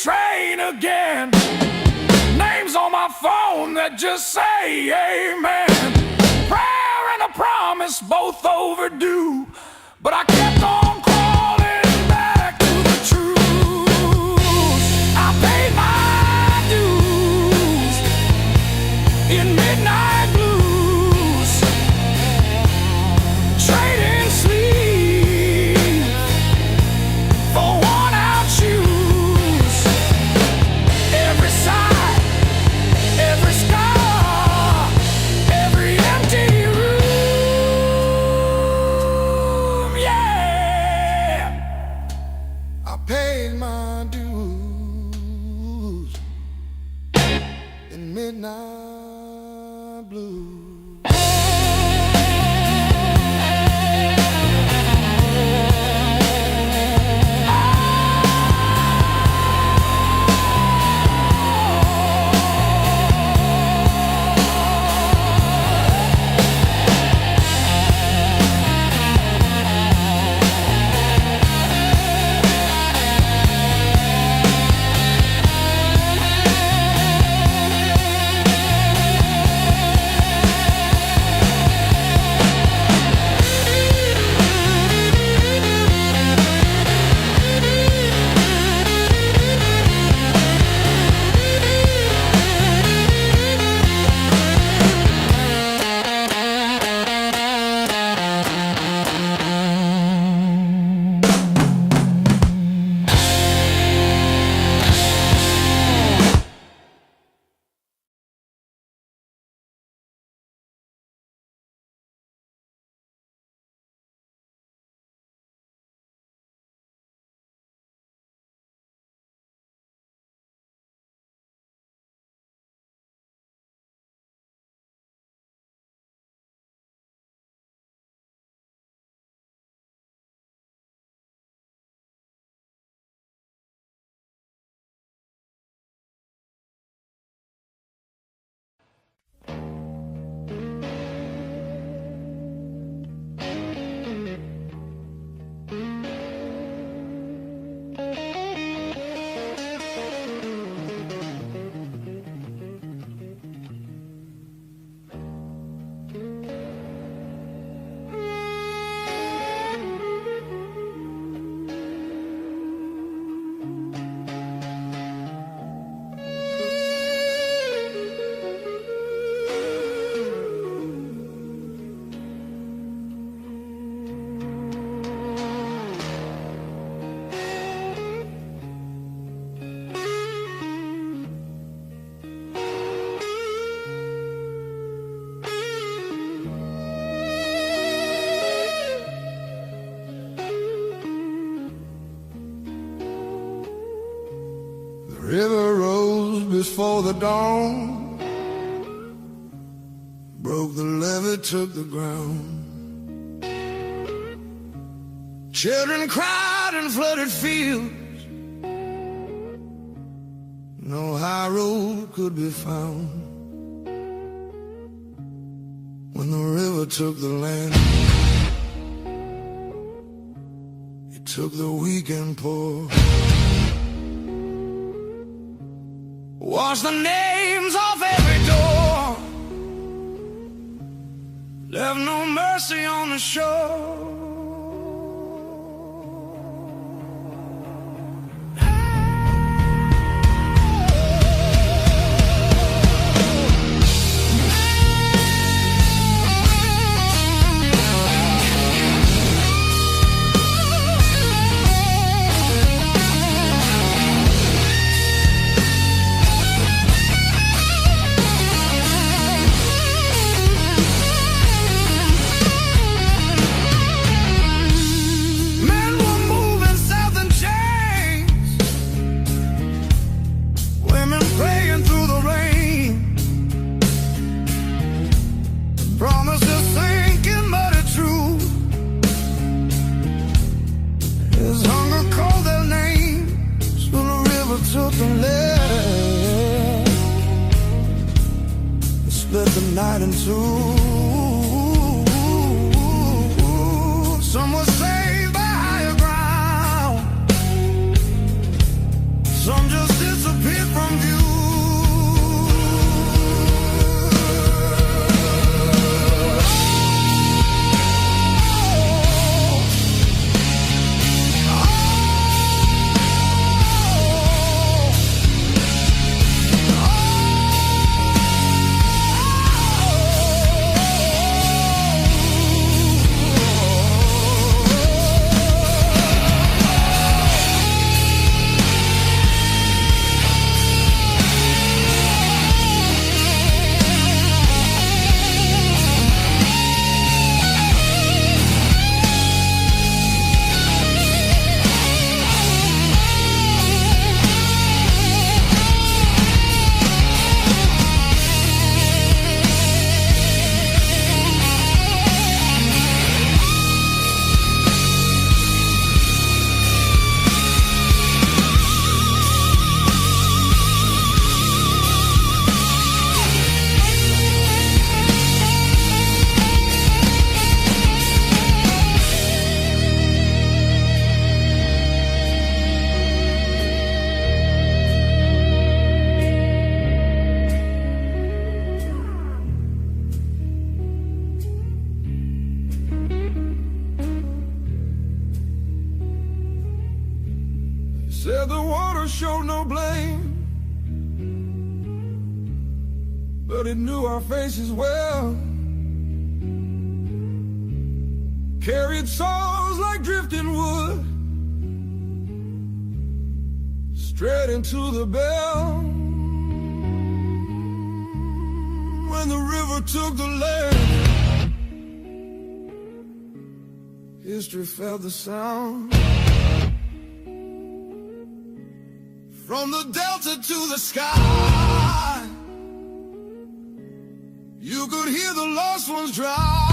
Train again. Names on my phone that just say amen. Prayer and a promise, both overdue, but I kept on crawling back to the truth. I paid my dues in midnight blues, trading sleep for worn-out shoes. Every sigh, every scar, every empty room. River rose before the dawn, broke the levee, took the ground. Children cried in flooded fields, no high road could be found. When the river took the land, it took the weak and poor. Washed the names off every door, left no mercy on the shore. Took the land, split the night in two. Some were saved by higher ground, some just disappeared from view. Said the water showed no blame, but it knew our faces well. Carried souls like drifting wood, straight into the bell. When the river took the land, history felt the sound. From the delta to the sky, you could hear the lost ones drown.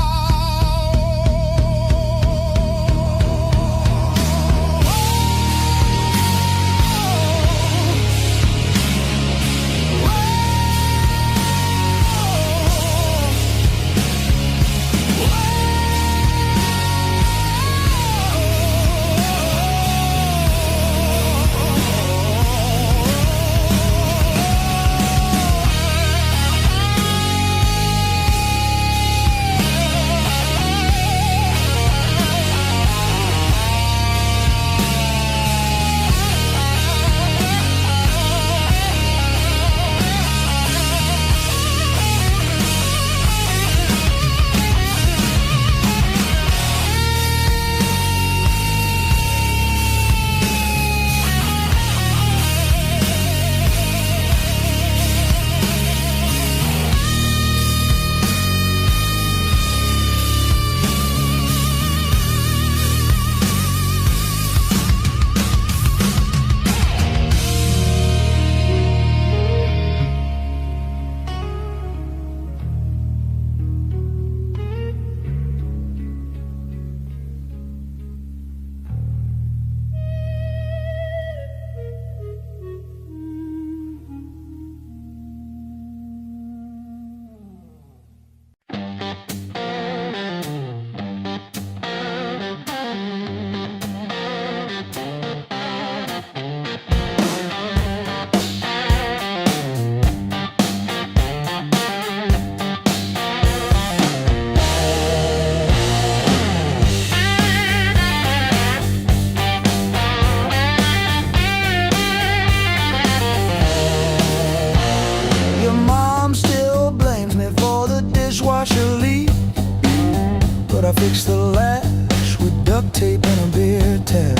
cassette tape and a beer tap.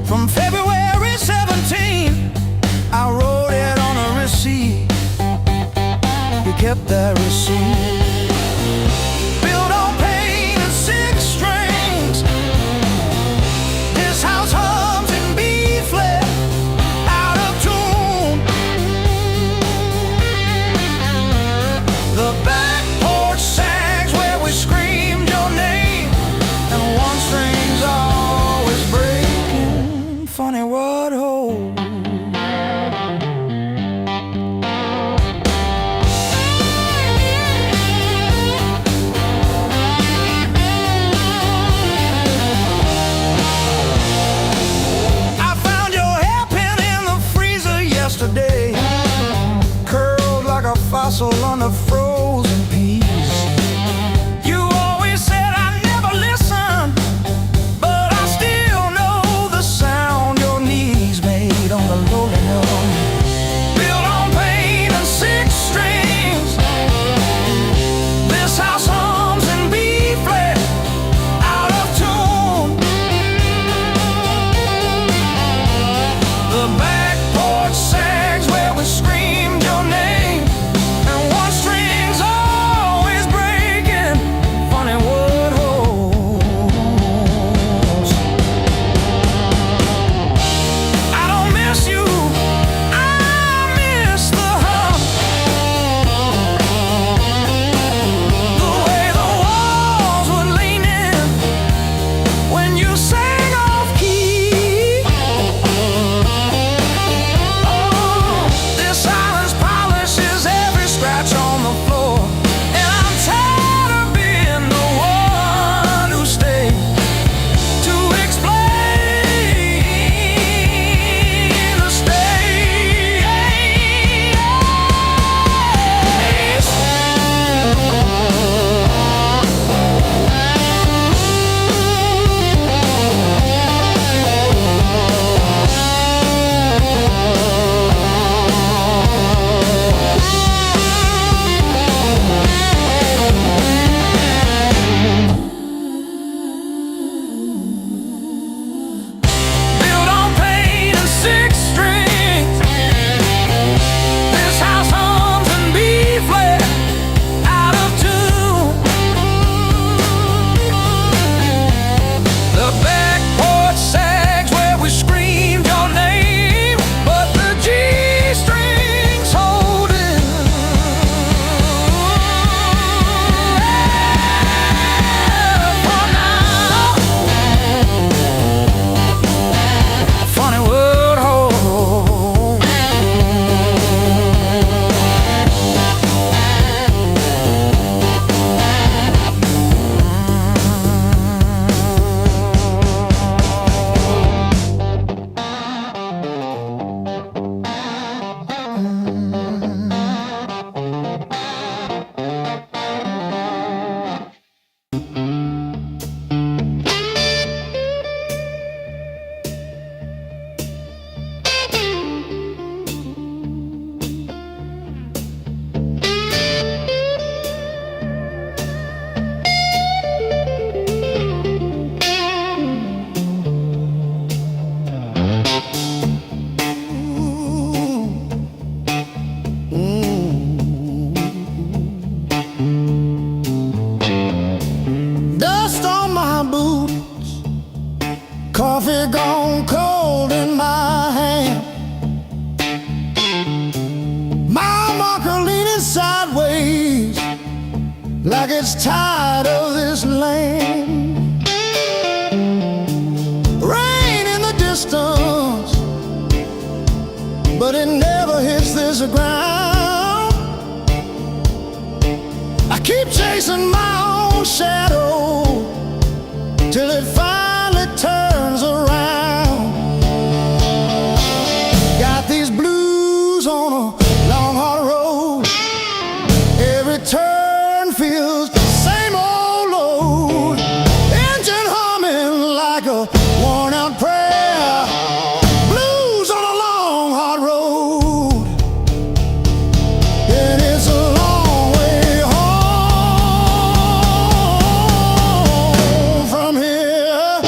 From February 17, I wrote it on a receipt. You kept that receipt. Built on pain and six strings. This house hums in B flat, out of tune. The back porch sags where we screamed your name, and one string's always breaking. Funny what holds. Yesterday, curled like a fossil on the frozen peas. You always said I never listened, but I still know the sound your knees made on the lowly note. Built on pain and six strings. This house hums in B flat, out of tune. The back porch sags where we screamed your name, and one string's always breaking. Funny what holds. I don't miss you, I miss the hum. The way the walls would lean in when you sang off key. This silence polishes every scratch on the floor, and I'm tired of being the one who stayed to explain the state. Built on pain and six strings. This house hums in B flat, out of tune. The back porch sags where we screamed your name, but the G strings hold it. For now, funny what holds. Dust on my boots, coffee gone cold in my hand. My marker leaning sideways, like it's tired of this land. Rain in the distance, but it never hits this ground. I keep chasing my own shadow till it finally turns around. Got these blues on a long hard road. Every turn feels the same old load. Engine humming like a worn out prayer. Blues on a long hard road. And it's a long way home from here.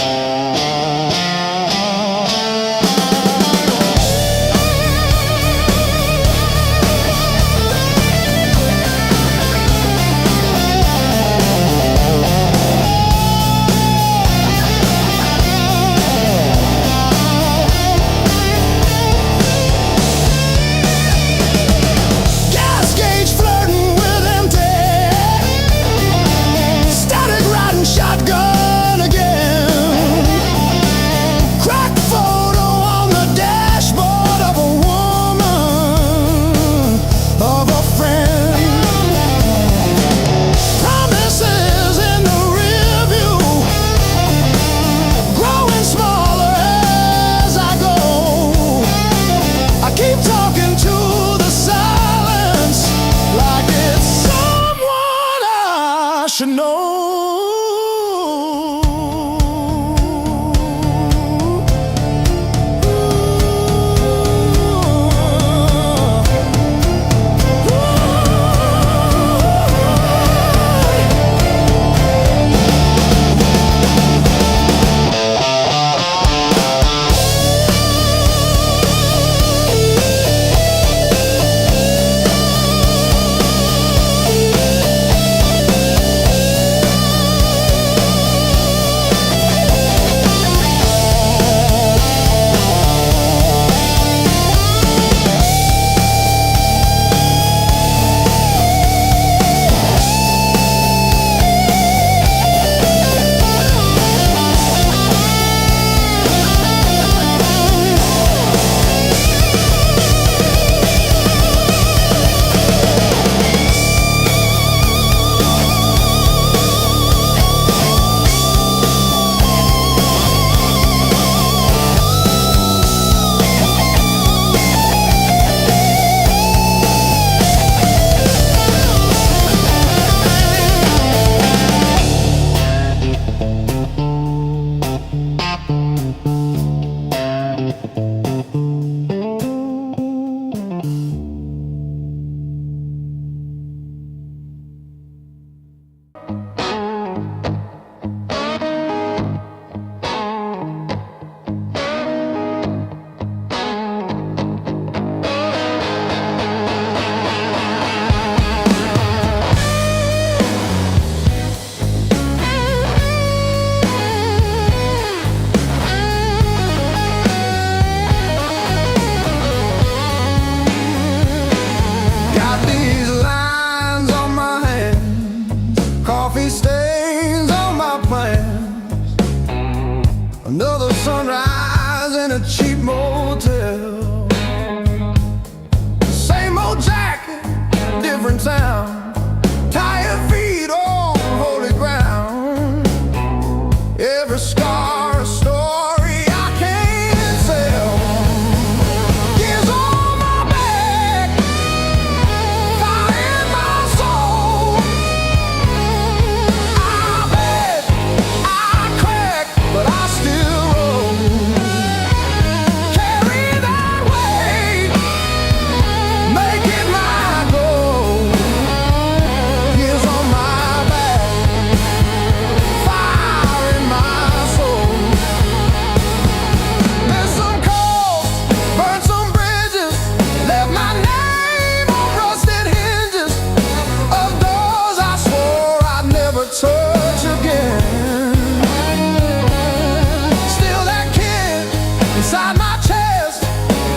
Another sunrise in a cheap motel. Same old jacket, different town. Tired feet on holy ground. Every scar a story I can't tell. Years on my back, fire in my soul. I beg, I crack, but I still roll. Carry that weight, make it my goal. Years on my back, fire in my soul. Missed some calls, burned some bridges, left my name on rusted hinges of doors I swore I'd never touch again. Still that kid inside my chest,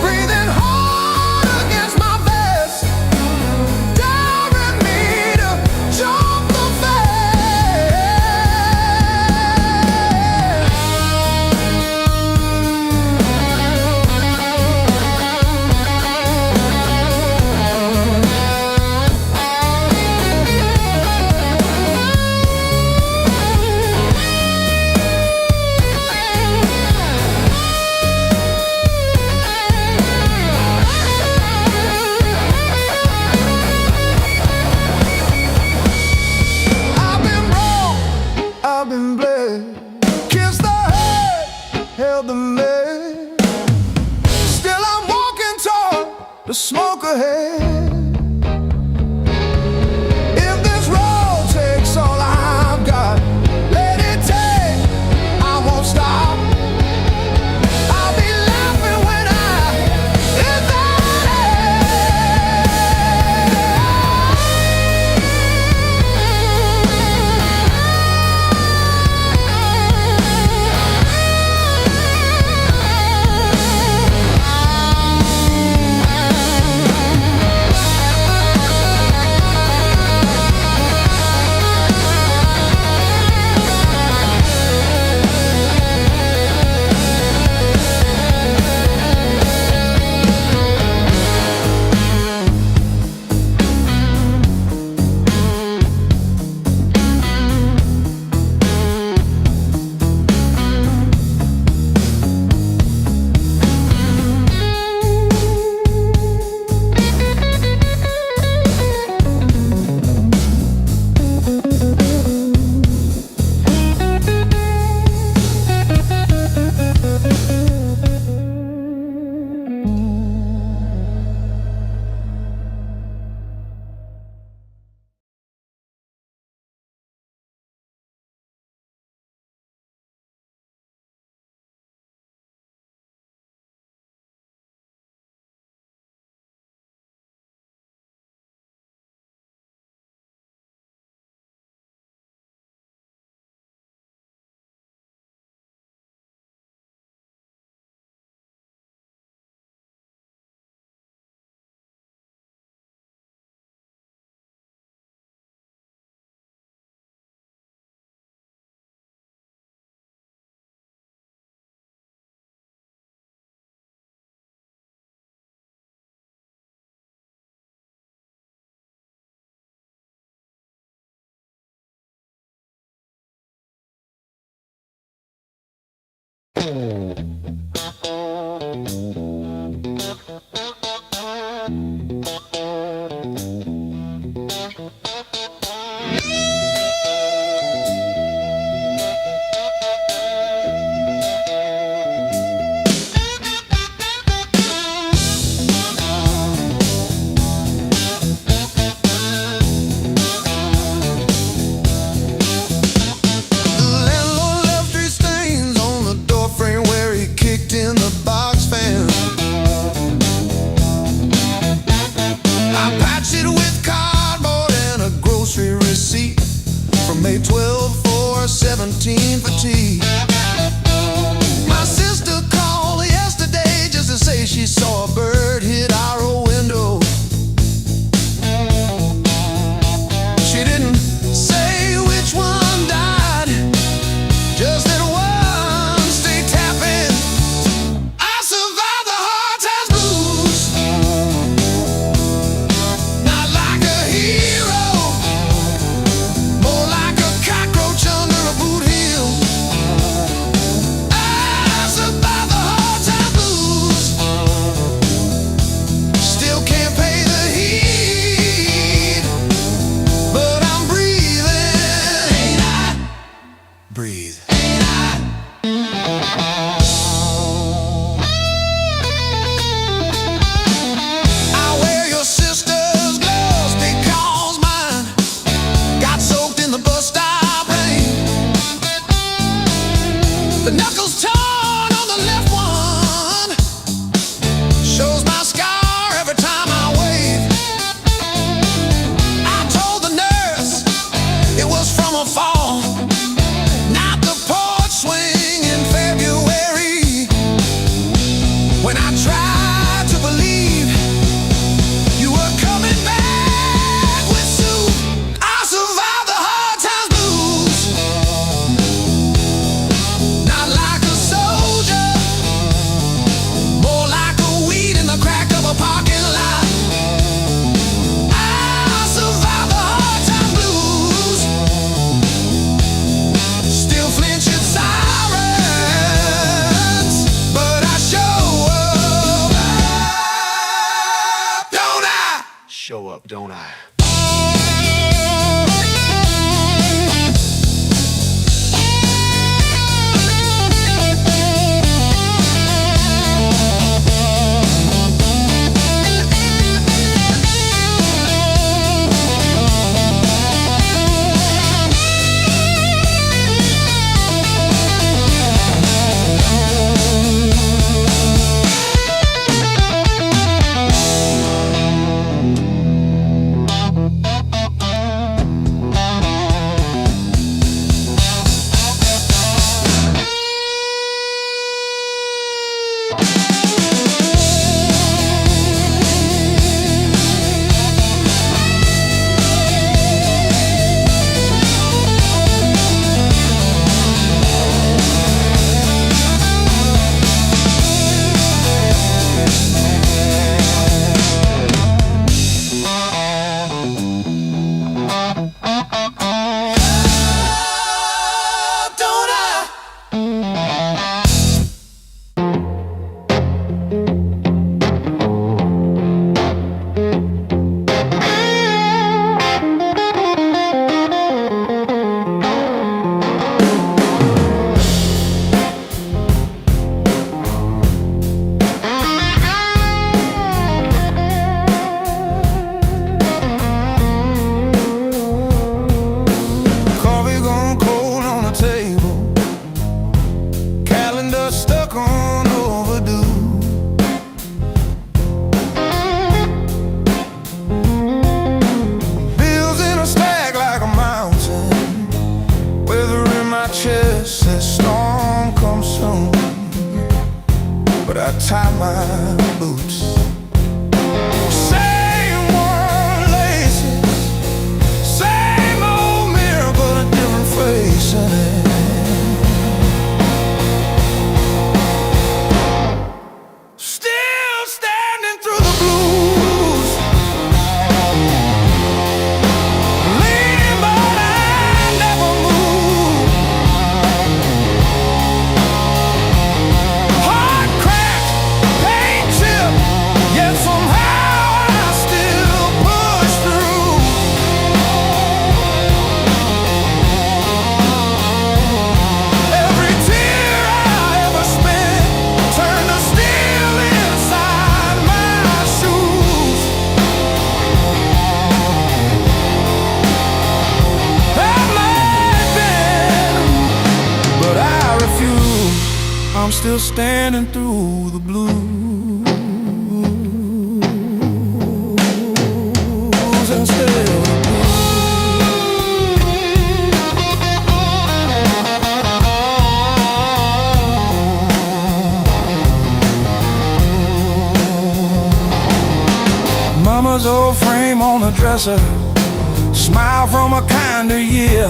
breathing hard against my vest, daring me to jump the fence. I've been broke, I've been blessed, kissed the head, held the leg. Still I'm walking toward the smoke ahead. If this road takes all I've got, let it take, I won't stop. I'll be laughing when I hit that edge. The landlord left 3 stains on the doorframe where was torn on the left one. Shows my scar every time I wave. I told the nurse it was from a fall, not the porch swing in February. When I tried to believe you were coming back with soup, I survived the hard times blues. Not like a soldier, more like a weed in the crack of a parking lot. I survived the hard time blues. Still flinch at sirens, but I show up, don't I? Show up, don't I? Coffee gone cold on the table, calendar stuck on overdue. Bills in a stack like a mountain, weather in my chest says storm comes soon. But I tie my boots. Same worn laces, same old mirror, but a different face in it. Still standing through the blues, leaning but I never move. Heart cracked, pain chipped, yet somehow I still push through. Every tear I ever spent turned to steel inside my shoes. That might been, but I refuse. I'm still standing through the blues and still. Mama's old frame on the dresser, smile from a kinder year.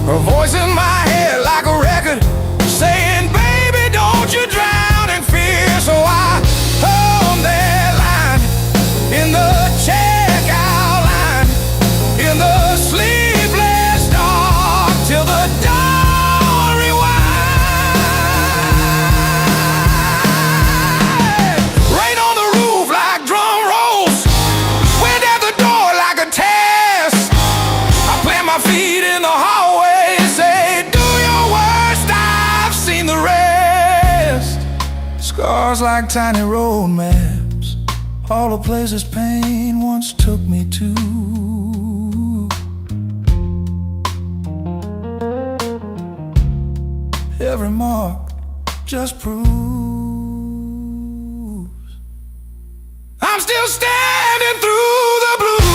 Her voice in my head like a record saying, baby, don't you drown in fear. So I hung that line in the checkout line, in the sleepless dark, till the dawn rewind. Rain on the roof like drum rolls, wind at the door like a test. I plant my feet in the hallway, say, do your worst, I've seen the rest. Scars like tiny road maps, all the places pain once took me to. Every mark just proves I'm still standing through the blue.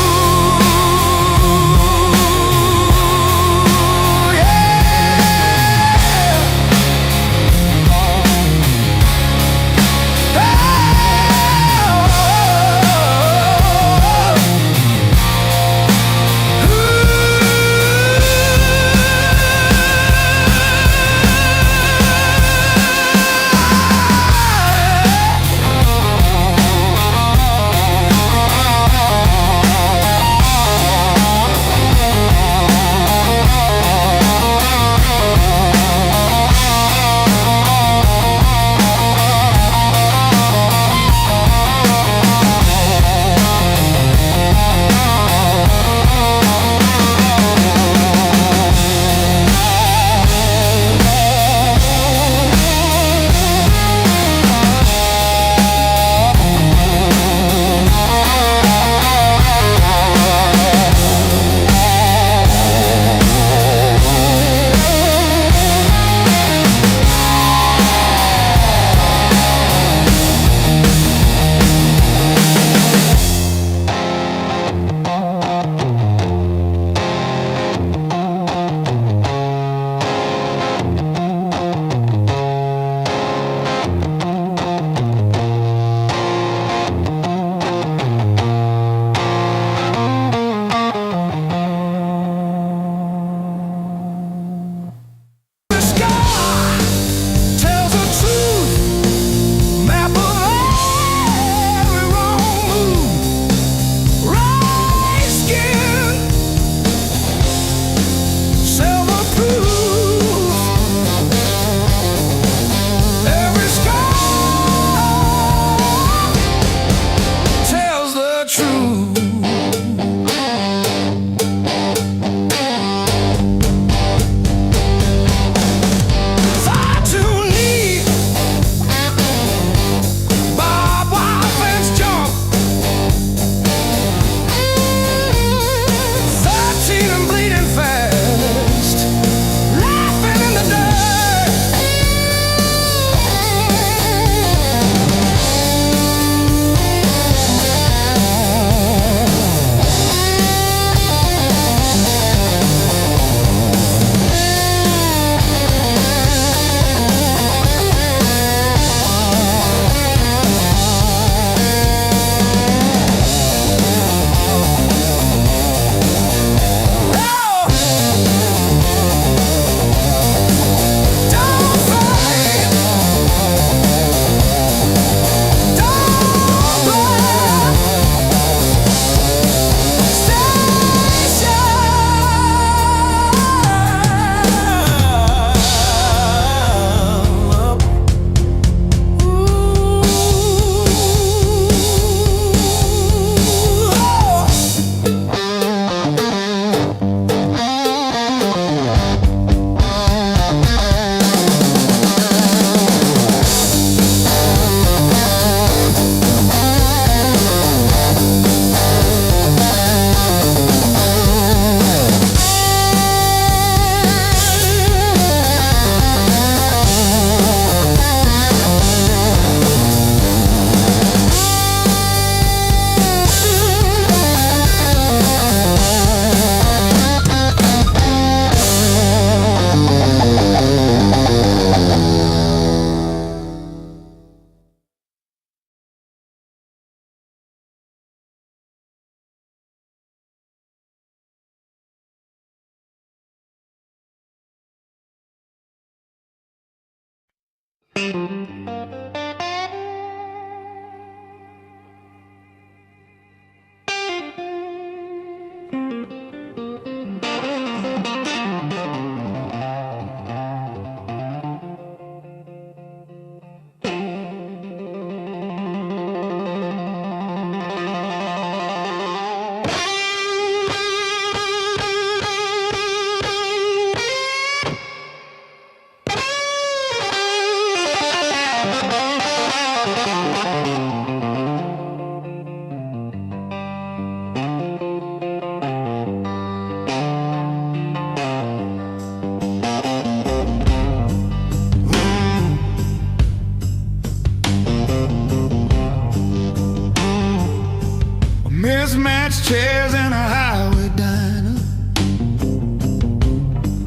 its chairs in a highway diner,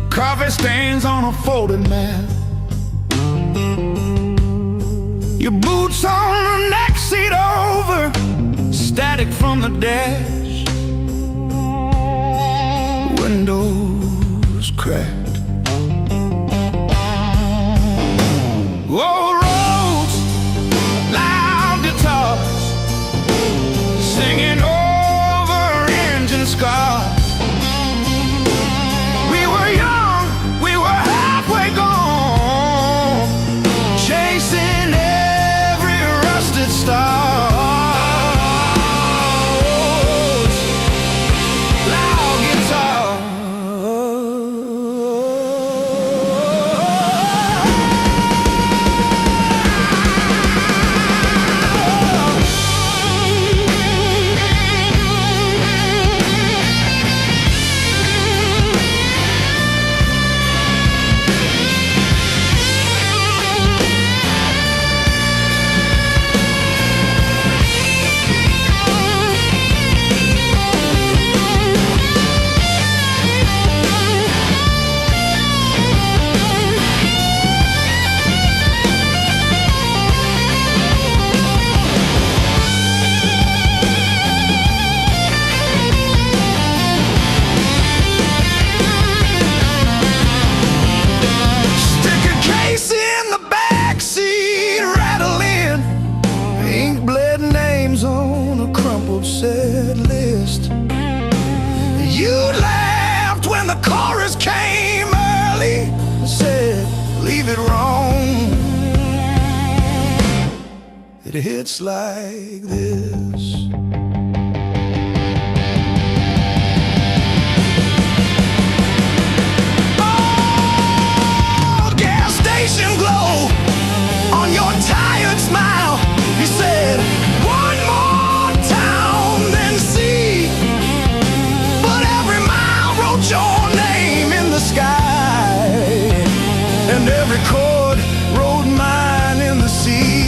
coffee stains on a folded mat, your boots on the next seat over, static from the dash, windows cracked. Old roads, loud guitars, singing over engine scars. We were young, we were halfway gone, chasing every rusted star. Loud guitar. Set list. You laughed when the chorus came early and said, leave it wrong. It hits like this. Oh, gas station glow on your tired smile. You said, one more sea, but every mile wrote your name in the sky, and every chord wrote mine in the sea.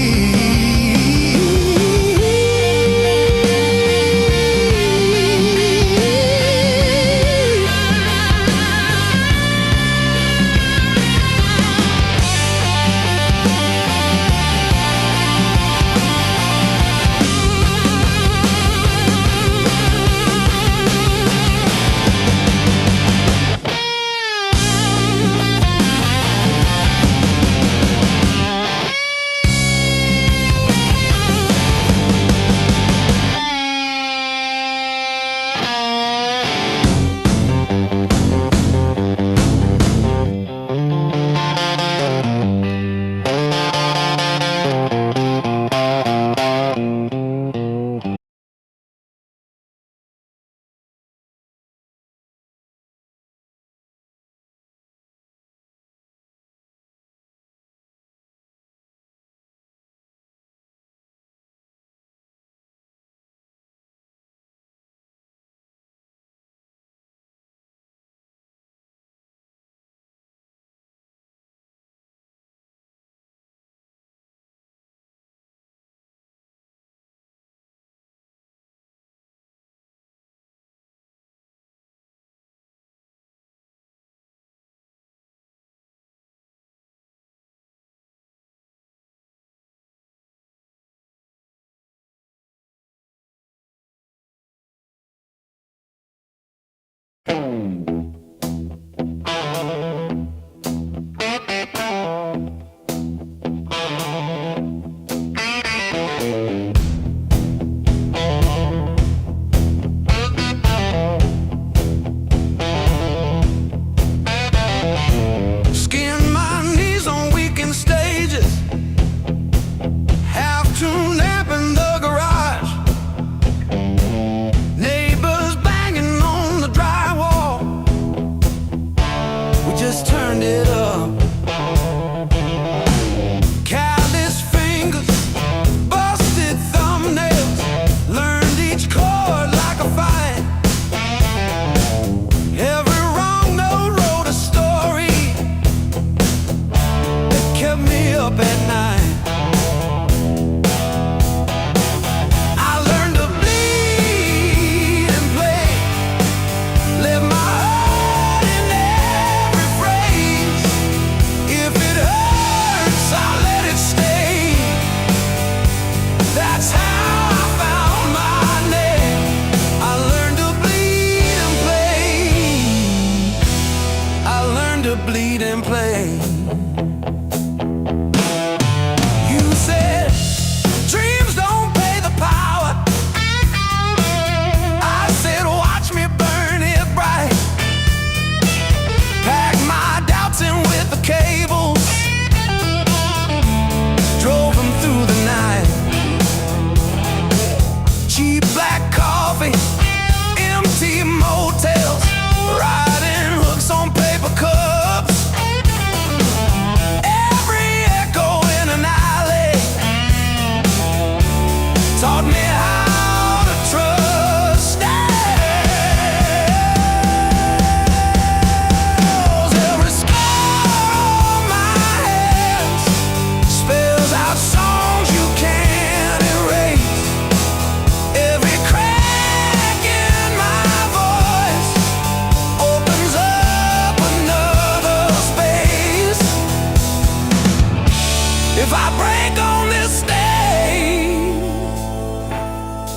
heartbreak on this stage.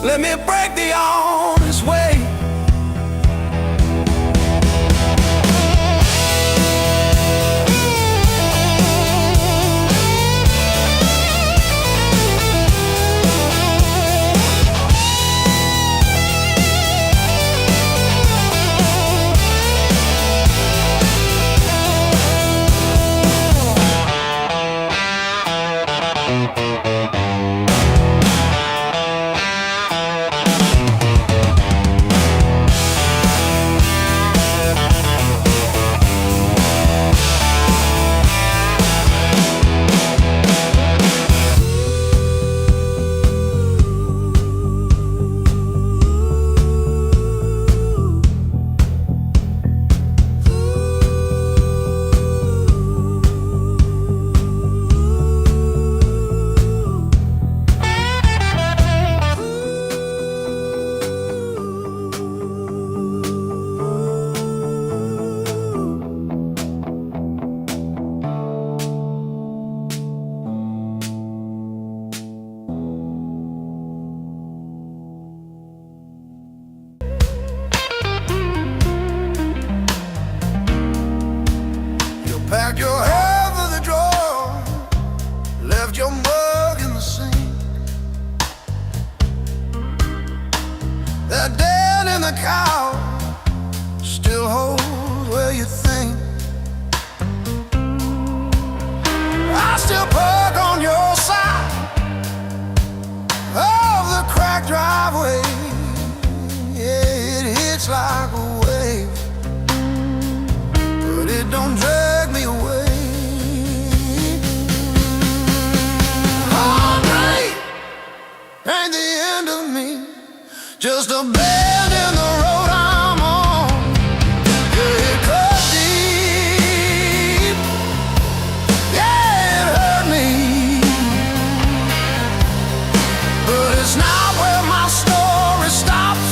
Let me break the honest way. Packed your hair for the drawer, left your mug in the sink. That dead in the cow still holds where you think. I still park on your side of the cracked driveway. Yeah, it hits like a wave, but it don't drag me away. Heartbreak ain't the end of me, just a bend in the road I'm on. Yeah, it cut deep, yeah, it hurt me, but it's not where my story stops.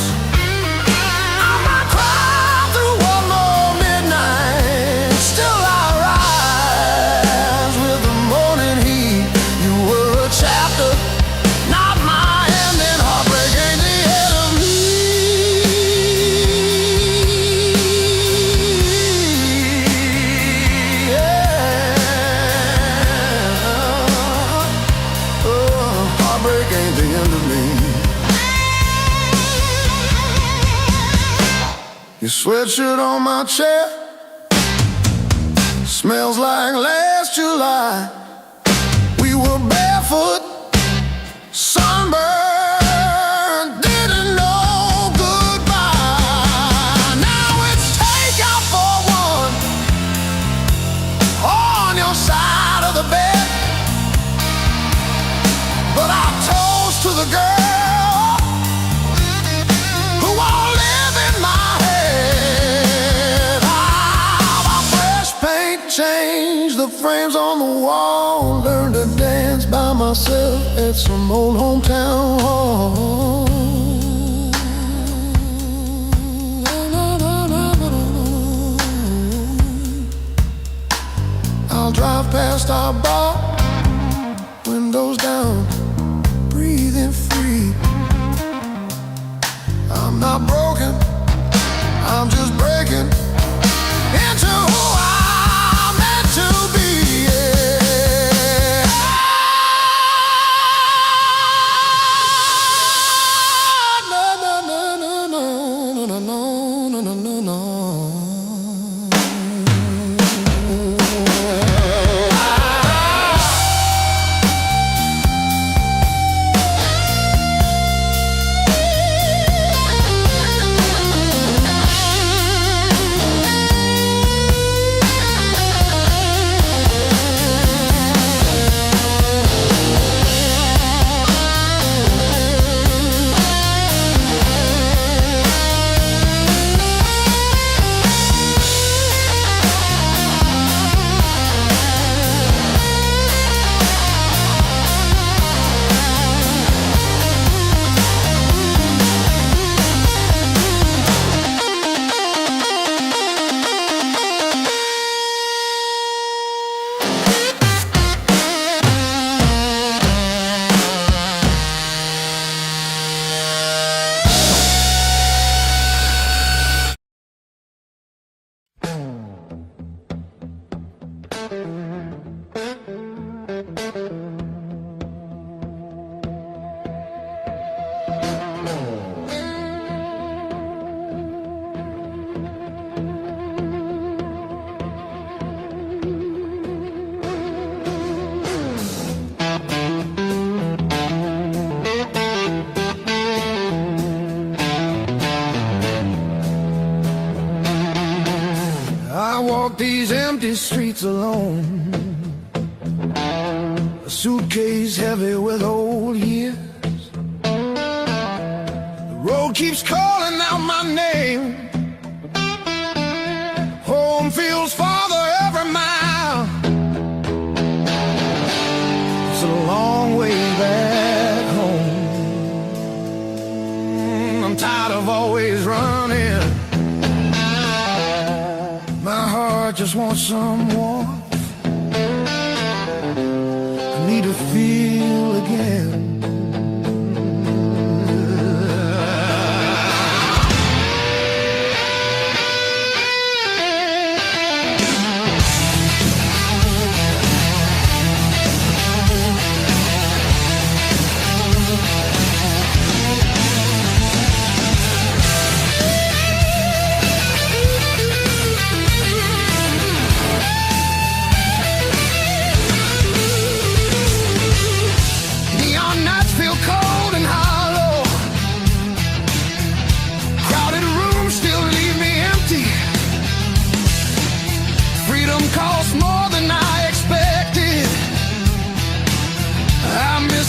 I might cry through one more midnight, still I rise with the morning heat. You were a chapter, not my ending. Heartbreak ain't the end of me. Yeah. Oh, heartbreak ain't the end of me. Your sweatshirt on my chair smells like last July. We were barefoot, sunburned, didn't know goodbye. Now it's takeout for one on your side of the bed, but I toast to the girl who won't live in my head. How fresh paint changed the frames on the wall. Learned to dance by myself at some old hometown hall. I'll drive past our bar, windows down, breathing free. I'm not broken, I'm just breaking into who I'm meant to be. Yeah. No, no, no, no, no, no, no, no, no, no. streets alone, a suitcase heavy with old years. The road keeps calling out my name. Home feels farther every mile. It's a long way back home. I'm tired of always running. My heart just wants some warmth. I need to feel again.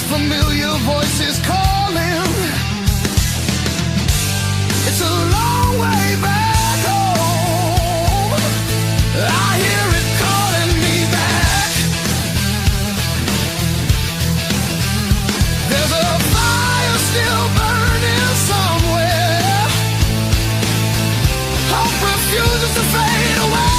Familiar voices calling. It's a long way back home. I hear it calling me back. There's a fire still burning somewhere. Hope refuses to fade away.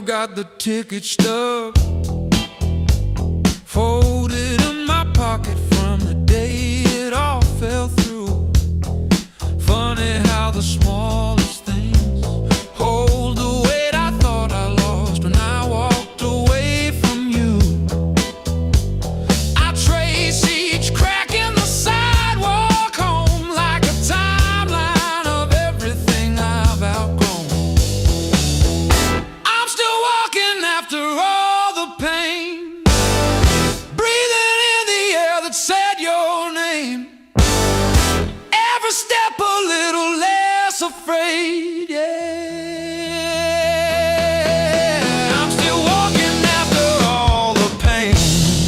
got the ticket stub folded in my pocket. pocket from the day it all fell through. Funny how the smallest things hold the weight I thought I lost when I walked away from you. I trace each crack in the sidewalk home like a timeline of everything I've outgrown. I'm still walking after all the pain, breathing in the air that said your name. Every step a little less afraid, yeah. I'm still walking after all the pain.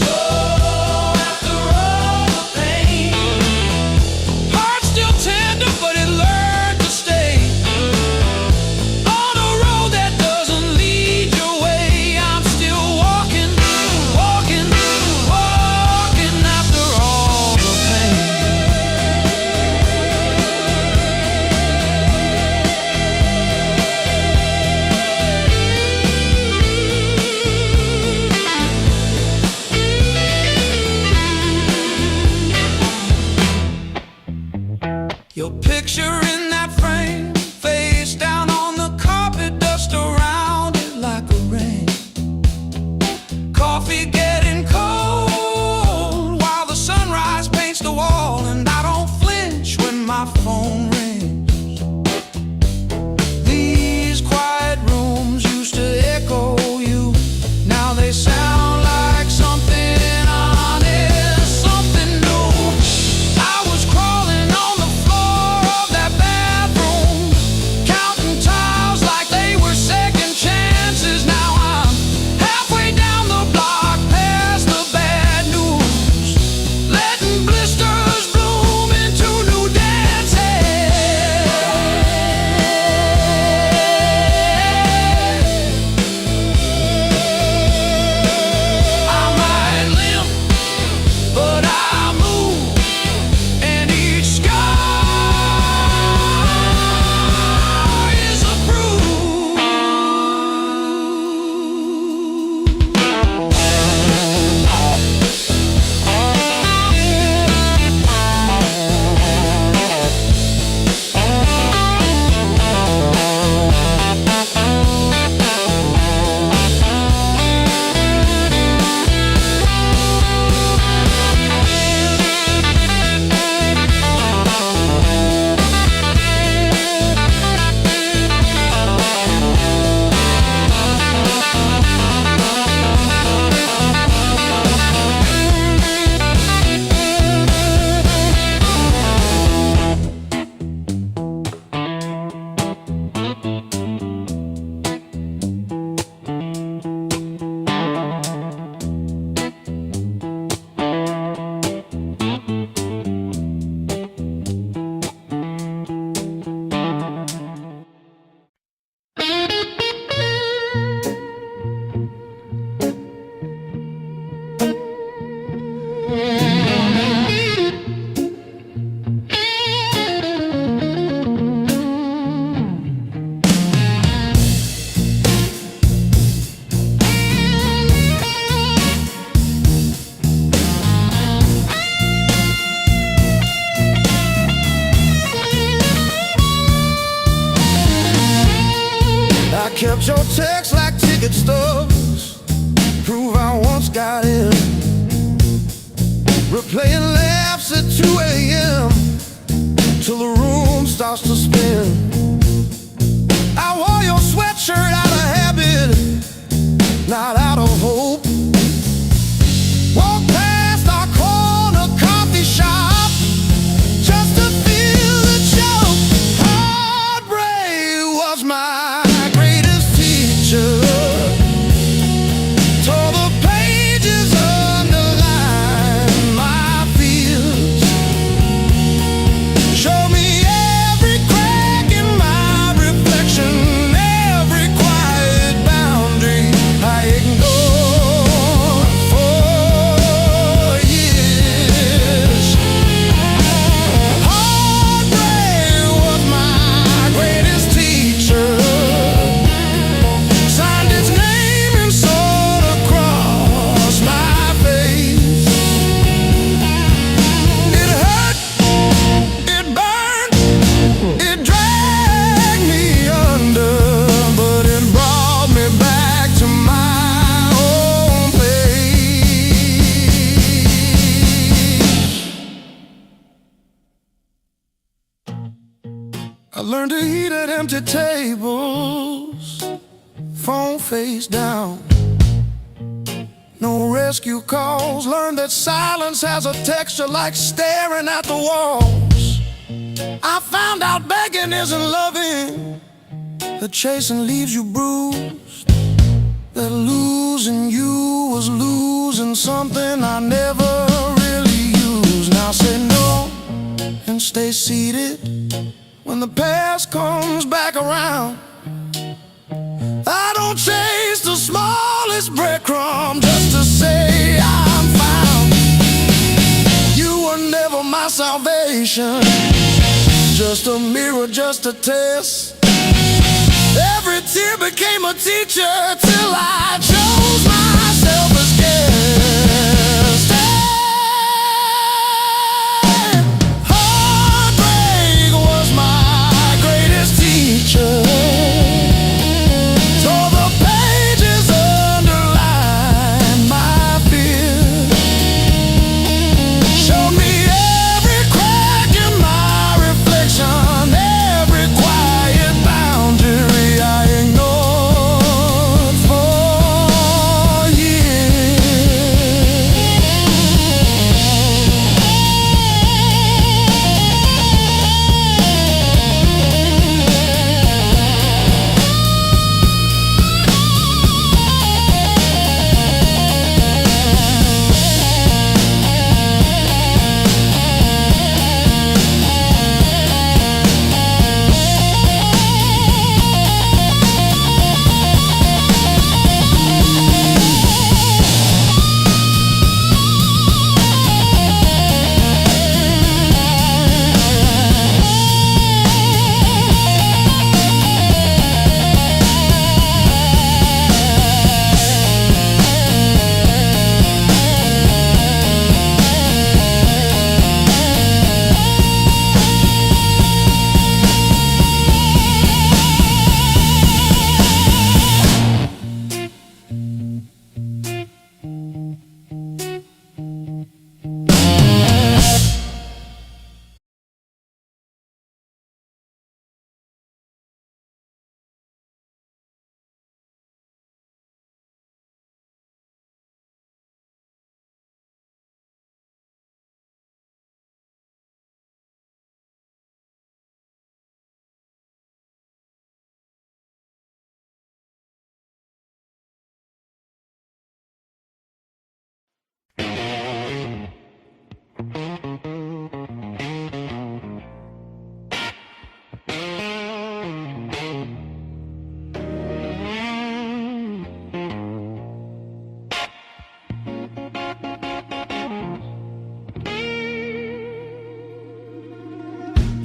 Oh, after all the pain. Heart still tender, but it learned to stay on a road that doesn't lead your way. I'm still walking, walking, walking after all the pain. Your picture in that frame, face down on the carpet, dust around it like a rain. Coffee getting cold while the sunrise paints the wall, and I don't flinch when my phone rings. These quiet rooms used to echo you, now they sound like something honest, something new. I was crawling on the floor of that bathroom, counting tiles like they were second chances. Now I'm halfway down the block, past the bad news, letting blisters bloom into new dances. I might limp, but I move, and each scar is a bruise. I kept your text like ticket stubs, prove I once got in. Replaying laughs at 2 a.m. till the room starts to spin. I wore your sweatshirt out of habit, not out of hope. Walk past our corner coffee shop just to feel the choke. Heartbreak was my greatest teacher. Tore the pages, underline my fears. Show me every crack in my reflection, every quiet boundary I ignore. I learned to eat at empty tables, phone face down. No rescue calls. Learned that silence has a texture like staring at the walls. I found out begging isn't loving, that chasing leaves you bruised, that losing you was losing something I never really used. Now say no and stay seated when the past comes back around. I don't chase the smallest breadcrumb just to say I'm found. You were never my salvation, just a mirror, just a test. Every tear became a teacher till I chose myself as guest. Heartbreak was my greatest teacher.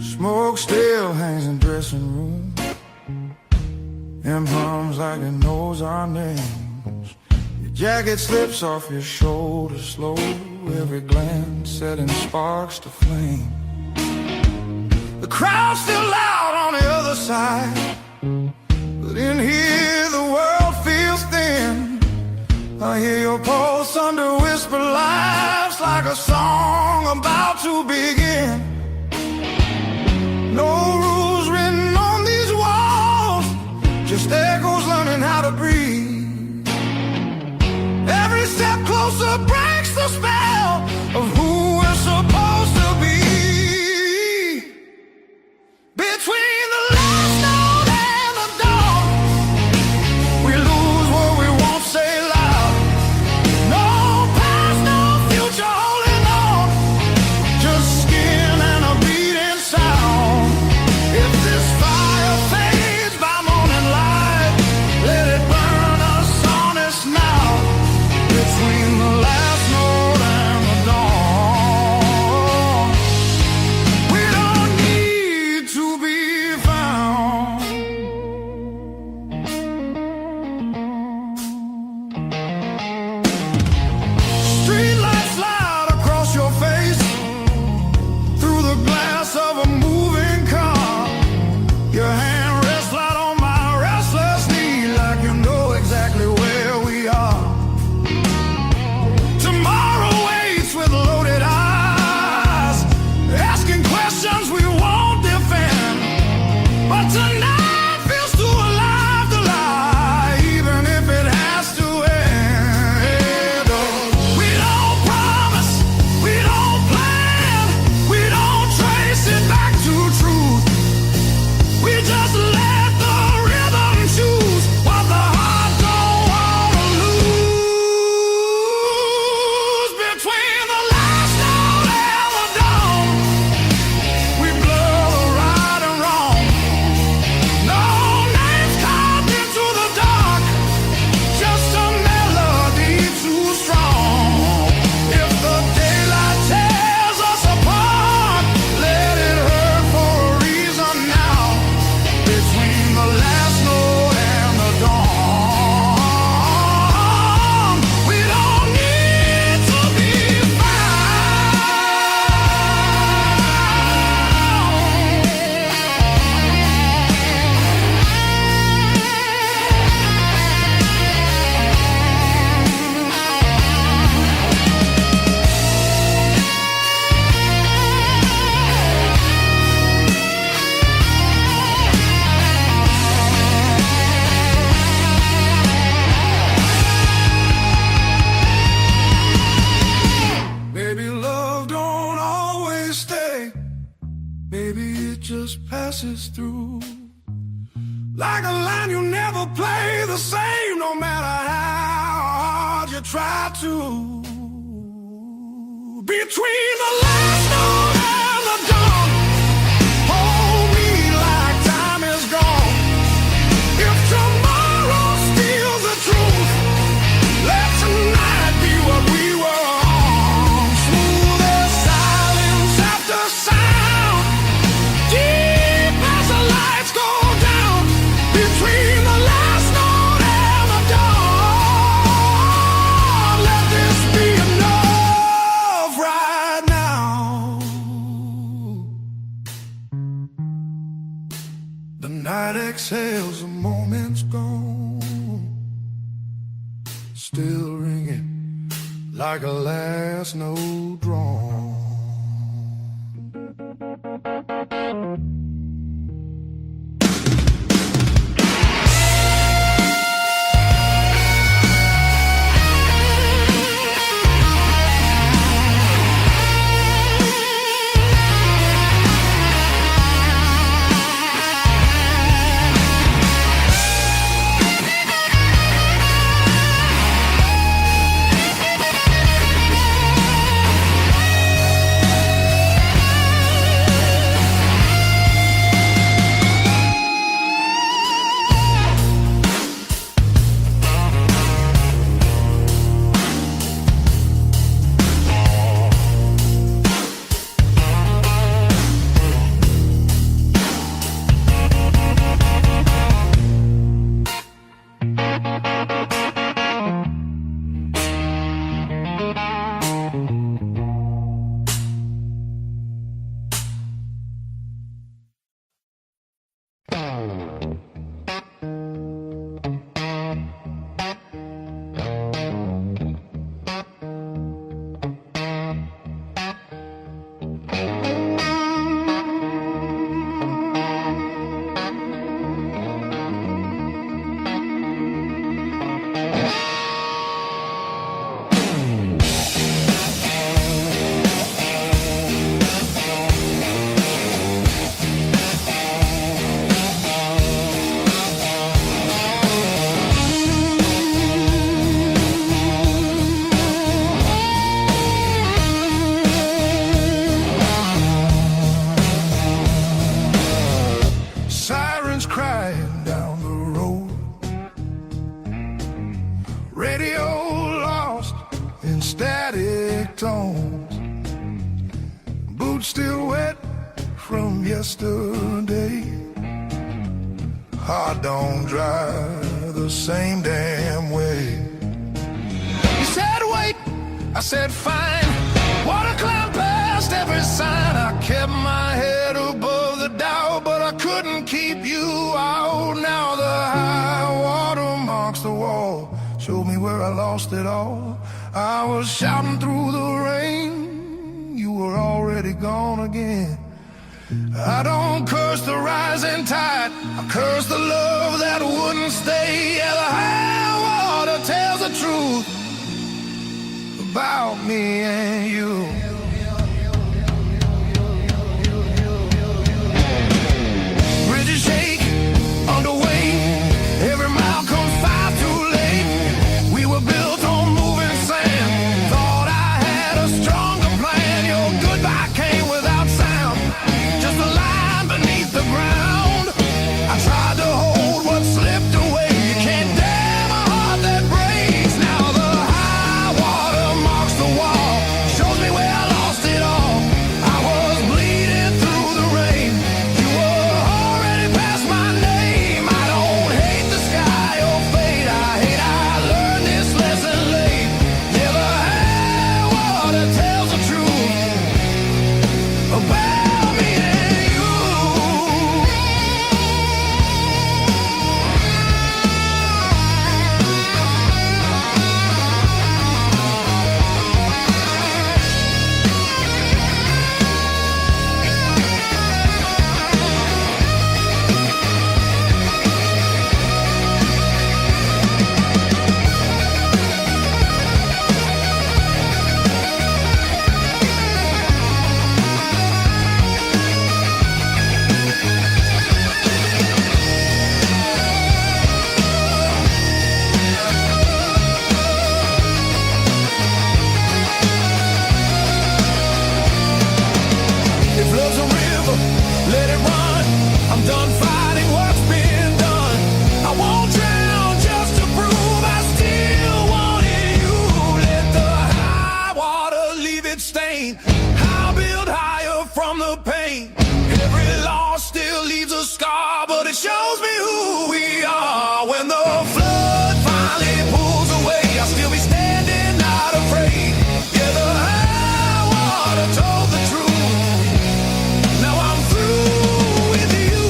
Smoke still hangs in dressing room. Them hums like it knows our names. Your jacket slips off your shoulder slow. Every glance setting sparks to flame. The crowd's still loud on the other side, but in here the world feels thin. I hear your pulse under whisper laughs, like a song about to begin. No rules written on these walls, just echoes learning how to breathe. Every step closer breaks the spell of who we're supposed to be. Between the last note and the dawn, we lose what we won't say loud. No past, no future holding on, just skin it just passes through. Like a line you never play the same, no matter how hard you try to. Between the last note and the dawn, hold me like time is gone. If tomorrow steals the truth, let tonight be what we were on. Smooth as silence after sound, deep as the lights go down. Between the last note and the dawn, let this be enough right now. The night exhales, the moment's gone, still ringing like a last note drawn. Still wet from yesterday. Heart don't dry the same damn way. You said wait, I said fine. Water cloud past every sign. I kept my head above the doubt, but I couldn't keep you out. Now the high water marks the wall, showed me where I lost it all. I was shouting through the rain, you were already gone again. I don't curse the rising tide, I curse the love that wouldn't stay. Yeah, the high water tells the truth about me and you. Bridges shake underway, every mile comes far too late. We were built on moving sand, thought I had a stronger plan. Your goodbye came without sound, just a line beneath the ground. I tried to hold what slipped away. You can't damn a heart that breaks. Now the high water marks the wall, but it shows me who we are. When the flood finally pulls away, I'll still be standing, not afraid. Yeah, the high water told the truth. Now I'm through with you.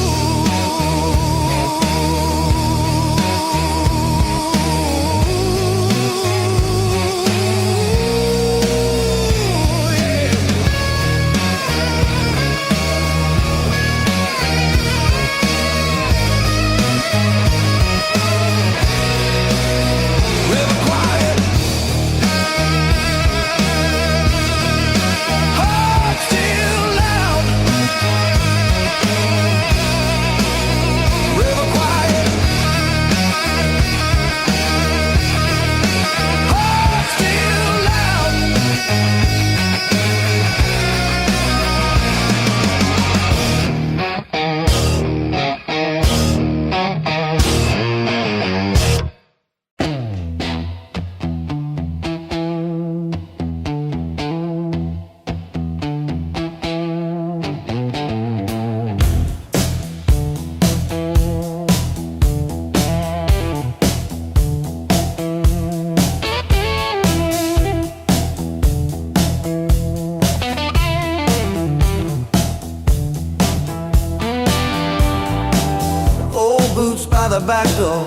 By the back door,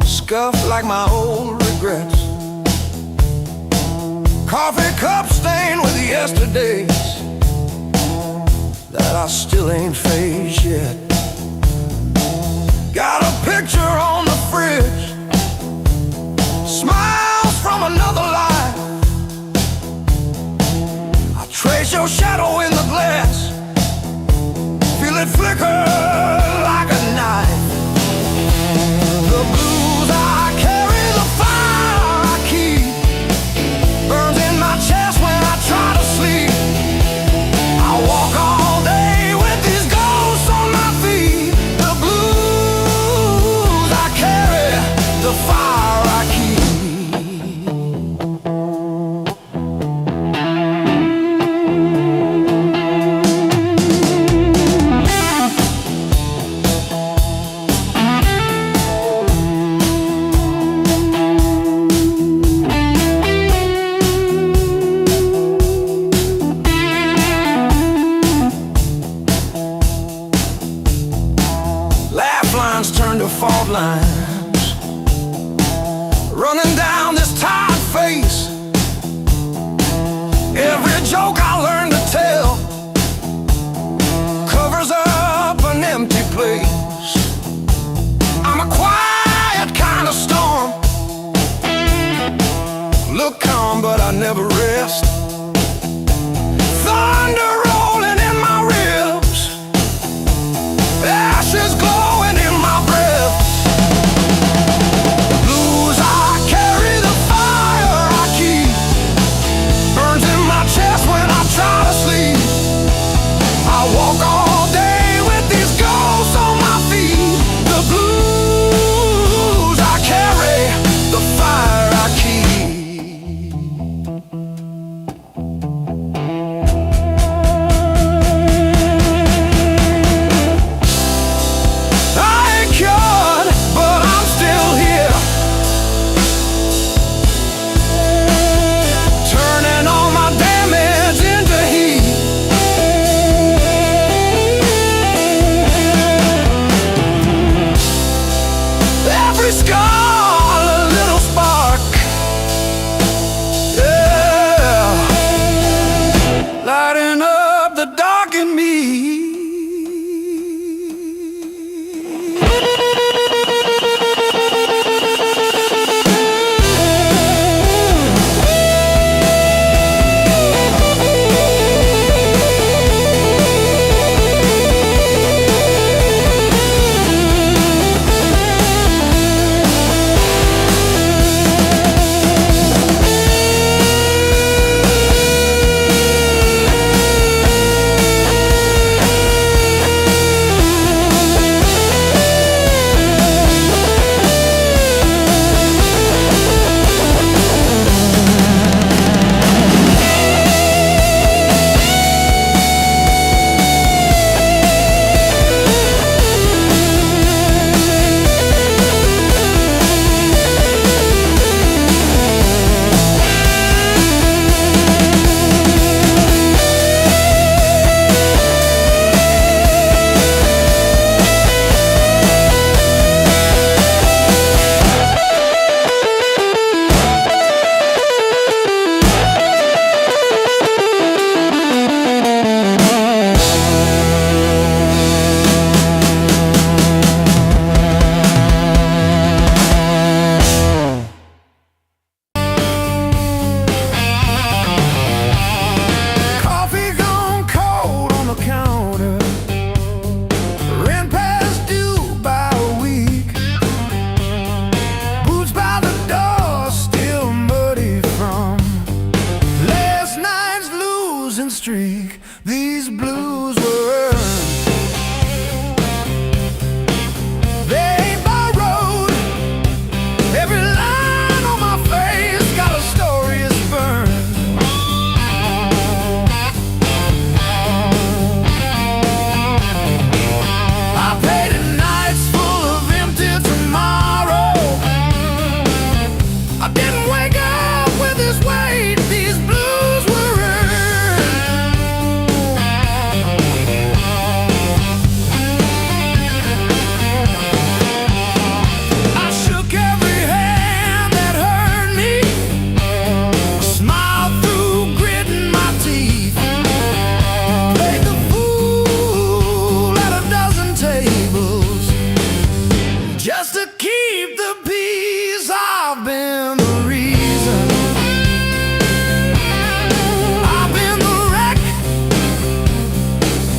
scuffed like my old regrets. Coffee cup stained with yesterdays that I still ain't faced yet. Got a picture on the fridge, smiles from another life. I trace your shadow in the glass, feel it flicker like a knife. The blues I carry, the fire I keep, burns in my chest when I try to sleep. I walk all day with these ghosts on my feet. The blues I carry, the fire I keep. Turn to fault lines, running down this tired face. Every joke I learn to tell covers up an empty place. I'm a quiet kind of storm, look calm but I never rest. Thunder rolling in my ribs, ashes glowing in my breath. Blues I carry, the fire I keep, burns in my chest when I try to sleep. I walk on